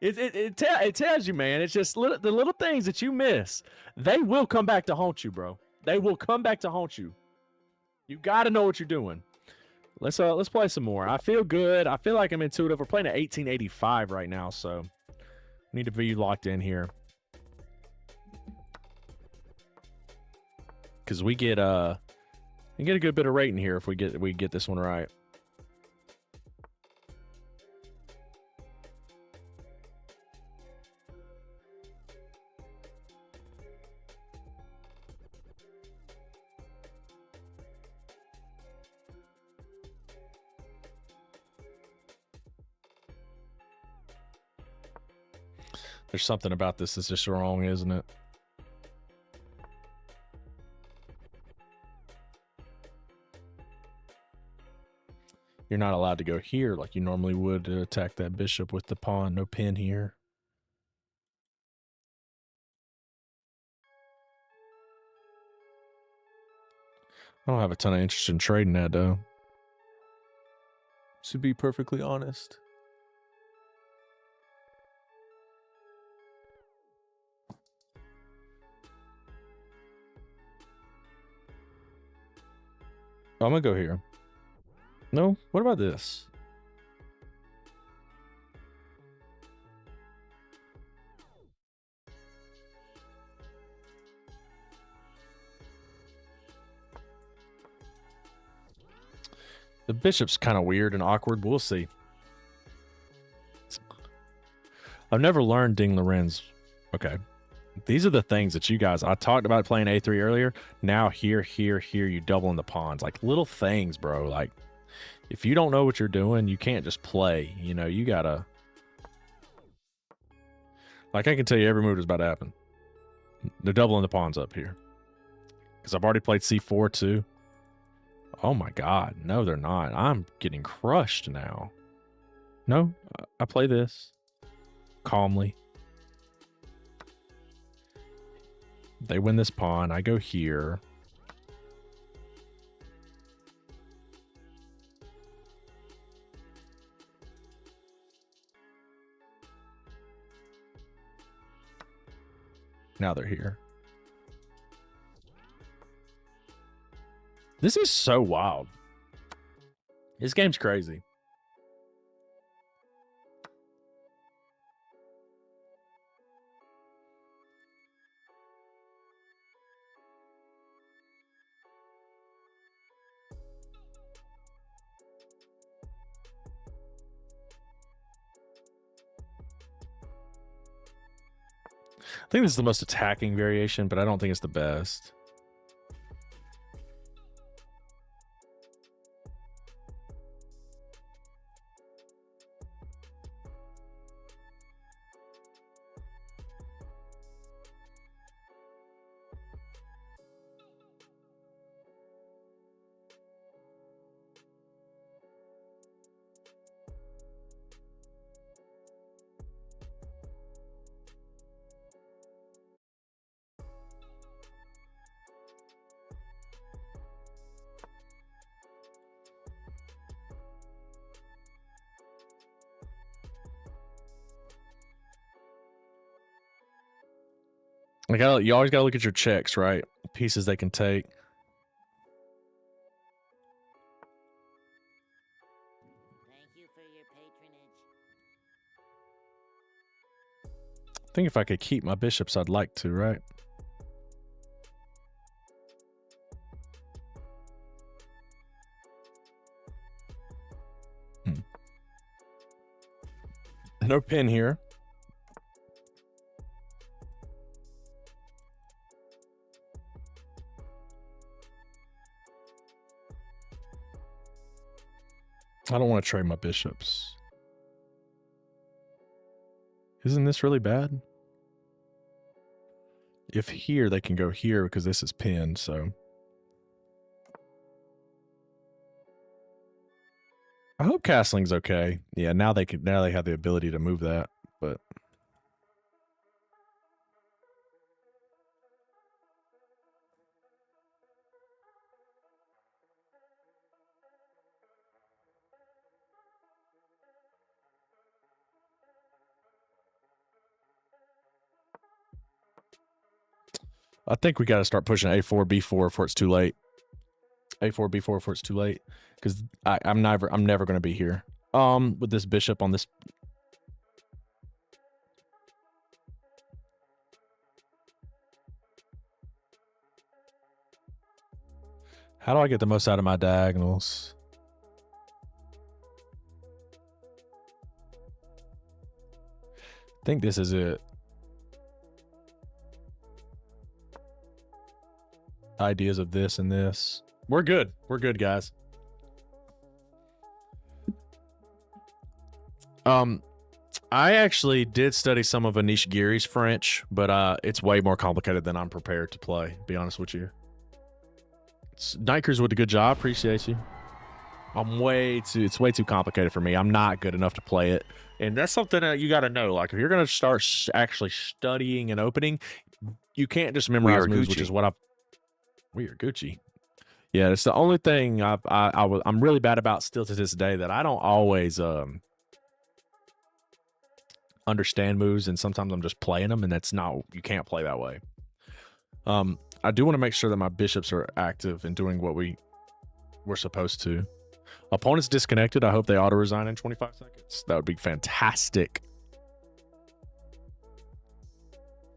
It tells you, man. It's just the little things that you miss. They will come back to haunt you, bro. They will come back to haunt you. You got to know what you're doing. Let's play some more. I feel good. I feel like I'm intuitive. We're playing at 1885 right now, so need to be locked in here. Because we get a good bit of rating here if we get this one right. There's something about this that's just wrong, isn't it? You're not allowed to go here like you normally would to attack that bishop with the pawn. No pin here. I don't have a ton of interest in trading that, though. To be perfectly honest. I'm gonna go here. No? What about this? The bishop's kind of weird and awkward, but we'll see. I've never learned Ding Lorenz. Okay. These are the things that you guys... I talked about playing A3 earlier. Now here, you doubling the pawns. Like, little things, bro. Like, if you don't know what you're doing, you can't just play. You know, you gotta... Like, I can tell you every move is about to happen. They're doubling the pawns up here. Because I've already played C4 too. Oh my god. No, they're not. I'm getting crushed now. No, I play this. Calmly. They win this pawn. I go here. Now they're here. This is so wild. This game's crazy. I think this is the most attacking variation, but I don't think it's the best. You always gotta look at your checks, right? Pieces they can take. Thank you for your patronage. I think if I could keep my bishops, I'd like to, right? No pin here. I don't want to trade my bishops. Isn't this really bad? If here, they can go here because this is pinned, so. I hope castling's okay. Yeah, now they have the ability to move that, but. I think we got to start pushing A4, B4 before it's too late. A4, B4 before it's too late, because I'm never going to be here. With this bishop on this. How do I get the most out of my diagonals? I think this is it. Ideas of this and this. We're good. We're good, guys. I actually did study some of Anish Giri's French, but it's way more complicated than I'm prepared to play, to be honest with you. Nikers with a good job. Appreciate you. It's way too complicated for me. I'm not good enough to play it. And that's something that you got to know. Like, if you're going to start actually studying and opening, you can't just memorize moves, which is what we are Gucci. Yeah, it's the only thing I'm really bad about still to this day, that I don't always understand moves, and sometimes I'm just playing them, and you can't play that way. I do want to make sure that my bishops are active and doing what we're supposed to. Opponents disconnected. I hope they auto resign in 25 seconds. That would be fantastic.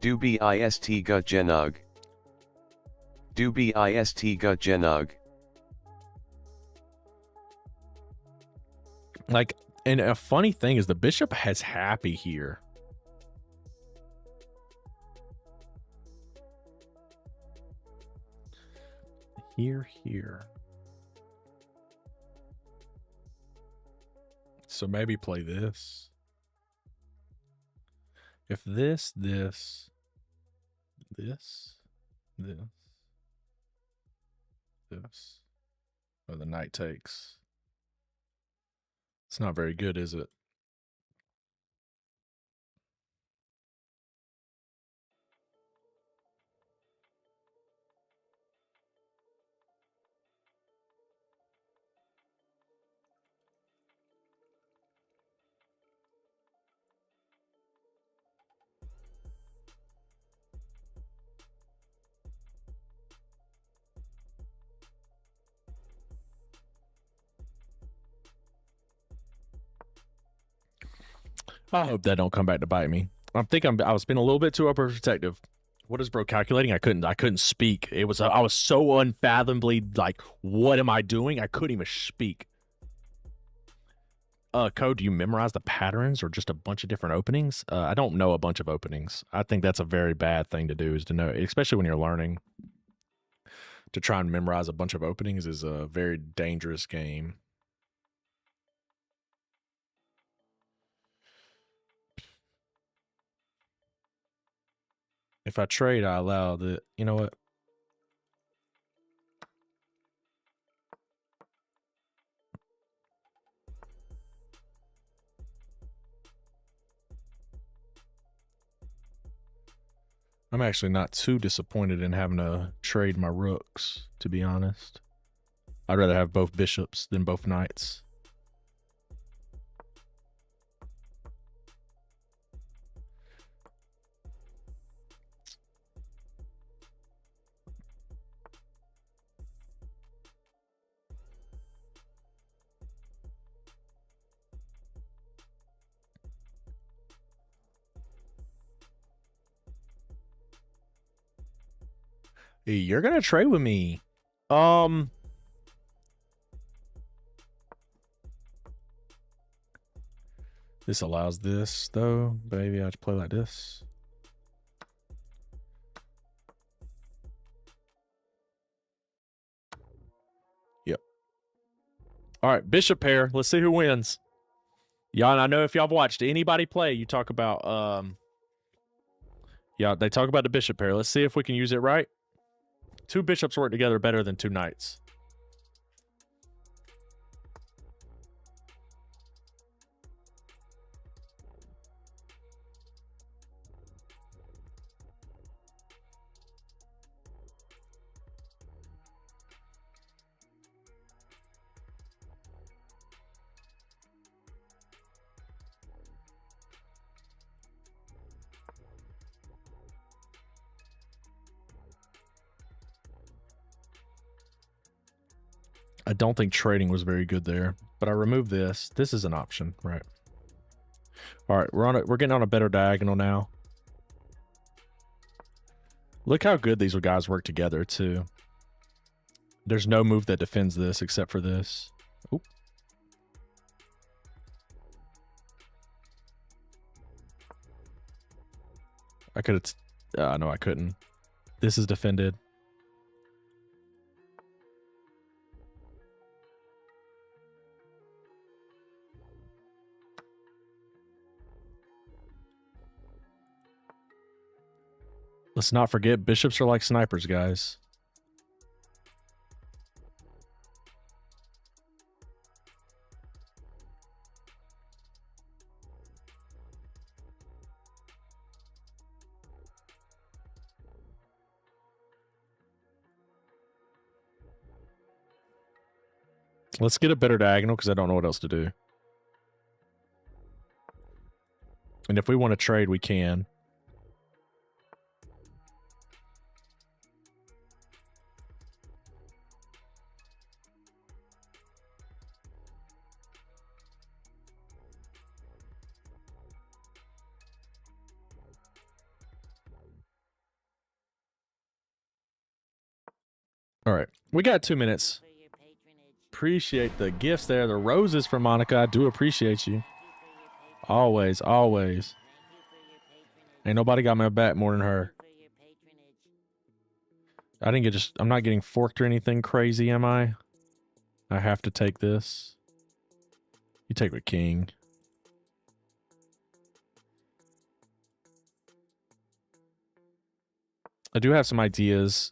Do bist gut genug. Do bist gut genug. Like, and a funny thing is the bishop has happy here. Here. So maybe play this. If this, oh, the knight takes. It's not very good, is it? I hope that don't come back to bite me. I was being a little bit too overprotective. What is bro calculating? I couldn't speak. I was so unfathomably like, what am I doing? I couldn't even speak. Code, do you memorize the patterns or just a bunch of different openings? I don't know a bunch of openings. I think that's a very bad thing to do, is to know, especially when you're learning. To try and memorize a bunch of openings is a very dangerous game. If I trade, I allow the, you know what? I'm actually not too disappointed in having to trade my rooks, to be honest. I'd rather have both bishops than both knights. Hey, you're gonna trade with me. This allows this though. Maybe I have to play like this. Yep. All right, bishop pair. Let's see who wins. Y'all, I know if y'all have watched anybody play, you talk about yeah, they talk about the bishop pair. Let's see if we can use it right. Two bishops work together better than two knights. I don't think trading was very good there, but I removed this. This is an option, right? All right, we're getting on a better diagonal now. Look how good these guys work together too. There's no move that defends this except for this. Oop. I could have, no, I couldn't. This is defended. Let's not forget, bishops are like snipers, guys. Let's get a better diagonal because I don't know what else to do. And if we want to trade, we can. All right, we got 2 minutes. For your patronage. Appreciate the gifts there. The roses from Monica. I do appreciate you. Thank you for your patronage. Always, always. Thank you for your patronage. Ain't nobody got my back more than her. For your patronage. I didn't get I'm not getting forked or anything crazy, am I? I have to take this. You take with king. I do have some ideas.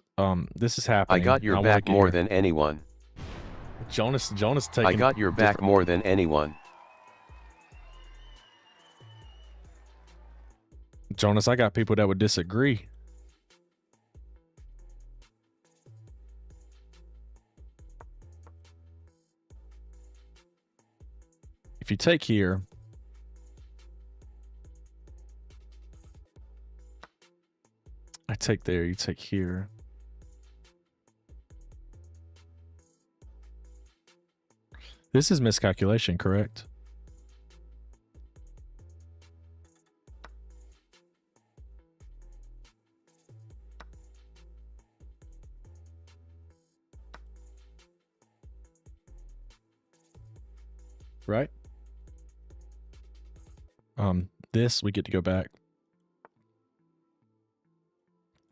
This is I happening. got your wanna back get more your- than anyone. Jonas taking. I got your back more than anyone. Jonas, I got people that would disagree. If you take here, I take there, you take here. This is miscalculation, correct? right? This, we get to go back.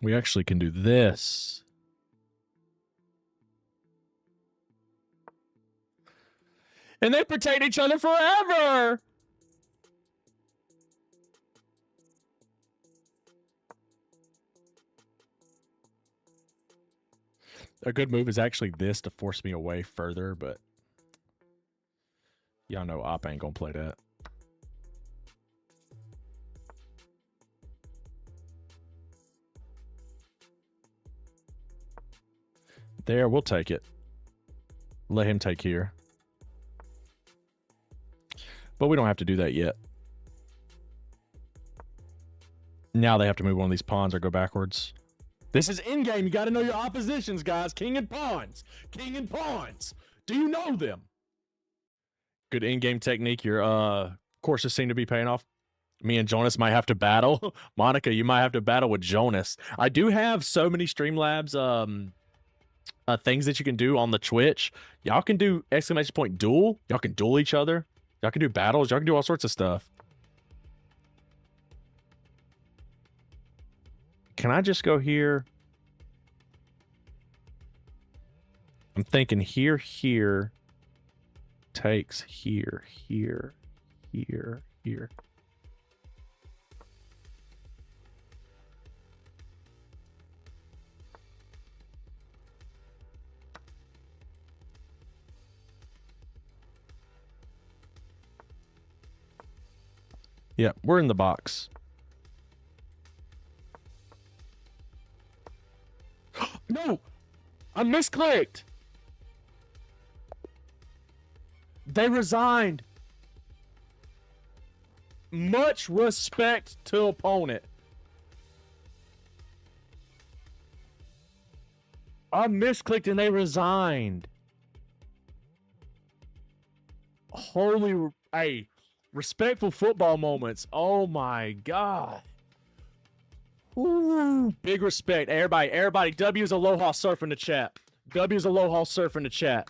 We actually can do this. And they protect each other forever! A good move is actually this to force me away further, but y'all know Op ain't gonna play that. There, we'll take it. Let him take here. But we don't have to do that yet. Now they have to move one of these pawns or go backwards. This is in-game. You got to know your oppositions, guys. King and pawns. King and pawns. Do you know them? Good in-game technique. Your courses seem to be paying off. Me and Jonas might have to battle. Monica, you might have to battle with Jonas. I do have so many Streamlabs things that you can do on the Twitch. Y'all can do ! Duel. Y'all can duel each other. Y'all can do battles. Y'all can do all sorts of stuff. Can I just go here? I'm thinking here, here. Takes here, here, here, here. Yeah, we're in the box. No! I misclicked! They resigned. Much respect to opponent. I misclicked and they resigned. Holy... Hey, respectful football moments. Oh my God. Ooh, big respect. Everybody. W's Aloha surf in the chat. W's Aloha surf in the chat.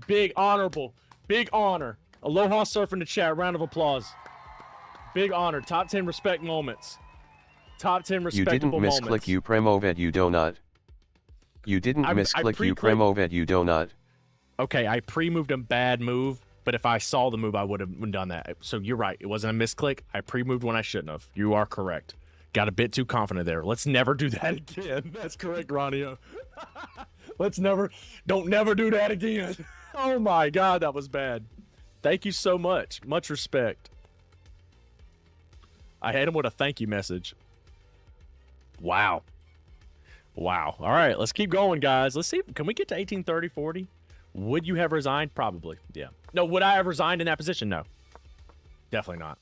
Big honorable. Big honor. Aloha surf in the chat. Round of applause. Big honor. Top 10 respect moments. Top 10 respectable moments. You didn't misclick you Premoved you donut. You didn't misclick you Premoved you donut. Okay, I pre-moved a bad move, but if I saw the move, I would have done that. So you're right. It wasn't a misclick. I pre-moved when I shouldn't have. You are correct. Got a bit too confident there. Let's never do that again. That's correct, Ronio. Don't never do that again. Oh my God, that was bad. Thank you so much. Much respect. I hit him with a thank you message. Wow. Wow. All right, let's keep going, guys. Let's see. Can we get to 1830, 40? Would you have resigned? Probably. Yeah. No, would I have resigned in that position? No. Definitely not.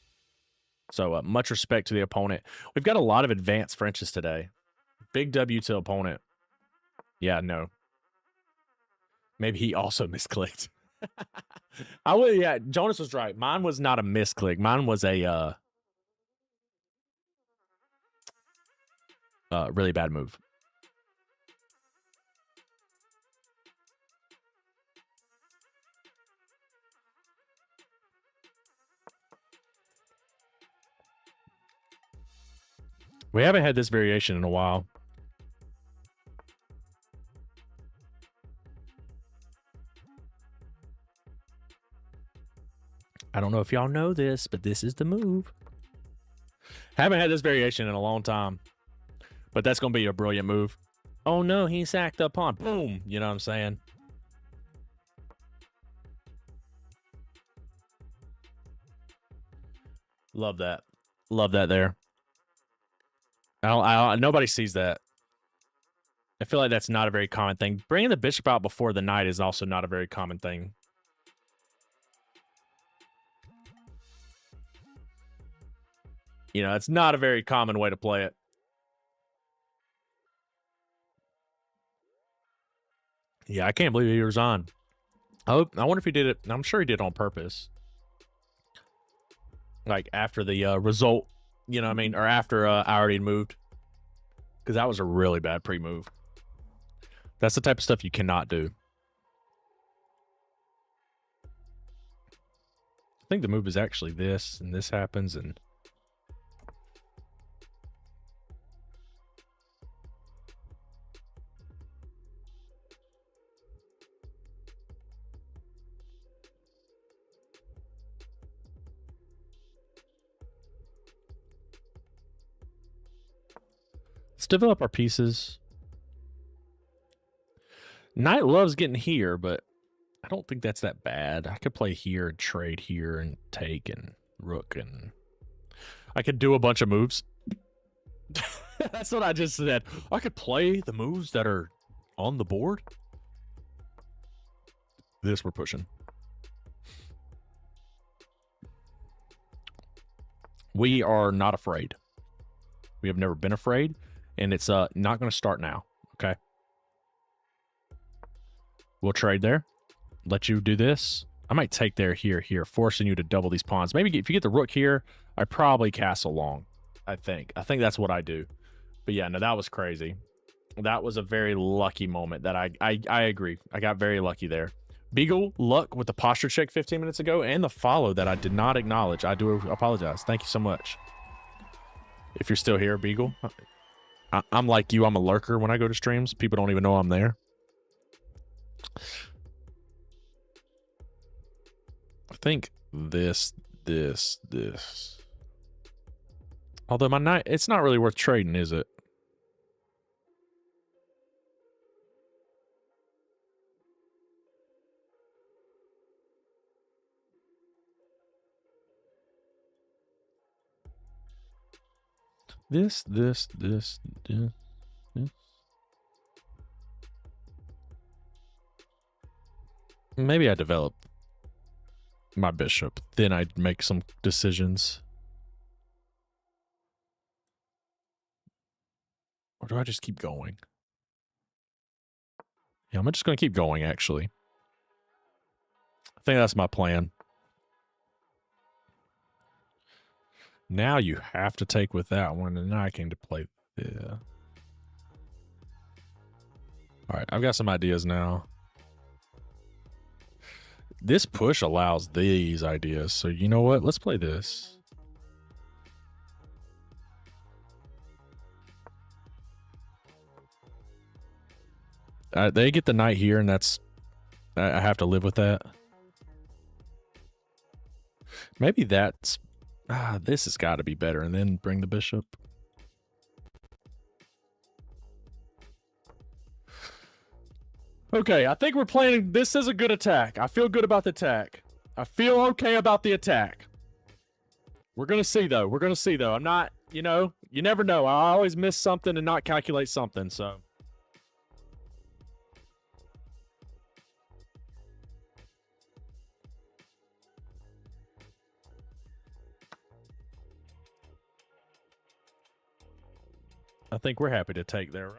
So much respect to the opponent. We've got a lot of advanced Frenches today. Big W to opponent. Yeah, no. Maybe he also misclicked. Yeah, Jonas was right. Mine was not a misclick. Mine was a really bad move. We haven't had this variation in a while. I don't know if y'all know this, but this is the move. Haven't had this variation in a long time. But that's going to be a brilliant move. Oh no, he sacked the pawn. Boom. You know what I'm saying? Love that. Love that there. Nobody sees that. I feel like that's not a very common thing. Bringing the bishop out before the knight is also not a very common thing. You know, it's not a very common way to play it. Yeah, I can't believe he resigned. I wonder if he did it. I'm sure he did it on purpose. Like after the result, you know what I mean? Or after I already moved. Because that was a really bad pre-move. That's the type of stuff you cannot do. think the move is actually this, and this happens, and let's develop our pieces. Knight loves getting here, but I don't think that's that bad. I could play here and trade here and take and rook, and I could do a bunch of moves. That's what I just said. I could play the moves that are on the board. This we're pushing. We are not afraid. We have never been afraid, and it's not going to start now. Okay. We'll trade there. Let you do this. I might take there, here, forcing you to double these pawns. Maybe if you get the rook here, I probably castle long. I think that's what I do. But yeah, no, that was crazy. That was a very lucky moment that I agree. I got very lucky there. Beagle, luck with the posture check 15 minutes ago and the follow that I did not acknowledge. I do apologize. Thank you so much. If you're still here, Beagle. I'm like you. I'm a lurker when I go to streams. People don't even know I'm there. I think this. Although my knight, it's not really worth trading, is it? This. Maybe I develop my bishop, then I'd make some decisions. Or do I just keep going? Yeah, I'm just going to keep going, actually. I think that's my plan. Now you have to take with that one, and now I came to play this. All right, I've got some ideas now. This push allows these ideas, so you know what? Let's play this. They get the knight here, and that's... I have to live with that. Maybe that's... this has got to be better, and then bring the bishop. Okay, I think we're playing... This is a good attack. I feel good about the attack. I feel okay about the attack. We're going to see, though. We're going to see, though. I'm not... You know, you never know. I always miss something and not calculate something, so... I think we're happy to take there, right?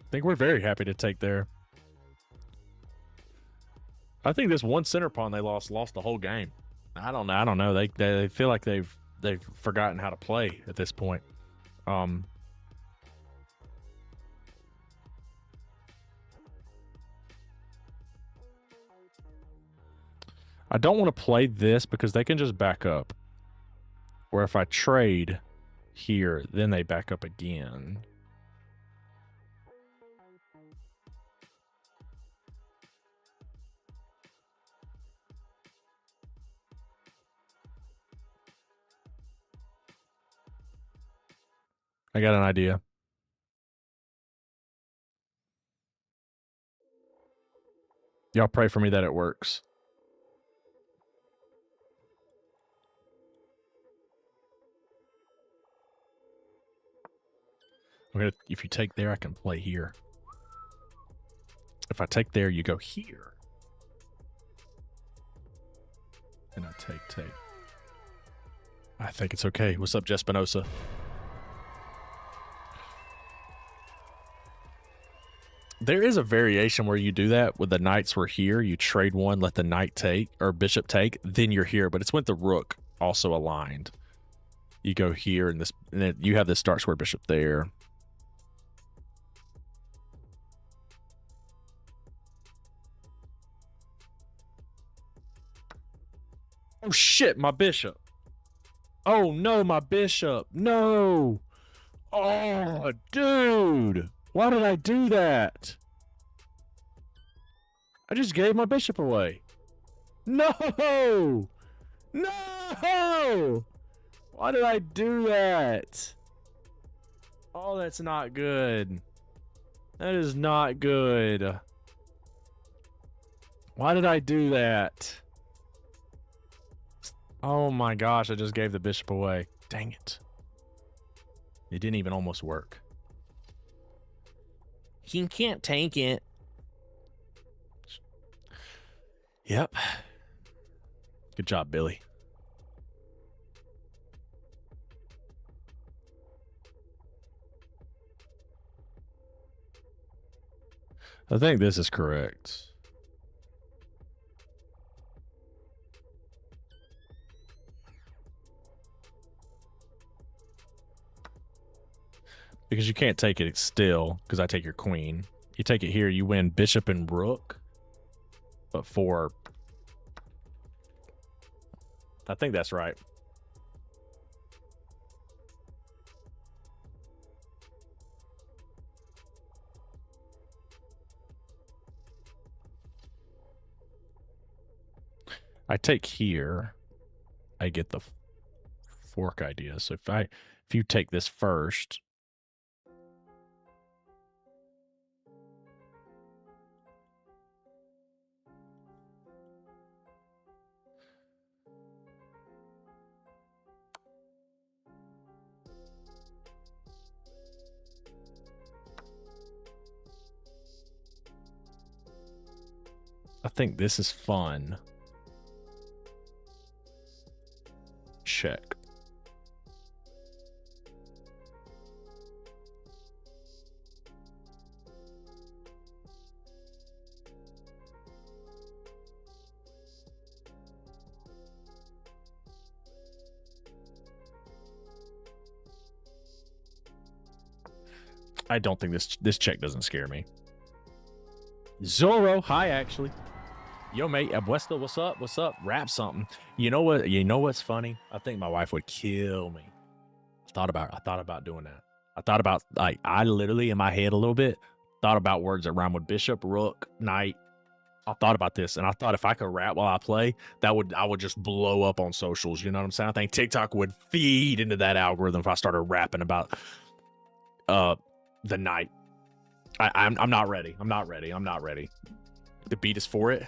I think we're very happy to take there. I think this one center pawn they lost the whole game. I don't know. They feel like they've forgotten how to play at this point. I don't want to play this because they can just back up. Or if I trade here, then they back up again. I got an idea. Y'all pray for me that it works. If you take there, I can play here. If I take there, you go here. And I take. I think it's okay. What's up, Jespinosa? There is a variation where you do that with the knights were here. You trade one, let the knight take, or bishop take, then you're here. But it's with the rook also aligned. You go here, and then you have this dark square bishop there. Oh shit, my bishop. Oh no, my bishop. No. Oh, dude. Why did I do that? I just gave my bishop away. No. No. Why did I do that? Oh, that's not good. That is not good. Why did I do that? Oh my gosh, I just gave the bishop away. Dang it. It didn't even almost work. He can't take it. Yep. Good job, Billy. I think this is correct. Because you can't take it still, because I take your queen. You take it here, you win bishop and rook. But for... I think that's right. I take here, I get the fork idea. So if you take this first, I think this is fun. Check. I don't think this check doesn't scare me. Zorro, hi actually. Yo mate, Abuesta, what's up? What's up? Rap something. You know what? You know what's funny? I think my wife would kill me. I thought about doing that. I thought about, like, I literally in my head a little bit thought about words that rhyme with bishop, rook, knight. I thought about this, and I thought if I could rap while I play, I would just blow up on socials. You know what I'm saying? I think TikTok would feed into that algorithm if I started rapping about the knight. I'm not ready. I'm not ready. I'm not ready. The beat is for it.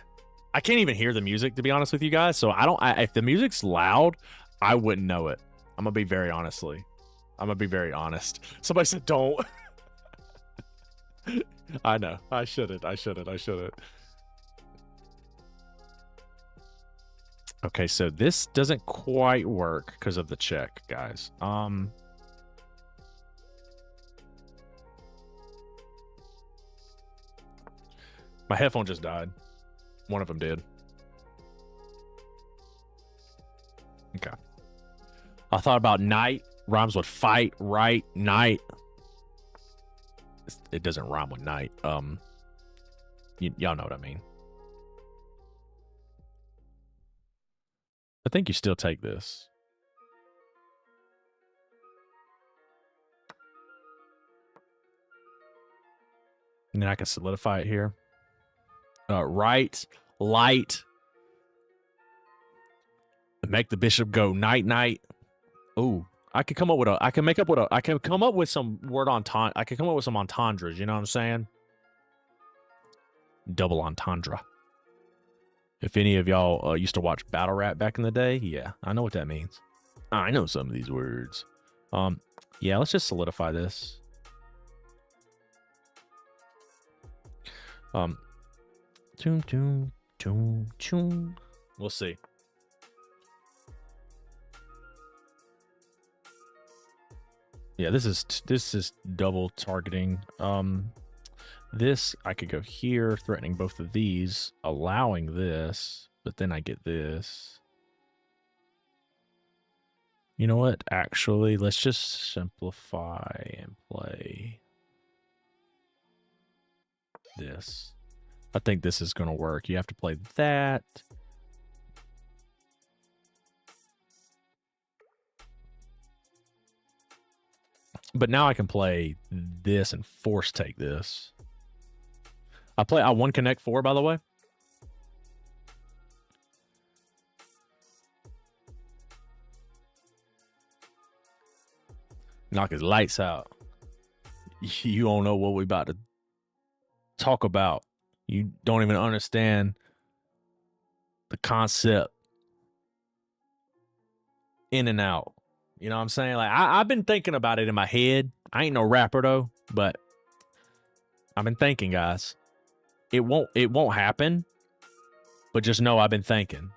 I can't even hear the music, to be honest with you guys. So if the music's loud, I wouldn't know it. I'm gonna be very honest. Somebody said don't. I know. I shouldn't. Okay, so this doesn't quite work because of the check, guys. My headphone just died. One of them did. Okay. I thought about knight. Rhymes with fight, right, knight. It doesn't rhyme with knight. Y'all know what I mean. I think you still take this. And then I can solidify it here. Right, light. Make the bishop go knight, knight. Ooh, I could come up with I can come up with some word entendre. I can come up with some entendres, you know what I'm saying? Double entendre. If any of y'all used to watch battle rap back in the day, yeah, I know what that means. I know some of these words. Yeah, let's just solidify this. Choom, choom, choom, choom. We'll see. Yeah, this is double targeting. This I could go here, threatening both of these, allowing this, but then I get this. You know what? Actually, let's just simplify and play this. I think this is going to work. You have to play that. But now I can play this and force take this. I won Connect 4, by the way. Knock his lights out. You don't know what we about to talk about. You don't even understand the concept in and out. You know what I'm saying? Like I've been thinking about it in my head. I ain't no rapper though, but I've been thinking, guys. It won't happen, but just know I've been thinking.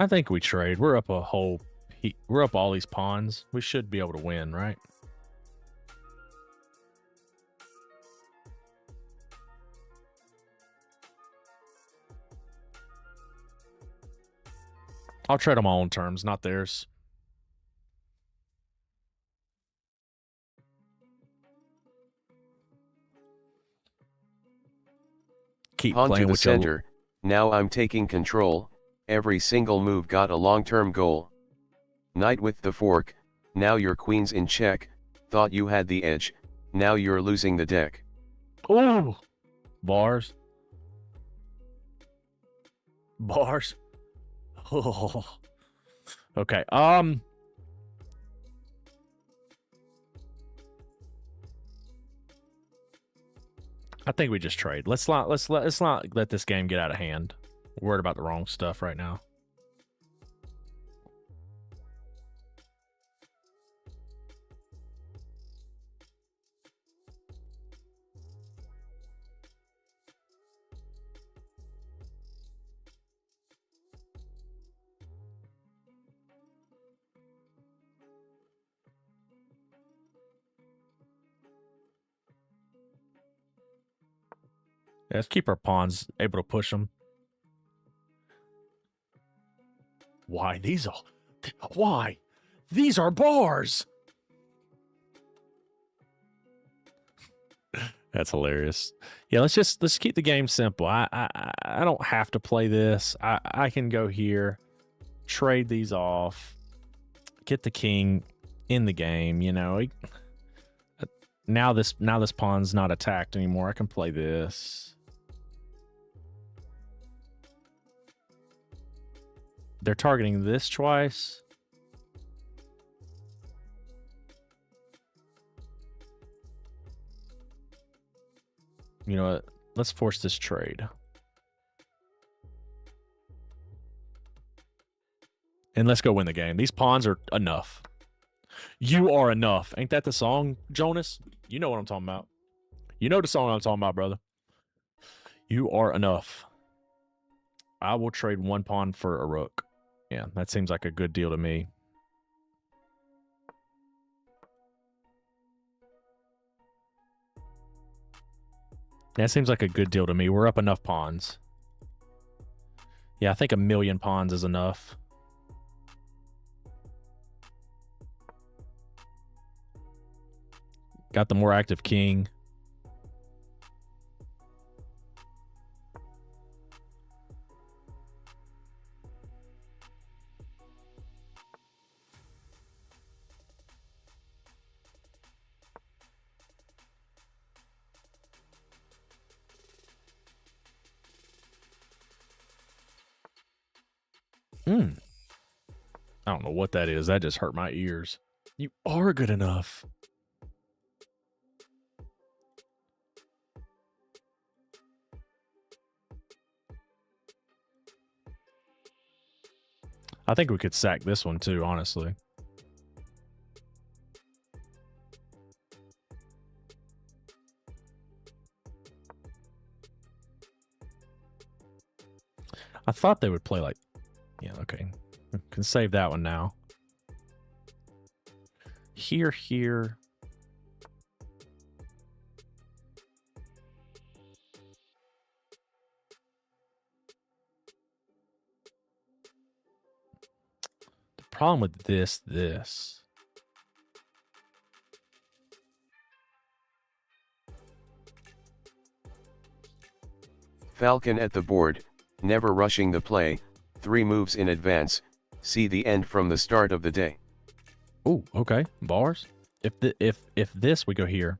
I think we trade. We're up all these pawns. We should be able to win, right? I'll trade on my own terms, not theirs. Keep Pawn to playing the with your center. Now I'm taking control. Every single move got a long-term goal. Knight with the fork. Now your queen's in check. Thought you had the edge. Now you're losing the deck. Ooh. Bars. Bars. Oh. Okay. I think we just trade. Let's not let this game get out of hand. We're worried about the wrong stuff right now. Yeah, let's keep our pawns able to push them. Why these are bars. That's hilarious. Yeah, let's keep the game simple. I don't have to play this. I can go here, trade these off, get the king in the game. You know, now this pawn's not attacked anymore. I can play this. They're targeting this twice. You know what? Let's force this trade. And let's go win the game. These pawns are enough. You are enough. Ain't that the song, Jonas? You know what I'm talking about. You know the song I'm talking about, brother. You are enough. I will trade one pawn for a rook. Yeah, that seems like a good deal to me. That seems like a good deal to me. We're up enough pawns. Yeah, I think 1,000,000 pawns is enough. Got the more active king. I don't know what that is. That just hurt my ears. You are good enough. I think we could sack this one too, honestly. I thought they would play like... Yeah, okay. Can save that one now. Here. The problem with this. Falcon at the board, never rushing the play, 3 moves in advance, see the end from the start of the day. Ooh, okay. Bars. If this, we go here.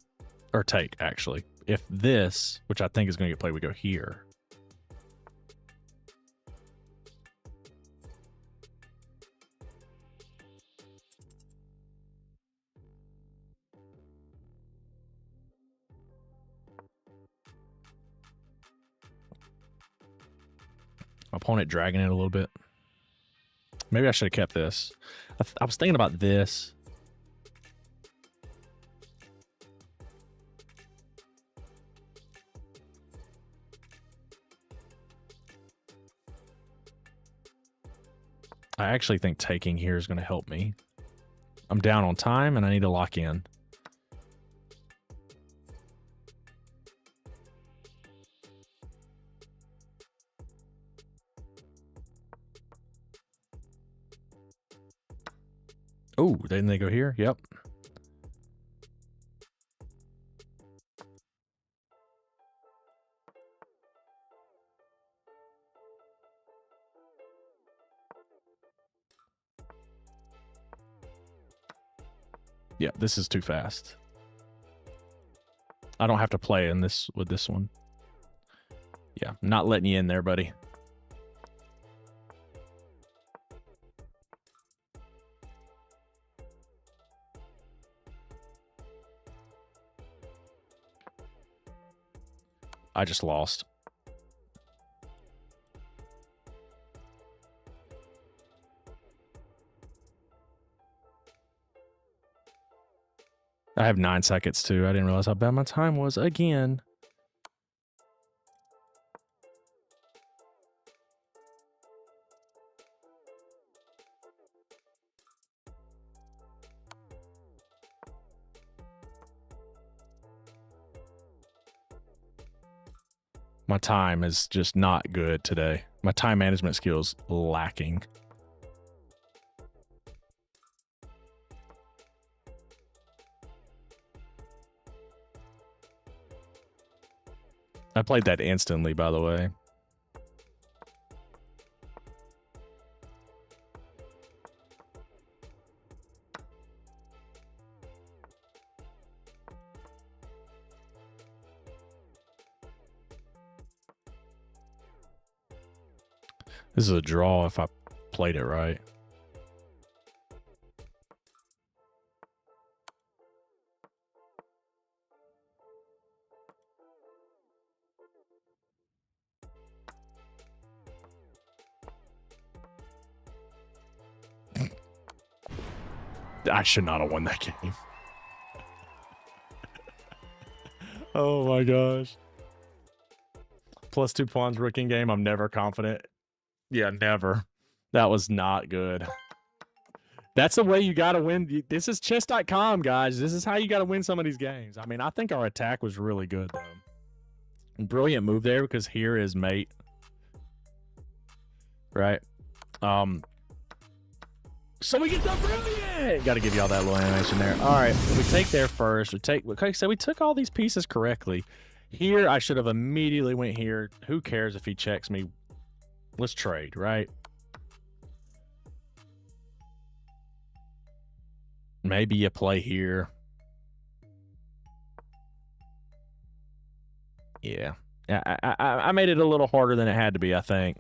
Or take, actually. If this, which I think is going to get played, we go here. Opponent dragging it a little bit. Maybe I should have kept this. I was thinking about this. I actually think taking here is going to help me. I'm down on time and I need to lock in. Oh, didn't they go here? Yep. Yeah, this is too fast. I don't have to play in this with this one. Yeah, not letting you in there, buddy. I just lost. I have 9 seconds too. I didn't realize how bad my time was again. My time is just not good today. My time management skills lacking. I played that instantly, by the way. This is a draw if I played it right. I should not have won that game. Oh my gosh. +2 pawns rooking game. I'm never confident. Yeah, never. That was not good. That's the way you got to win. This is chess.com, guys. This is how you got to win some of these games. I mean, I think our attack was really good, though. Brilliant move there because here is mate. Right? So we get the brilliant! Got to give y'all that little animation there. All right, we take there first. Okay, so we took all these pieces correctly. Here, I should have immediately went here. Who cares if he checks me? Let's trade, right? Maybe you play here. Yeah. I made it a little harder than it had to be, I think.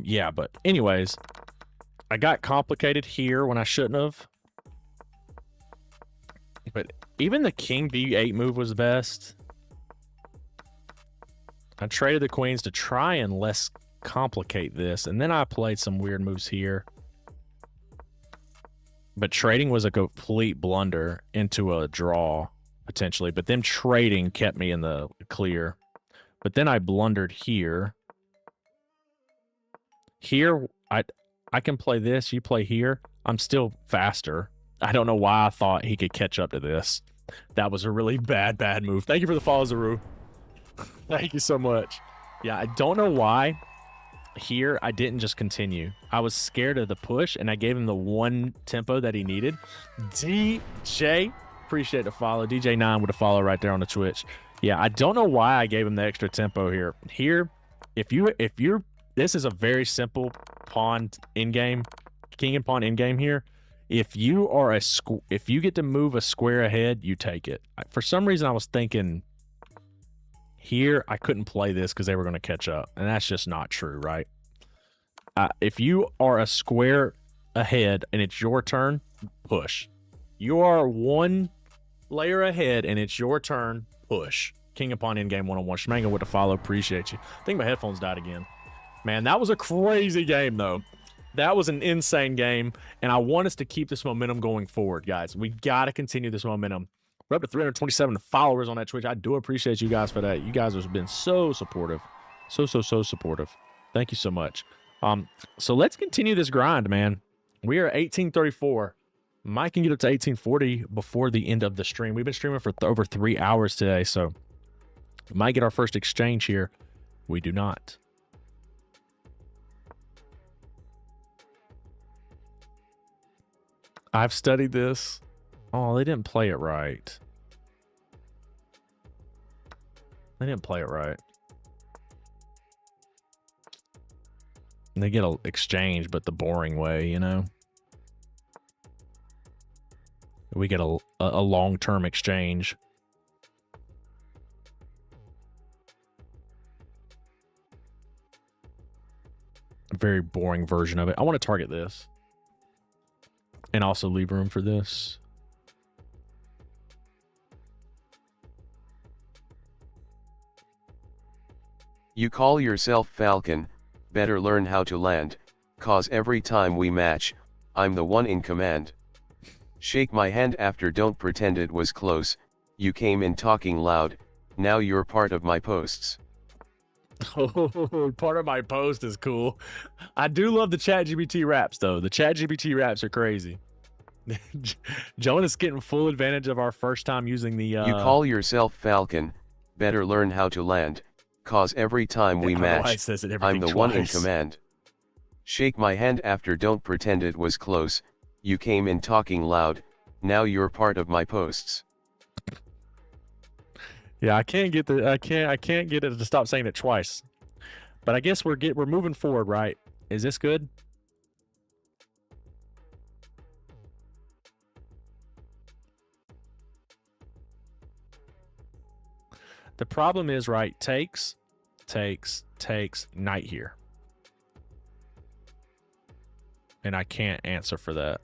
Yeah, but anyways, I got complicated here when I shouldn't have. But even the king b8 move was best. I traded the queens to try and less complicate this, and then I played some weird moves here. But trading was a complete blunder into a draw, potentially. But them trading kept me in the clear. But then I blundered here. Here, I can play this, you play here. I'm still faster. I don't know why I thought he could catch up to this. That was a really bad move. Thank you for the follow, Zaru. Thank you so much. Yeah, I don't know why here I didn't just continue. I was scared of the push, and I gave him the one tempo that he needed. DJ, Appreciate the follow. DJ9 with a follow right there on the Twitch. Yeah, I don't know why I gave him the extra tempo here. Here, if you're this is a very simple pawn in game, king and pawn in game here. If you are if you get to move a square ahead, you take it. For some reason, I was thinking here I couldn't play this because they were going to catch up, and that's just not true, right? If you are a square ahead and it's your turn, push. You are one layer ahead and it's your turn, push. King upon in-game 101. Schmango with the follow. Appreciate you. I think my headphones died again. Man, that was a crazy game, though. That was an insane game, and I want us to keep this momentum going forward, guys. We got to continue this momentum. We're up to 327 followers on that Twitch. I do appreciate you guys for that. You guys have been so supportive. So supportive. Thank you so much. So let's continue this grind, man. We are at 1834. Mike can get up to 1840 before the end of the stream. We've been streaming for over 3 hours today, so we might get our first exchange here. We do not. I've studied this. Oh, they didn't play it right. They didn't play it right. They get an exchange, but the boring way, you know? We get a long-term exchange. A very boring version of it. I want to target this. And also leave room for this. You call yourself Falcon, better learn how to land, cause every time we match, I'm the one in command. Shake my hand after don't pretend it was close, you came in talking loud, now you're part of my posts. Oh, part of my post is cool. I do love the ChatGPT raps, though. The ChatGPT raps are crazy. Jonas getting full advantage of our first time using the... You call yourself Falcon, better learn how to land, cause every time we match, I'm the one in command. Shake my hand after don't pretend it was close, you came in talking loud, now you're part of my posts. Yeah, I can't get it to stop saying it twice. But I guess we're moving forward, right? Is this good? The problem is, right, takes, knight here. And I can't answer for that.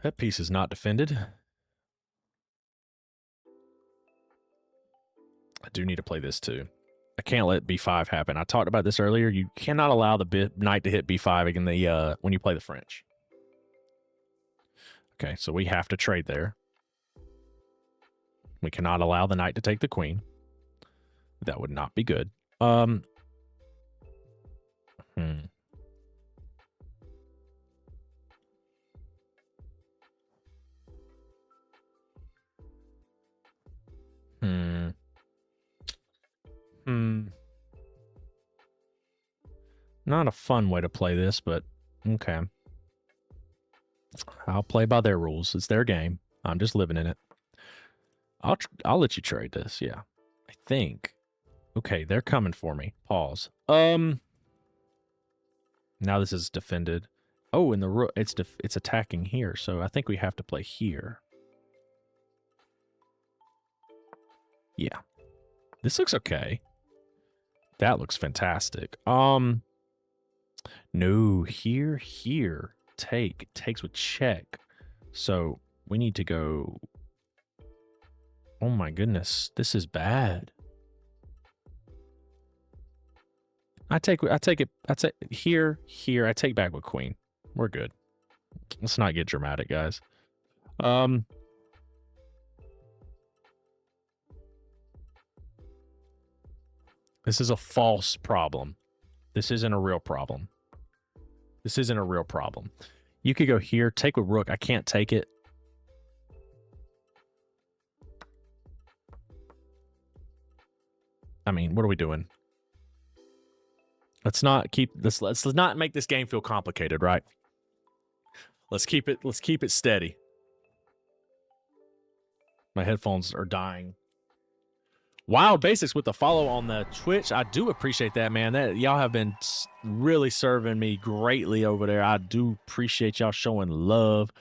That piece is not defended. I do need to play this too. I can't let b5 happen. I talked about this earlier. You cannot allow the knight to hit b5 in the when you play the French. Okay, so we have to trade there. We cannot allow the knight to take the queen. That would not be good. Not a fun way to play this, but okay. I'll play by their rules. It's their game. I'm just living in it. I'll let you trade this. Yeah, I think. Okay, they're coming for me. Pause. Now this is defended. Oh, and the rook. It's attacking here, so I think we have to play here. Yeah, this looks okay. That looks fantastic. No, here, takes with check. So we need to go. Oh my goodness, this is bad. I take it here, I take back with queen. We're good. Let's not get dramatic, guys. This is a false problem. This isn't a real problem. This isn't a real problem. You could go here, take with rook. I can't take it. I mean, what are we doing? Let's not keep this. Let's not make this game feel complicated, right? Let's keep it steady. My headphones are dying. Wild Basics with the follow on the Twitch. I do appreciate that, man. That y'all have been really serving me greatly over there. I do appreciate y'all showing love.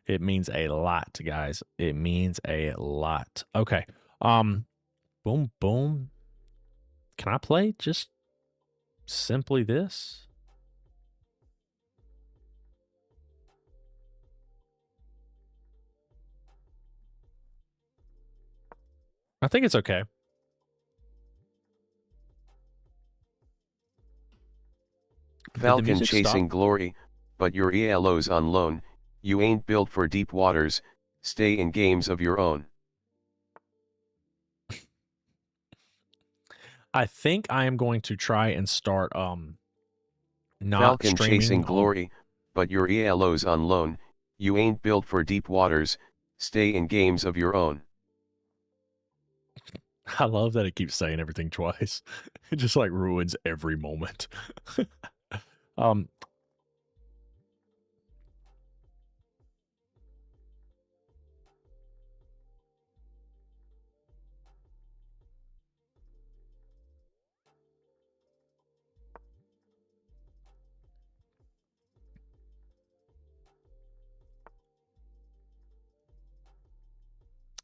It means a lot, guys. It means a lot. Okay. Boom, boom. Can I play just simply this? I think it's okay. Falcon chasing glory, but your ELO's on loan. You ain't built for deep waters. Stay in games of your own. I think I am going to try and start not Falcon streaming chasing on- glory, but your ELO's on loan. You ain't built for deep waters. Stay in games of your own. I love that it keeps saying everything twice. It just like ruins every moment. um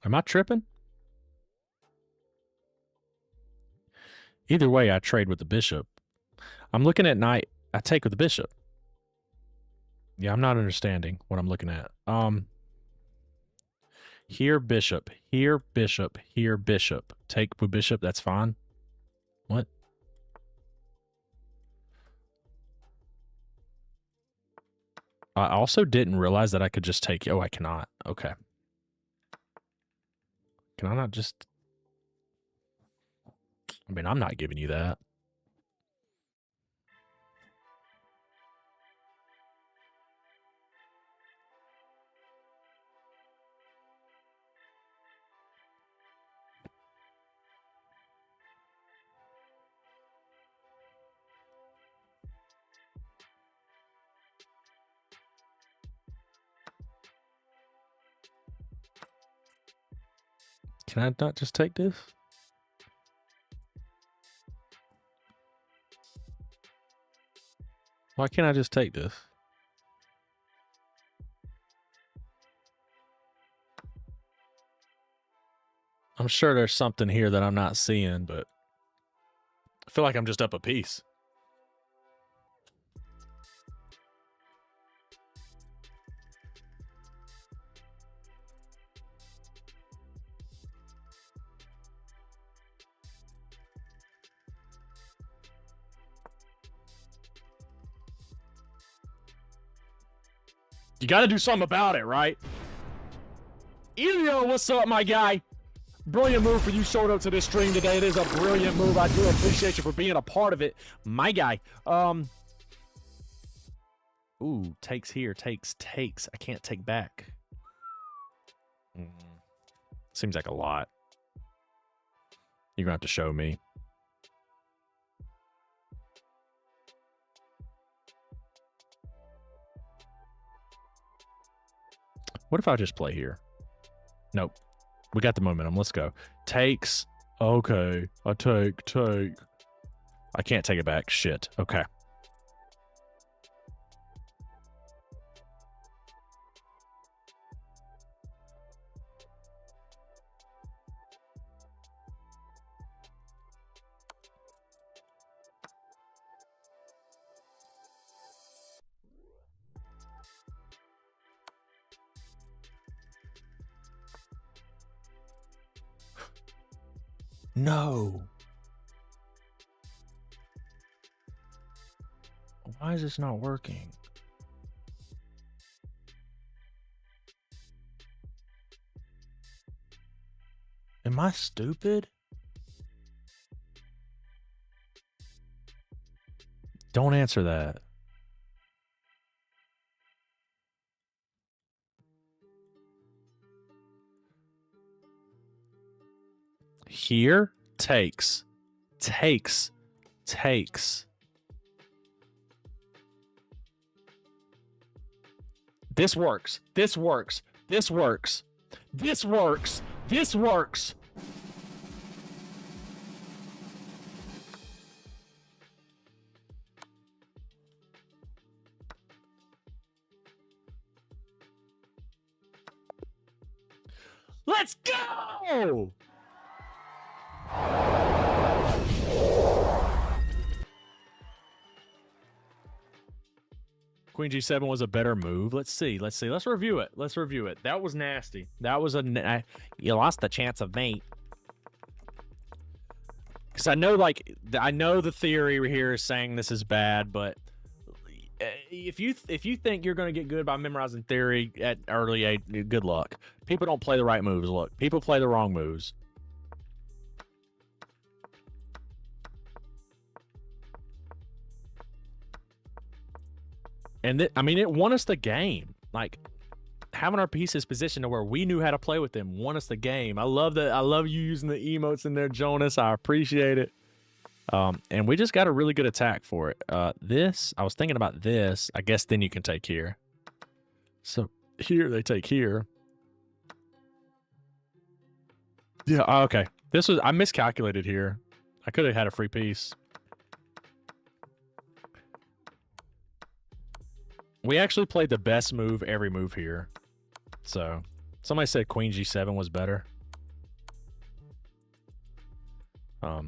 Am I tripping? Either way, I trade with the bishop. I'm looking at knight. I take with the bishop. Yeah, I'm not understanding what I'm looking at. Here bishop, here bishop, here bishop. Take with bishop, that's fine. What? I also didn't realize that I could just take... Oh, I cannot. Okay. Can I not just... I mean, I'm not giving you that. Can I not just take this? Why can't I just take this? I'm sure there's something here that I'm not seeing, but I feel like I'm just up a piece. You got to do something about it, right? Elio, what's up, my guy? Brilliant move for you showing up to this stream today. It is a brilliant move. I do appreciate you for being a part of it, my guy. Ooh, takes here, takes. I can't take back. Seems like a lot. You're gonna have to show me. What if I just play here? Nope. We got the momentum. Let's go. Takes. Okay. I take. I can't take it back. Shit. Okay. No. Why is this not working? Am I stupid? Don't answer that. Here takes. takes. This works. This works. This works. This works. This works. Let's go! Queen G7 was a better move. Let's see. Let's review it. That was nasty. That was you lost the chance of mate. Because I know, I know the theory here is saying this is bad, but if you think you're going to get good by memorizing theory at early age, good luck. People don't play the right moves. Look, people play the wrong moves. And I mean, it won us the game. Like, having our pieces positioned to where we knew how to play with them won us the game. I love that. I love you using the emotes in there, Jonas. I appreciate it. And we just got a really good attack for it. This, I was thinking about this. I guess then you can take here. So here they take here. Yeah, okay. I miscalculated here. I could have had a free piece. We actually played the best move every move here. So, somebody said Queen G7 was better. I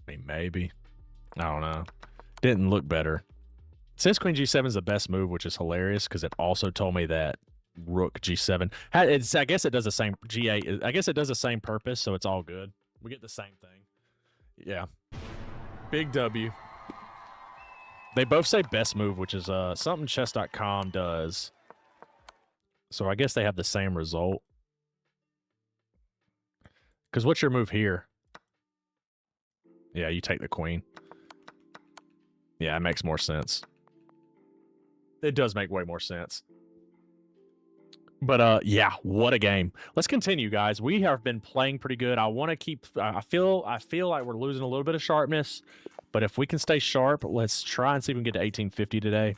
mean, maybe. I don't know. Didn't look better. Since Queen G7 is the best move, which is hilarious because it also told me that Rook G7. I guess it does the same G8. I guess it does the same purpose, so it's all good. We get the same thing. Yeah. Big W. They both say best move, which is something chess.com does. So I guess they have the same result. Because what's your move here? Yeah, you take the queen. Yeah, it makes more sense. It does make way more sense. But yeah, what a game. Let's continue, guys. We have been playing pretty good. I want to keep I feel like we're losing a little bit of sharpness, but if we can stay sharp, let's try and see if we can get to 1850 today.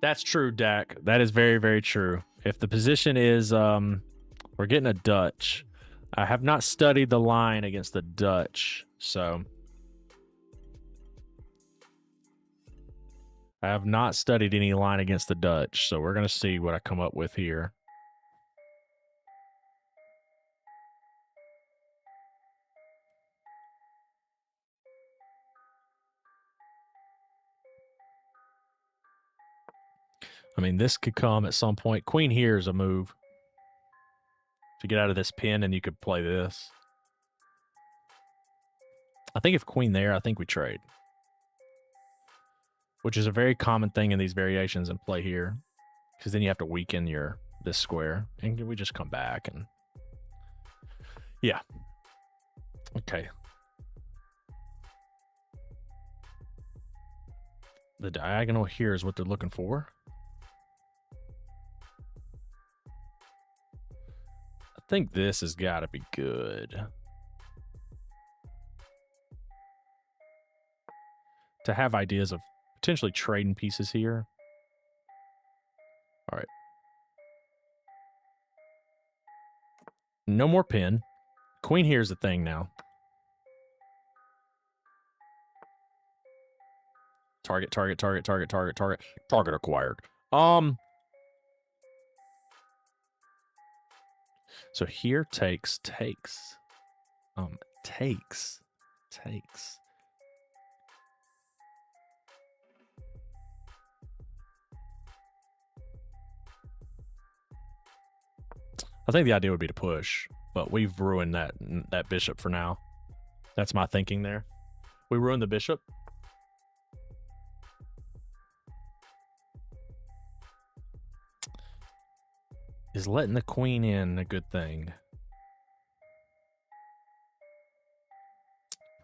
That's true, Dak. That is very, very true. If the position is we're getting a Dutch. I have not studied the line against the Dutch, so I have not studied any line against the Dutch, so we're going to see what I come up with here. I mean, this could come at some point. Queen here is a move. To get out of this pin, and you could play this. I think if queen there, I think we trade. Which is a very common thing in these variations and play here. Because then you have to weaken this square. And we just come back and... Yeah. Okay. The diagonal here is what they're looking for. I think this has got to be good. To have ideas of potentially trading pieces here. All right. No more pin. Queen here's the thing now. Target, target, target, target, target, target. Target acquired. So here takes. Takes. I think the idea would be to push, but we've ruined that bishop for now. That's my thinking there. We ruined the bishop. Is letting the queen in a good thing?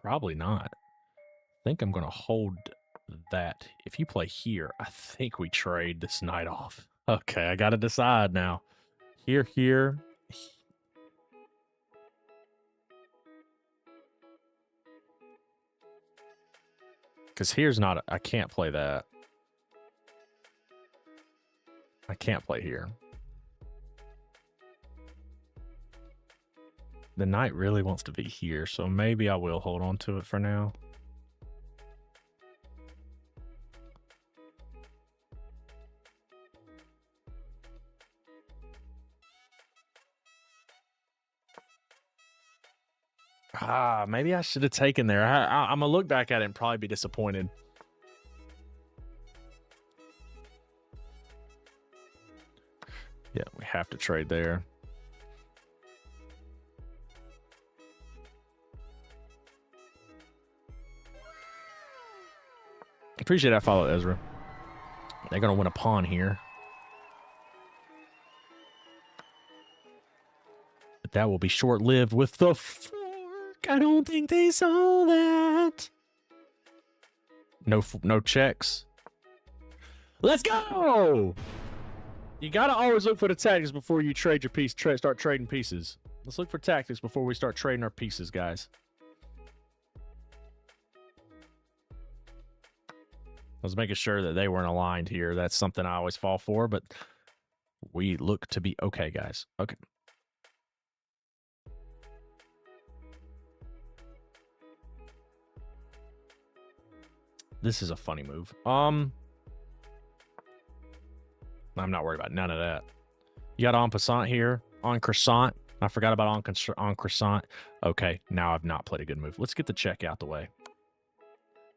Probably not. I think I'm going to hold that. If you play here, I think we trade this knight off. Okay, I got to decide now. Here, here. Because here's not... I can't play that. I can't play here. The knight really wants to be here, so maybe I will hold on to it for now. Maybe I should have taken there. I'm going to look back at it and probably be disappointed. Yeah, we have to trade there. Appreciate that follow, Ezra. They're going to win a pawn here. But that will be short-lived with the fork. I don't think they saw that. No checks. Let's go! You got to always look for the tactics before you trade your piece. Start trading pieces. Let's look for tactics before we start trading our pieces, guys. I was making sure that they weren't aligned here. That's something I always fall for, but we look to be okay, guys. Okay. This is a funny move. I'm not worried about none of that. You got en passant here, on croissant. I forgot about on croissant. Okay, now I've not played a good move. Let's get the check out the way.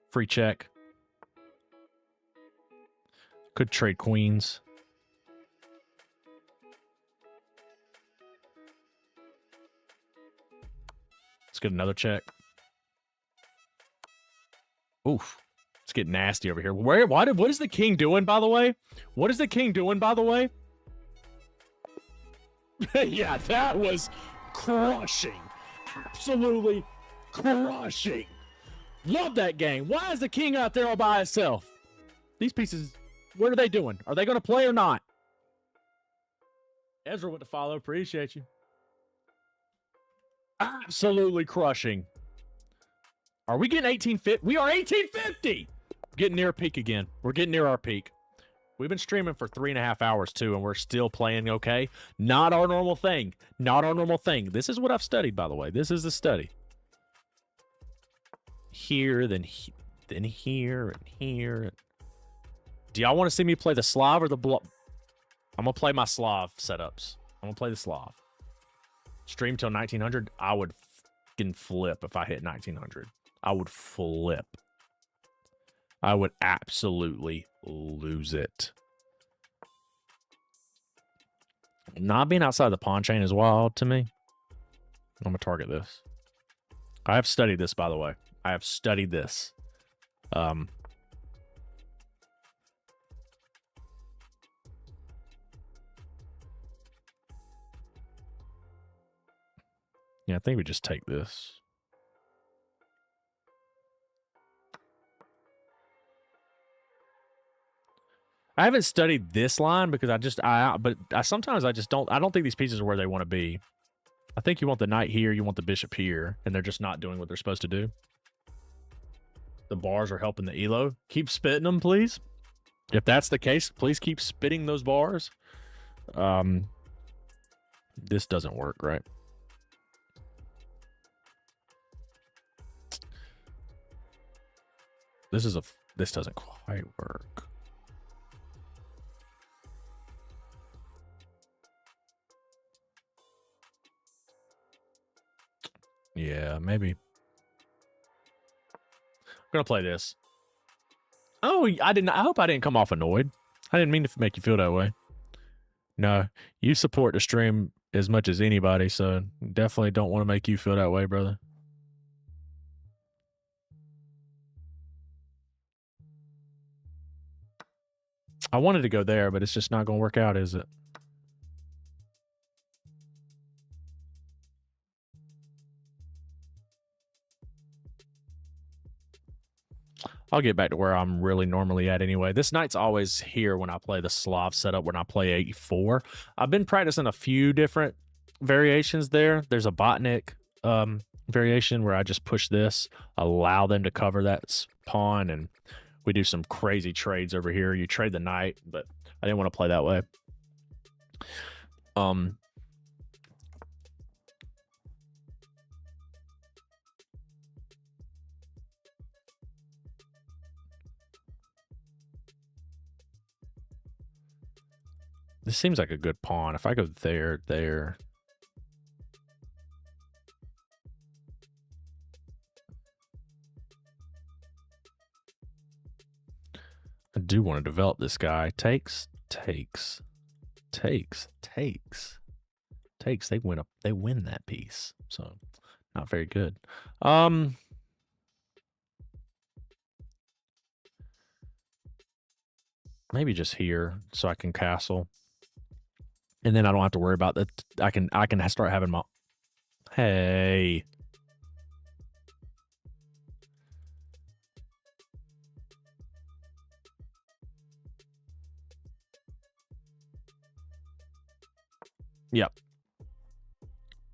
Free check. Could trade queens. Let's get another check. Oof. Let's get nasty over here. What is the king doing, by the way? What is the king doing, by the way? Yeah, that was crushing. Absolutely crushing. Love that game. Why is the king out there all by himself? These pieces, what are they doing? Are they going to play or not? Ezra went to follow. Appreciate you. Absolutely crushing. Are we getting 1850? We are 1850! Getting near peak again. We're getting near our peak. We've been streaming for 3.5 hours, too, and we're still playing okay. Not our normal thing. Not our normal thing. This is what I've studied, by the way. This is the study. Here, then here, and here. Do y'all want to see me play the Slav or the I'm going to play my Slav setups. I'm going to play the Slav. Stream till 1900. I would fucking flip if I hit 1900. I would flip. I would absolutely lose it. Not being outside the pawn chain is wild to me. I'm going to target this. I have studied this, by the way. I have studied this. Yeah, I think we just take this. I haven't studied this line because sometimes I don't think these pieces are where they want to be. I think you want the knight here, you want the bishop here, and they're just not doing what they're supposed to do. The bars are helping the elo. Keep spitting them, please. If that's the case, please keep spitting those bars. This doesn't work, right? This doesn't quite work. Yeah, maybe. I'm gonna play this. Oh, I hope I didn't come off annoyed. I didn't mean to make you feel that way. No, you support the stream as much as anybody, so definitely don't want to make you feel that way, brother. I wanted to go there, but it's just not going to work out, is it? I'll get back to where I'm really normally at anyway. This knight's always here when I play the Slav setup, when I play A4. I've been practicing a few different variations there. There's a Botnik variation where I just push this, allow them to cover that pawn, and we do some crazy trades over here. You trade the knight, but I didn't want to play that way. This seems like a good pawn. If I go there. I do want to develop this guy. Takes. They win that piece. So not very good. Maybe just here so I can castle. And then I don't have to worry about that. I can start having my... Hey. Yep.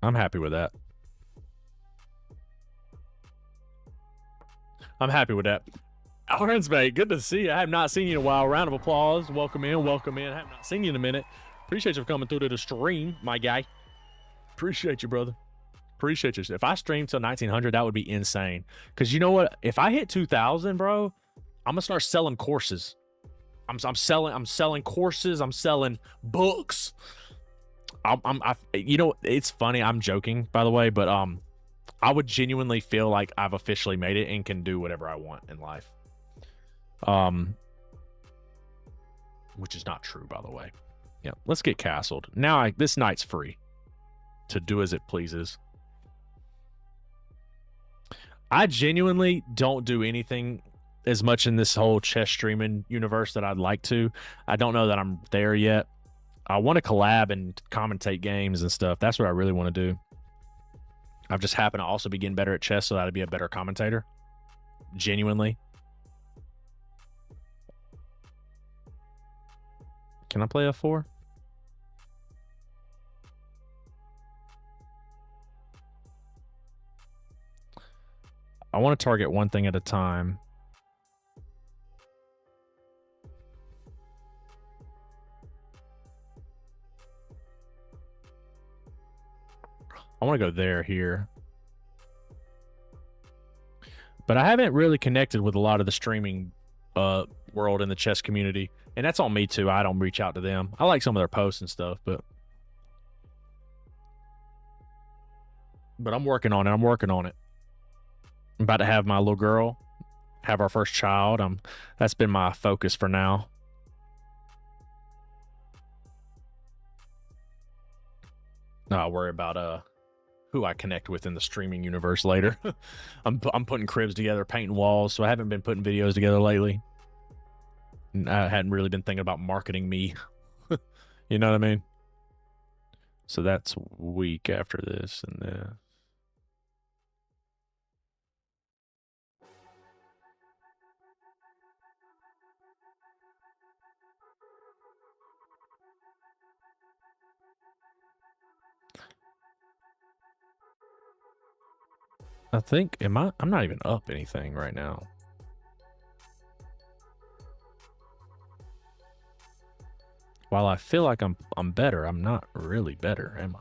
I'm happy with that. Orange, mate, good to see you. I have not seen you in a while. Round of applause. Welcome in. I have not seen you in a minute. Appreciate you for coming through to the stream, my guy. Appreciate you, brother. Appreciate you. If I stream till 1900, that would be insane. Because you know what? If I hit 2000, bro, I'm gonna start selling courses. I'm selling courses. I'm selling books. You know, it's funny. I'm joking, by the way, but I would genuinely feel like I've officially made it and can do whatever I want in life. Which is not true, by the way. Yeah, let's get castled. Now this knight's free to do as it pleases. I genuinely don't do anything as much in this whole chess streaming universe that I'd like to. I don't know that I'm there yet. I want to collab and commentate games and stuff. That's what I really want to do. I've just happened to also be getting better at chess so that I'd be a better commentator. Genuinely. Can I play F4? I want to target one thing at a time. I want to go there, here. But I haven't really connected with a lot of the streaming world in the chess community. And that's on me, too. I don't reach out to them. I like some of their posts and stuff, but I'm working on it. I'm about to have my little girl, have our first child. That's been my focus for now. I'll worry about who I connect with in the streaming universe later. I'm putting cribs together, painting walls, so I haven't been putting videos together lately. I hadn't really been thinking about marketing me. You know what I mean? So that's a week after this and this. I think, I'm not even up anything right now. While I feel like I'm better, I'm not really better, am I?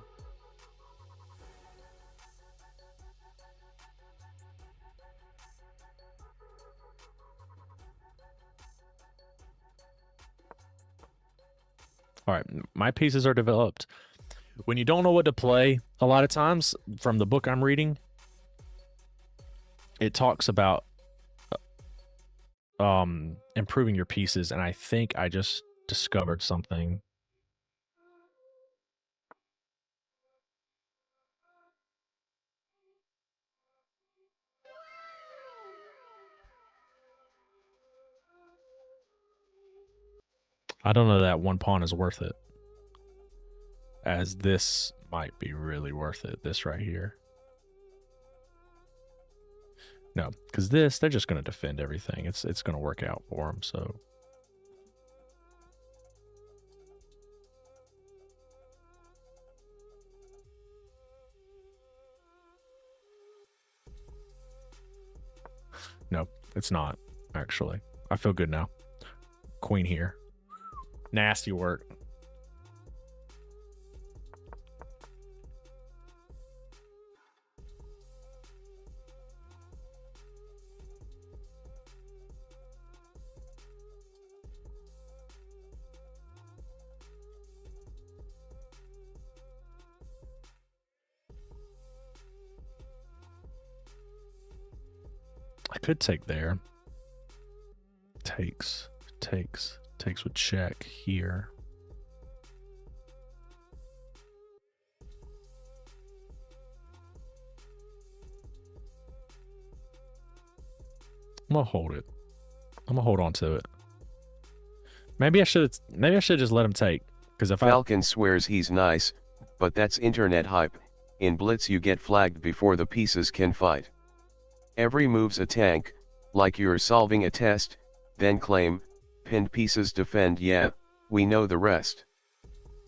All right, my pieces are developed. When you don't know what to play, a lot of times, from the book I'm reading, it talks about improving your pieces, and I think I just discovered something. I don't know that one pawn is worth it, as this might be really worth it, this right here. No, because they're just going to defend everything. It's going to work out for them. So no, it's not actually. I feel good now. Queen here. Nasty work. I could take there. Takes with check here. I'm gonna hold it. I'm gonna hold on to it. Maybe I should just let him take. Because if Falcon swears he's nice, but that's internet hype. In Blitz you get flagged before the pieces can fight. Every move's a tank, like you're solving a test, then claim, pinned pieces defend, yeah, we know the rest.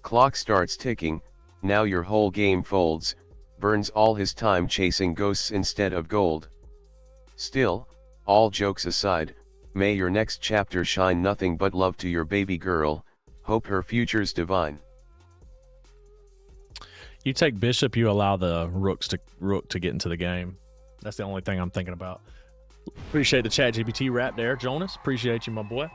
Clock starts ticking, now your whole game folds, burns all his time chasing ghosts instead of gold. Still, all jokes aside, may your next chapter shine nothing but love to your baby girl, hope her future's divine. you take bishop, you allow the rook to get into the game. That's the only thing I'm thinking about. Appreciate the ChatGPT rap there, Jonas. Appreciate you, my boy.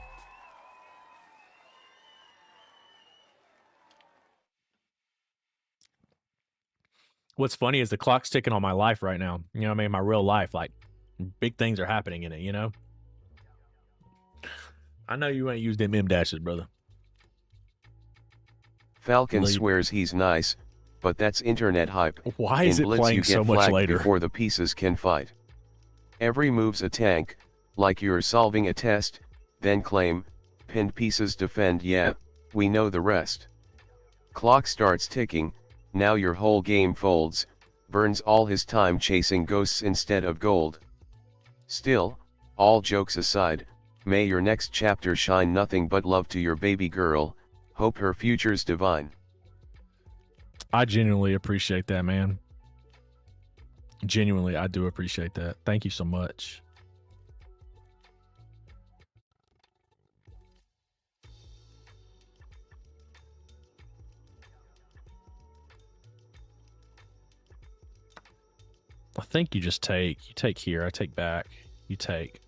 What's funny is the clock's ticking on my life right now. You know what I mean? My real life, like big things are happening in it, you know? I know you ain't used them M dashes, brother. Falcon Lead. swears he's nice, but that's internet hype. Why is In it Blitz playing you so get much flagged later? before the pieces can fight. Every move's a tank, like you're solving a test, then claim, pinned pieces defend, yeah, we know the rest. Clock starts ticking, now your whole game folds, burns all his time chasing ghosts instead of gold. Still, all jokes aside, may your next chapter shine nothing but love to your baby girl, hope her future's divine. I genuinely appreciate that, man. Genuinely, I do appreciate that. Thank you so much. I think you just take. You take here. I take back. You take.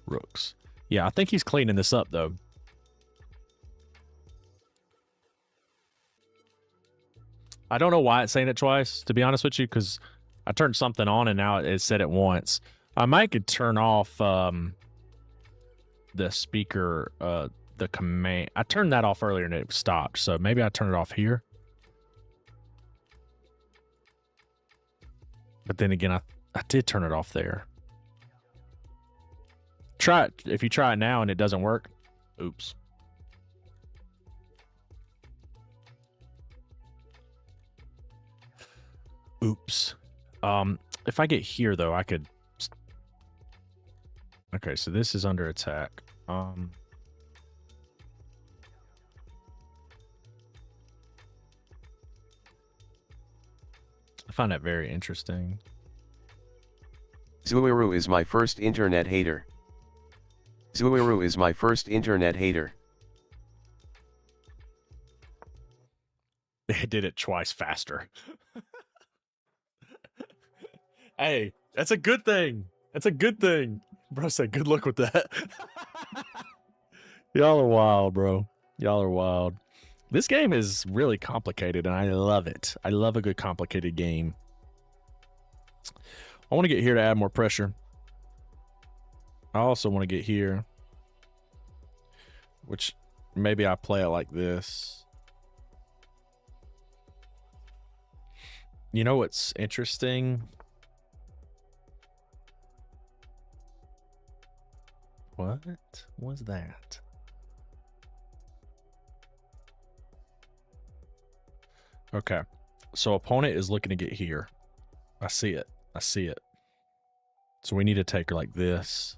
Rooks. Yeah, I think he's cleaning this up, though. I don't know why it's saying it twice, to be honest with you, because I turned something on and now it said it once. I might could turn off the speaker, the command. I turned that off earlier and it stopped, so maybe I turn it off here. But then again, I did turn it off there. Try it. If you try it now and it doesn't work, oops. Oops. If I get here though, I could. Okay, so this is under attack. I find that very interesting. Zuiru is my first internet hater. Zuiru is my first internet hater. They did it twice faster. Hey, that's a good thing. That's a good thing. Bro said good luck with that. Y'all are wild, bro. Y'all are wild. This game is really complicated and I love it. I love a good complicated game. I want to get here to add more pressure. I also want to get here, which maybe I play it like this. You know what's interesting? What was that? Okay. So opponent is looking to get here. I see it. I see it. So we need to take her like this.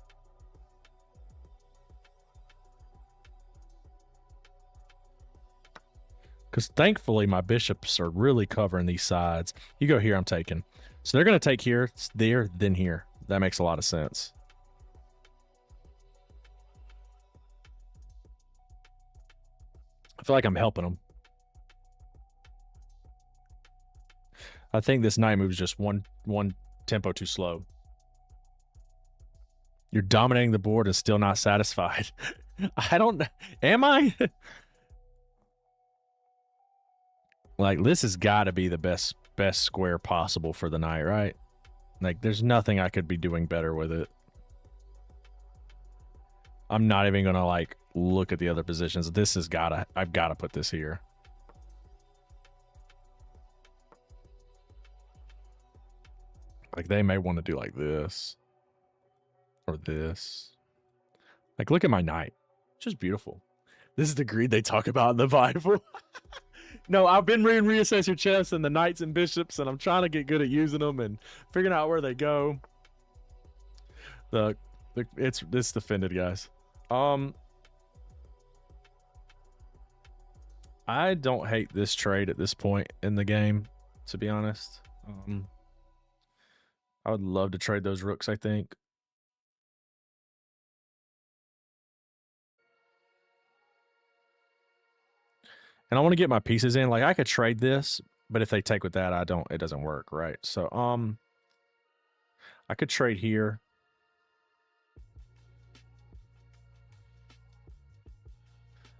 Because thankfully my bishops are really covering these sides. You go here, I'm taking. So they're going to take here, there, then here. That makes a lot of sense. I feel like I'm helping them. I think this knight move is just one tempo too slow. You're dominating the board and still not satisfied. I don't... Am I? Like, this has got to be the best square possible for the knight, right? Like, there's nothing I could be doing better with it. I'm not even going to, like, look at the other positions. This has got to... I've got to put this here. Like, they may want to do like this. Or this. Like, look at my knight. It's just beautiful. This is the greed they talk about in the Bible. No, I've been reading Reassess Your Chess and the knights and bishops, and I'm trying to get good at using them and figuring out where they go. It's defended, guys. I don't hate this trade at this point in the game, to be honest. I would love to trade those rooks, I think. And I want to get my pieces in. Like, I could trade this, but if they take with that, it doesn't work, right? So, I could trade here.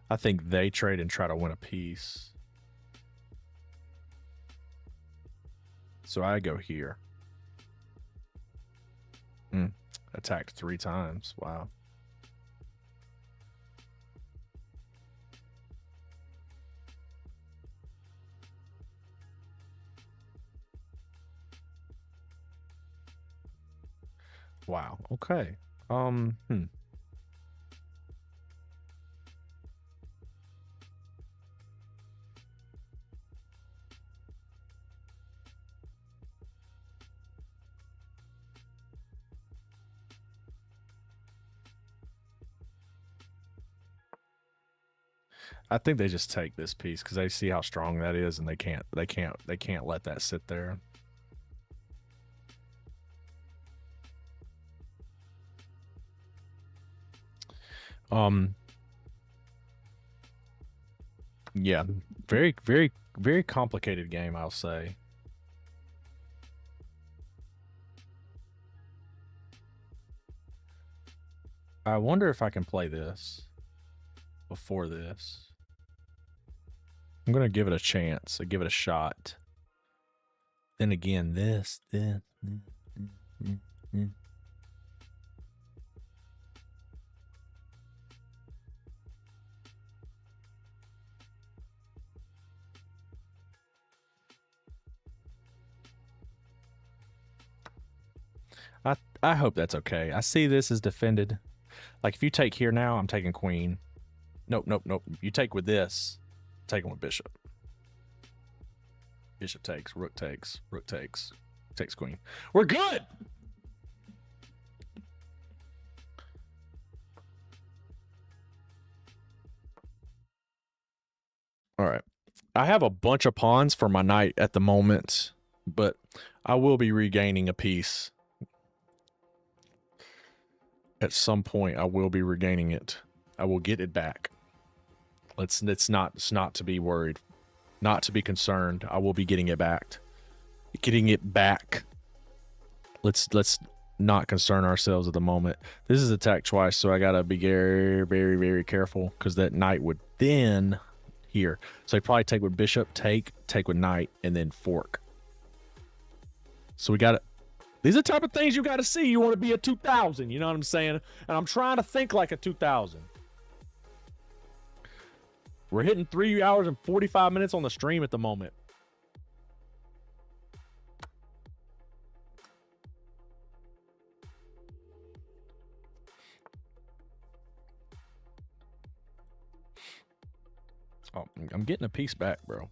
I think they trade and try to win a piece. So I go here. Attacked 3 times. Wow. Wow. Okay. I think they just take this piece because they see how strong that is, and they can't let that sit there. Yeah, very, very, very complicated game, I'll say. I wonder if I can play this before this. I'm going to give it a chance. I give it a shot. Then again, this. I hope that's okay. I see this as defended. Like, if you take here now, I'm taking queen. Nope. You take with this, taking with bishop. Bishop takes, rook takes, takes queen. We're good! All right. I have a bunch of pawns for my knight at the moment, but I will be regaining a piece. At some point, I will be regaining it. I will get it back. It's not to be worried, not to be concerned. I will be getting it back. Let's not concern ourselves at the moment. This is attacked twice, so I gotta be very, very, very careful because that knight would then here. So he probably take with bishop, take with knight, and then fork. So we got it. These are the type of things you got to see. You want to be a 2000. You know what I'm saying? And I'm trying to think like a 2000. We're hitting 3 hours and 45 minutes on the stream at the moment. Oh, I'm getting a piece back, bro.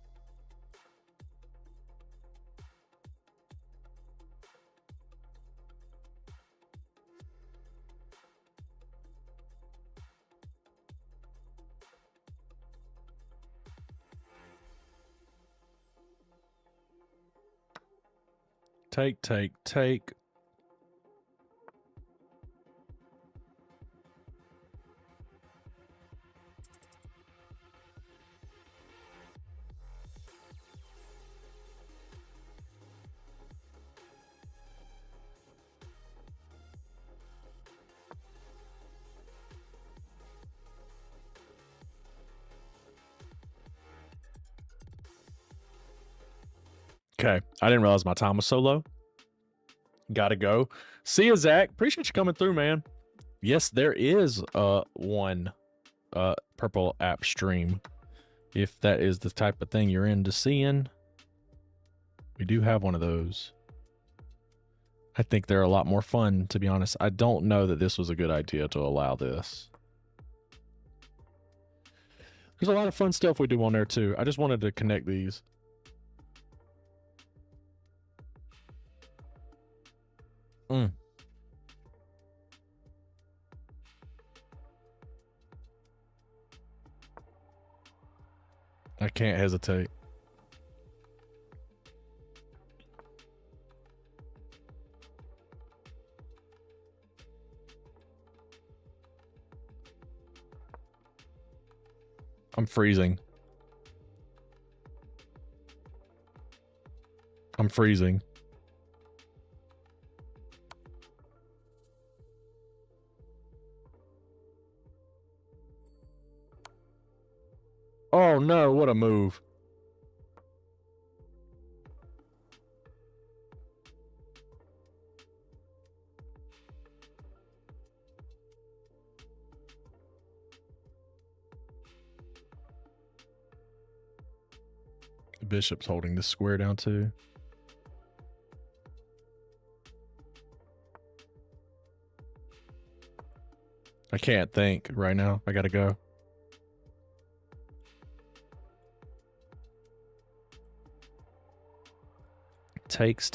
Take. Okay, I didn't realize my time was so low. Gotta go. See ya, Zach. Appreciate you coming through, man. Yes, there is one purple app stream. If that is the type of thing you're into seeing, we do have one of those. I think they're a lot more fun, to be honest. I don't know that this was a good idea to allow this. There's a lot of fun stuff we do on there too. I just wanted to connect these. I can't hesitate. I'm freezing. I'm freezing. Oh no, what a move. The bishop's holding this square down too. I can't think right now. I gotta go. Takes.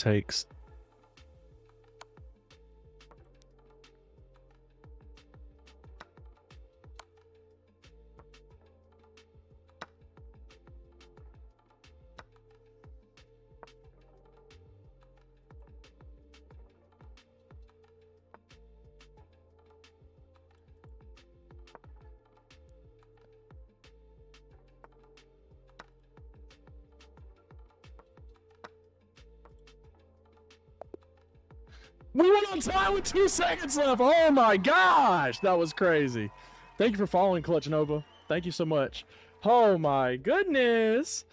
We went on time with 2 seconds left. Oh my gosh, that was crazy. Thank you for following, Clutch Nova. Thank you so much. Oh my goodness.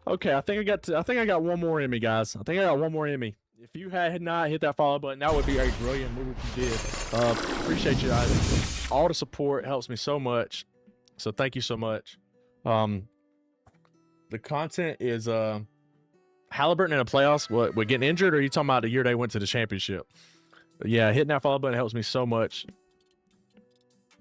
Okay, I think I got one more in me, guys. I think I got one more in me. If you had not hit that follow button, that would be a brilliant move if you did. Appreciate you guys. All the support helps me so much. So thank you so much. The content is Halliburton in the playoffs. What, getting injured, or are you talking about the year they went to the championship? But yeah, hitting that follow button helps me so much.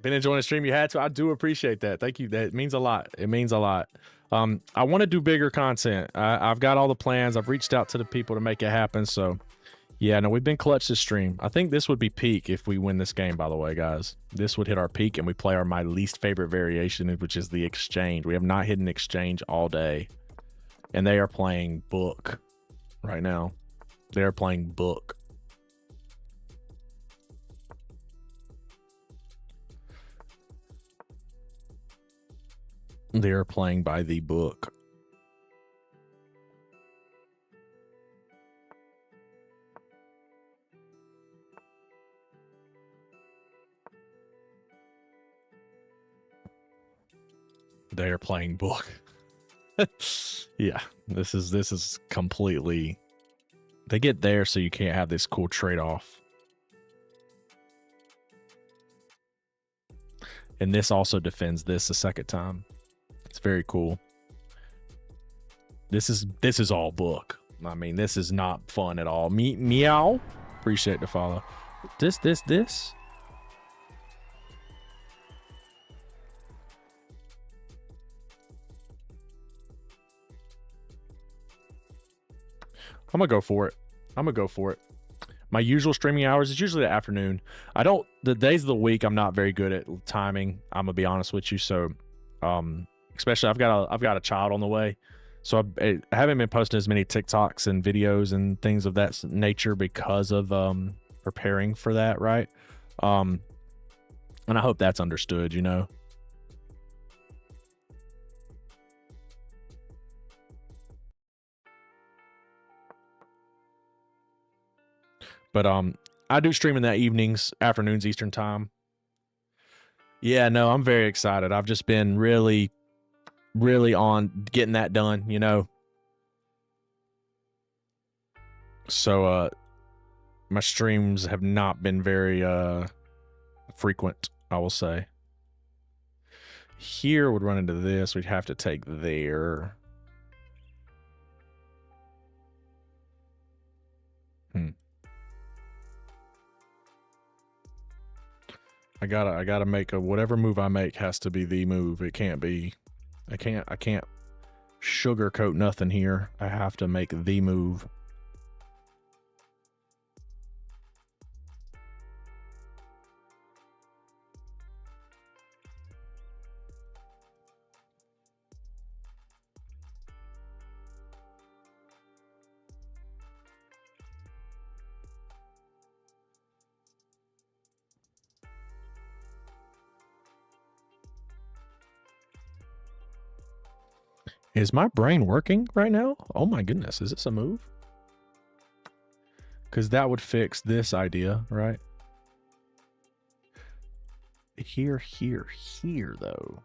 Been enjoying the stream. You had to. I do appreciate that. Thank you. That means a lot. It means a lot. I want to do bigger content. I've got all the plans. I've reached out to the people to make it happen. So yeah, no, we've been clutch this stream. I think this would be peak if we win this game, by the way, my this would hit our peak and we play my least favorite variation, which is the exchange. We have not hit an exchange all day. And they are playing book right now. They are playing book. They are playing by the book. They are playing book. Yeah, this is completely. They get there so you can't have this cool trade-off. And this also defends this a second time. It's very cool. This is all book. I mean, this is not fun at all. Meow. Appreciate the follow. This. I'm gonna go for it. My usual streaming hours is usually the afternoon. The days of the week I'm not very good at timing. I'm gonna be honest with you. So, especially I've got a child on the way, So I haven't been posting as many TikToks and videos and things of that nature because of preparing for that, right? And I hope that's understood, you know. But I do stream in the evenings, afternoons, Eastern time. Yeah, no, I'm very excited. I've just been really on getting that done, you know. So my streams have not been very frequent, I will say. Here would run into this. We'd have to take there. I gotta make whatever move I make has to be the move. It can't be. I can't sugarcoat nothing here. I have to make the move. Is my brain working right now? Oh my goodness, is this a move? Because that would fix this idea, right? Here, though.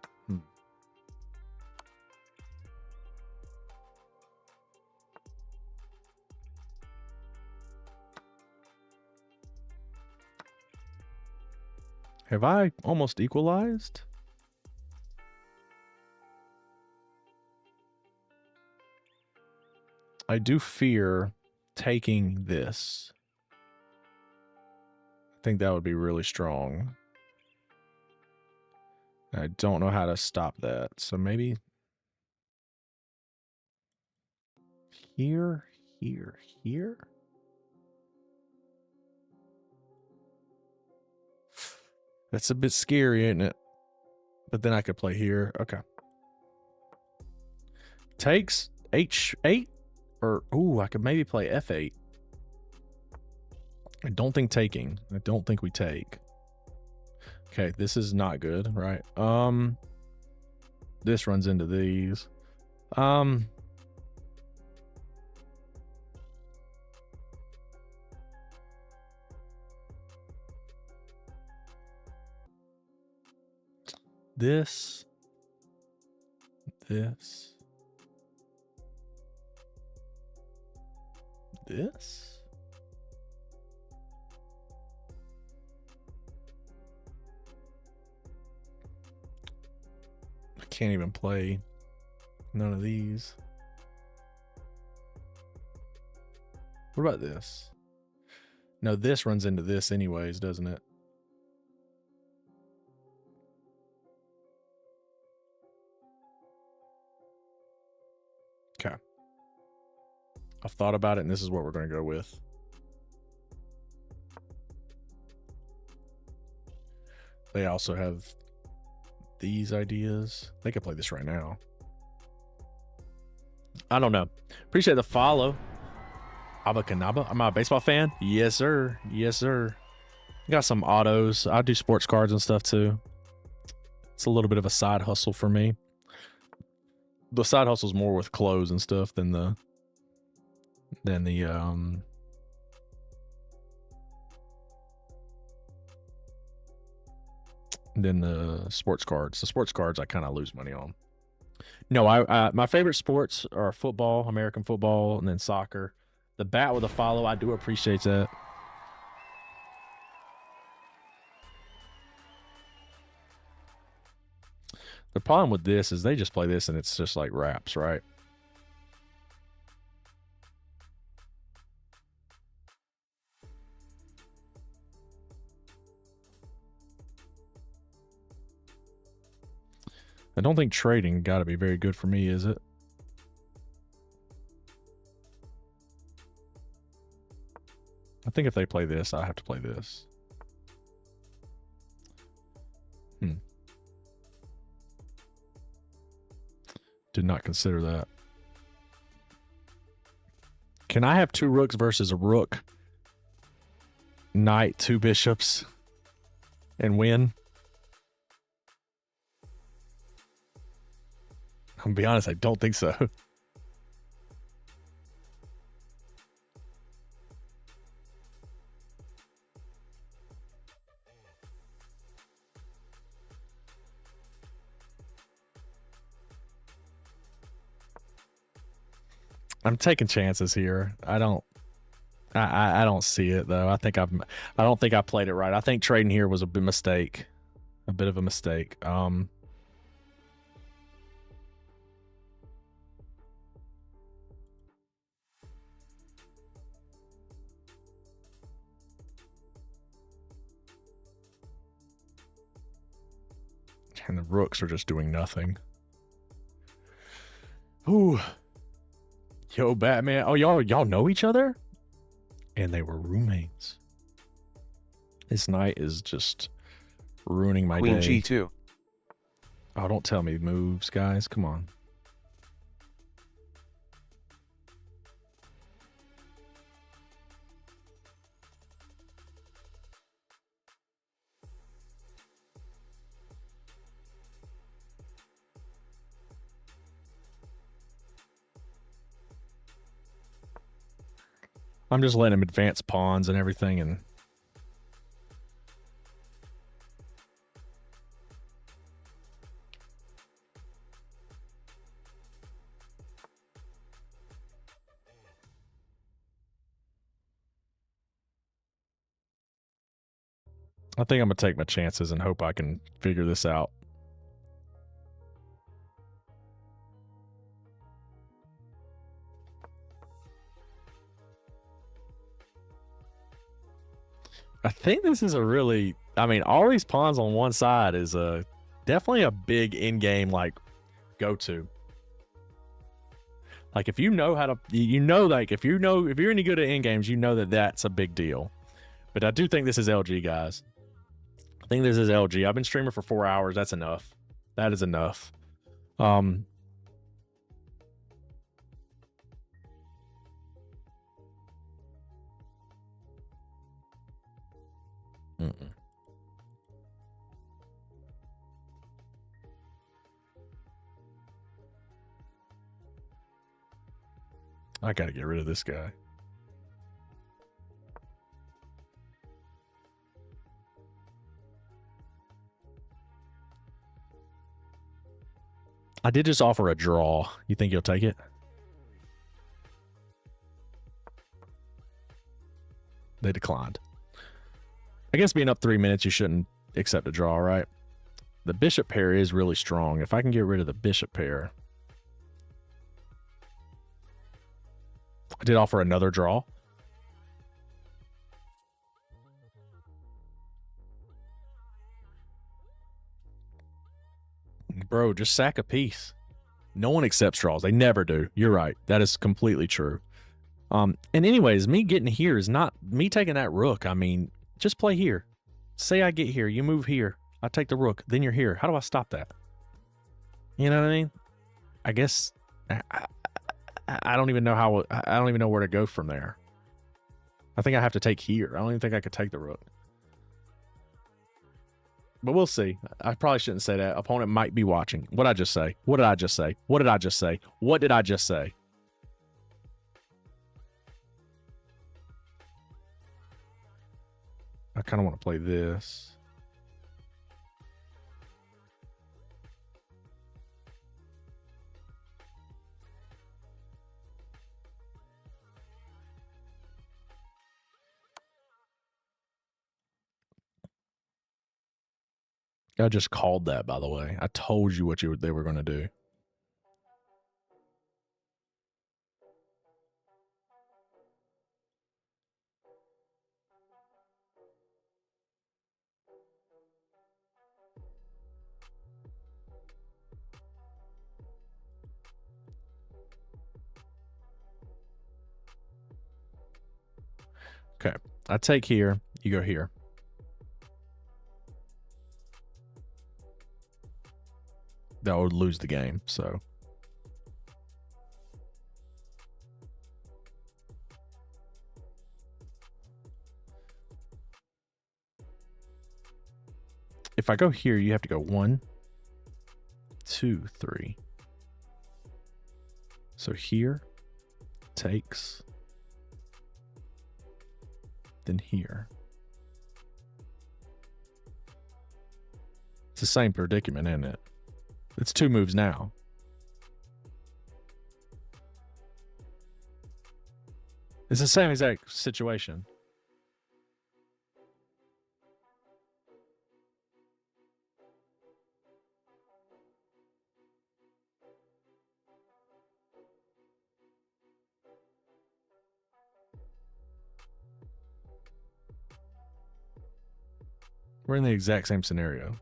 Have I almost equalized? I do fear taking this. I think that would be really strong. I don't know how to stop that. So maybe here. That's a bit scary, ain't it? But then I could play here. Okay. Takes H8 or I could maybe play F8. I don't think taking. I don't think we take. Okay, this is not good, right? This runs into these. This. I can't even play none of these. What about this? No, this runs into this anyways, doesn't it? Okay. I've thought about it, and this is what we're going to go with. They also have these ideas. They could play this right now. I don't know. Appreciate the follow. Abakanaba. Am I a baseball fan? Yes, sir. Yes, sir. Got some autos. I do sports cards and stuff too. It's a little bit of a side hustle for me. The side hustle's more with clothes and stuff than the sports cards. The sports cards I kind of lose money on. No, I my favorite sports are football, American football, and then soccer. The bat with a follow, I do appreciate that. The problem with this is they just play this and it's just like raps, right? I don't think trading got to be very good for me, is it? I think if they play this, I have to play this. Did not consider that. Can I have 2 rooks versus a rook, knight, 2 bishops, and win? I'll be honest, I don't think so. I'm taking chances here. I don't see it though. I don't think I played it right. I think trading here was a bit mistake. A bit of a mistake. And the rooks are just doing nothing. Ooh. Yo, Batman. Oh, y'all know each other? And they were roommates. This knight is just ruining my Queen day. G2. Oh, don't tell me moves, guys. Come on. I'm just letting him advance pawns and everything, and I think I'm gonna take my chances and hope I can figure this out. I think this is a really, I mean, all these pawns on one side is definitely a big in-game like go-to. Like if you know how to, like if you're any good at in-games, you know that that's a big deal. But I do think this is LG, guys. I think this is LG. I've been streaming for 4 hours. That's enough. That is enough. Mm-mm. I gotta get rid of this guy. I did just offer a draw. You think you'll take it? They declined. I guess being up 3 minutes, you shouldn't accept a draw, right? The bishop pair is really strong. If I can get rid of the bishop pair. I did offer another draw. Bro, just sack a piece. No one accepts draws. They never do. You're right. That is completely true. And anyways, me getting here is not me taking that rook. I mean, just play here. Say I get here, you move here. I take the rook, then you're here. How do I stop that? You know what I mean? I guess I don't even know how. I don't even know where to go from there. I think I have to take here. I don't even think I could take the rook. But we'll see. I probably shouldn't say that. Opponent might be watching. What did I just say? What did I just say? What did I just say? What did I just say? I kind of want to play this. I just called that, by the way. I told you what they were going to do. Okay, I take here, you go here. That would lose the game, so. if I go here, you have to go 1, 2, 3. So here takes, then here. It's the same predicament, isn't it? It's 2 moves now. It's the same exact situation. We're in the exact same scenario.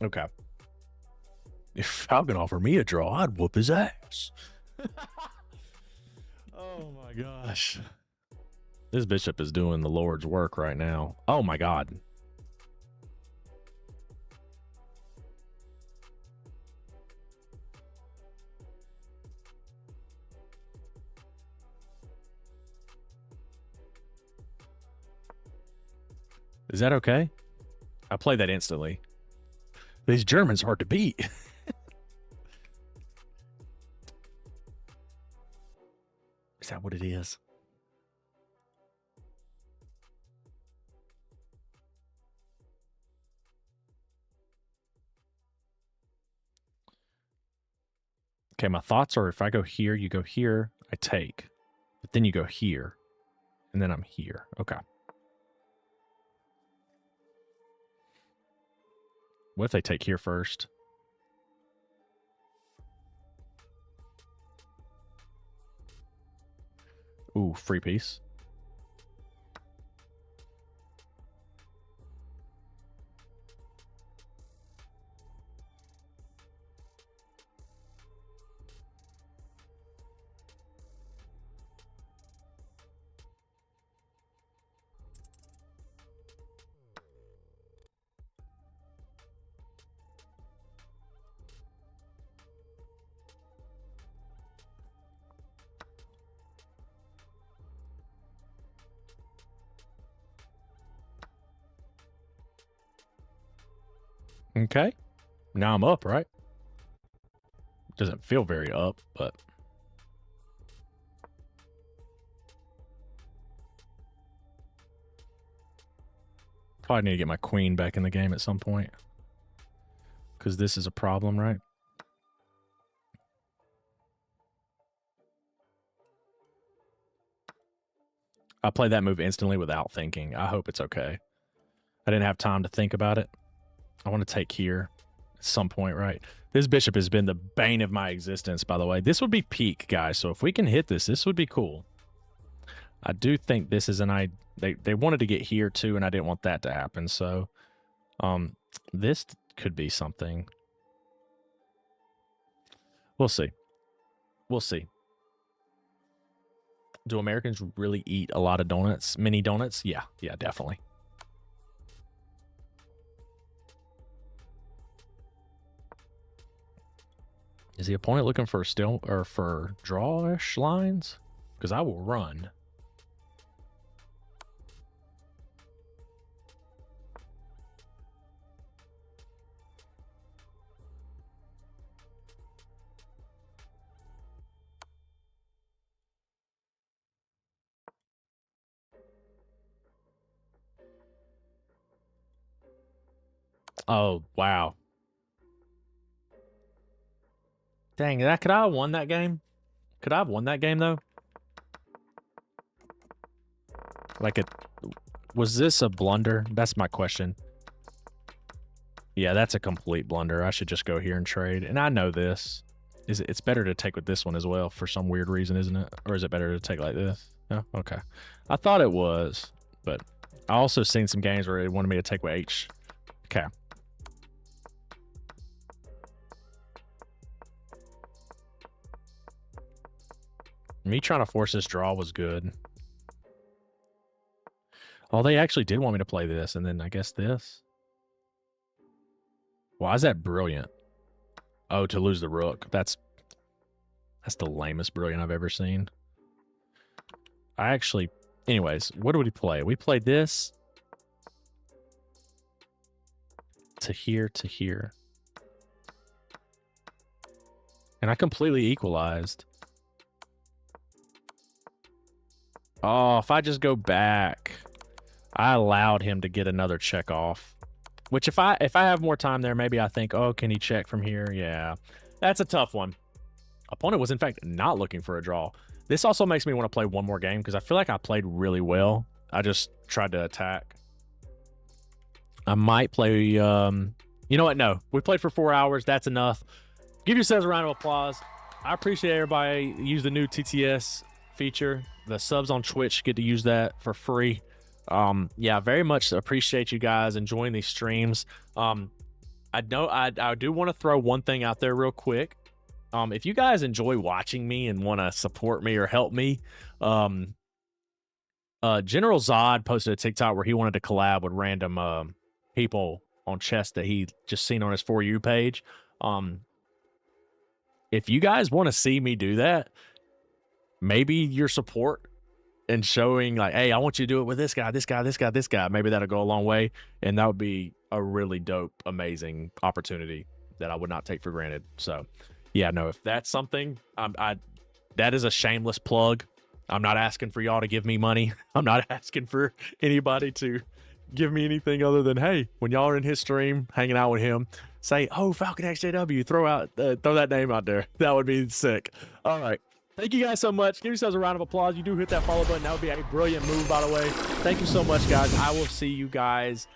Okay. If Falcon offered me a draw, I'd whoop his ass. Oh my gosh. This bishop is doing the Lord's work right now. Oh my god. Is that okay? I played that instantly. These Germans hard to beat. Is that what it is? Okay, my thoughts are if I go here, you go here, I take. But then you go here. And then I'm here. Okay. What if they take here first? Ooh, free piece. Okay. Now I'm up, right? Doesn't feel very up, but... Probably need to get my queen back in the game at some point. Because this is a problem, right? I played that move instantly without thinking. I hope it's okay. I didn't have time to think about it. I want to take here at some point, right? This bishop has been the bane of my existence, by the way. This would be peak, guys. So if we can hit this, this would be cool. I do think this is an... They wanted to get here, too, and I didn't want that to happen. So this could be something. We'll see. We'll see. Do Americans really eat a lot of donuts? Mini donuts? Yeah, definitely. Is the opponent looking for still or for drawish lines? Because I will run. Oh, wow. Dang, could I have won that game? Could I have won that game, though? Like, was this a blunder? That's my question. Yeah, that's a complete blunder. I should just go here and trade. And I know this. It's better to take with this one as well for some weird reason, isn't it? Or is it better to take like this? No? Okay. I thought it was, but I also seen some games where it wanted me to take with H. Okay. Me trying to force this draw was good. Oh, they actually did want me to play this, and then I guess this. Why is that brilliant? Oh, to lose the rook. That's the lamest brilliant I've ever seen. I actually... Anyways, what did we play? We played this. To here, to here. And I completely equalized. Oh, if I just go back, I allowed him to get another check off. Which if I have more time there, maybe I think, oh, can he check from here? Yeah, that's a tough one. Opponent was in fact not looking for a draw. This also makes me want to play one more game because I feel like I played really well. I just tried to attack. I might play. You know what? No, we played for 4 hours. That's enough. Give yourselves a round of applause. I appreciate everybody use the new TTS feature. The subs on Twitch get to use that for free. Yeah, very much appreciate you guys enjoying these streams. I do want to throw one thing out there real quick. If you guys enjoy watching me and want to support me or help me, General Zod posted a TikTok where he wanted to collab with random people on chess that he just seen on his For You page. If you guys want to see me do that, maybe your support and showing like, hey, I want you to do it with this guy, this guy, this guy, this guy, maybe that'll go a long way. And that would be a really dope, amazing opportunity that I would not take for granted. So yeah, no, if that's something, that is a shameless plug. I'm not asking for y'all to give me money. I'm not asking for anybody to give me anything other than, hey, when y'all are in his stream, hanging out with him, say, oh, Falcon XJW, throw that name out there. That would be sick. All right. Thank you guys so much. Give yourselves a round of applause. You do hit that follow button. That would be a brilliant move, by the way. Thank you so much, guys. I will see you guys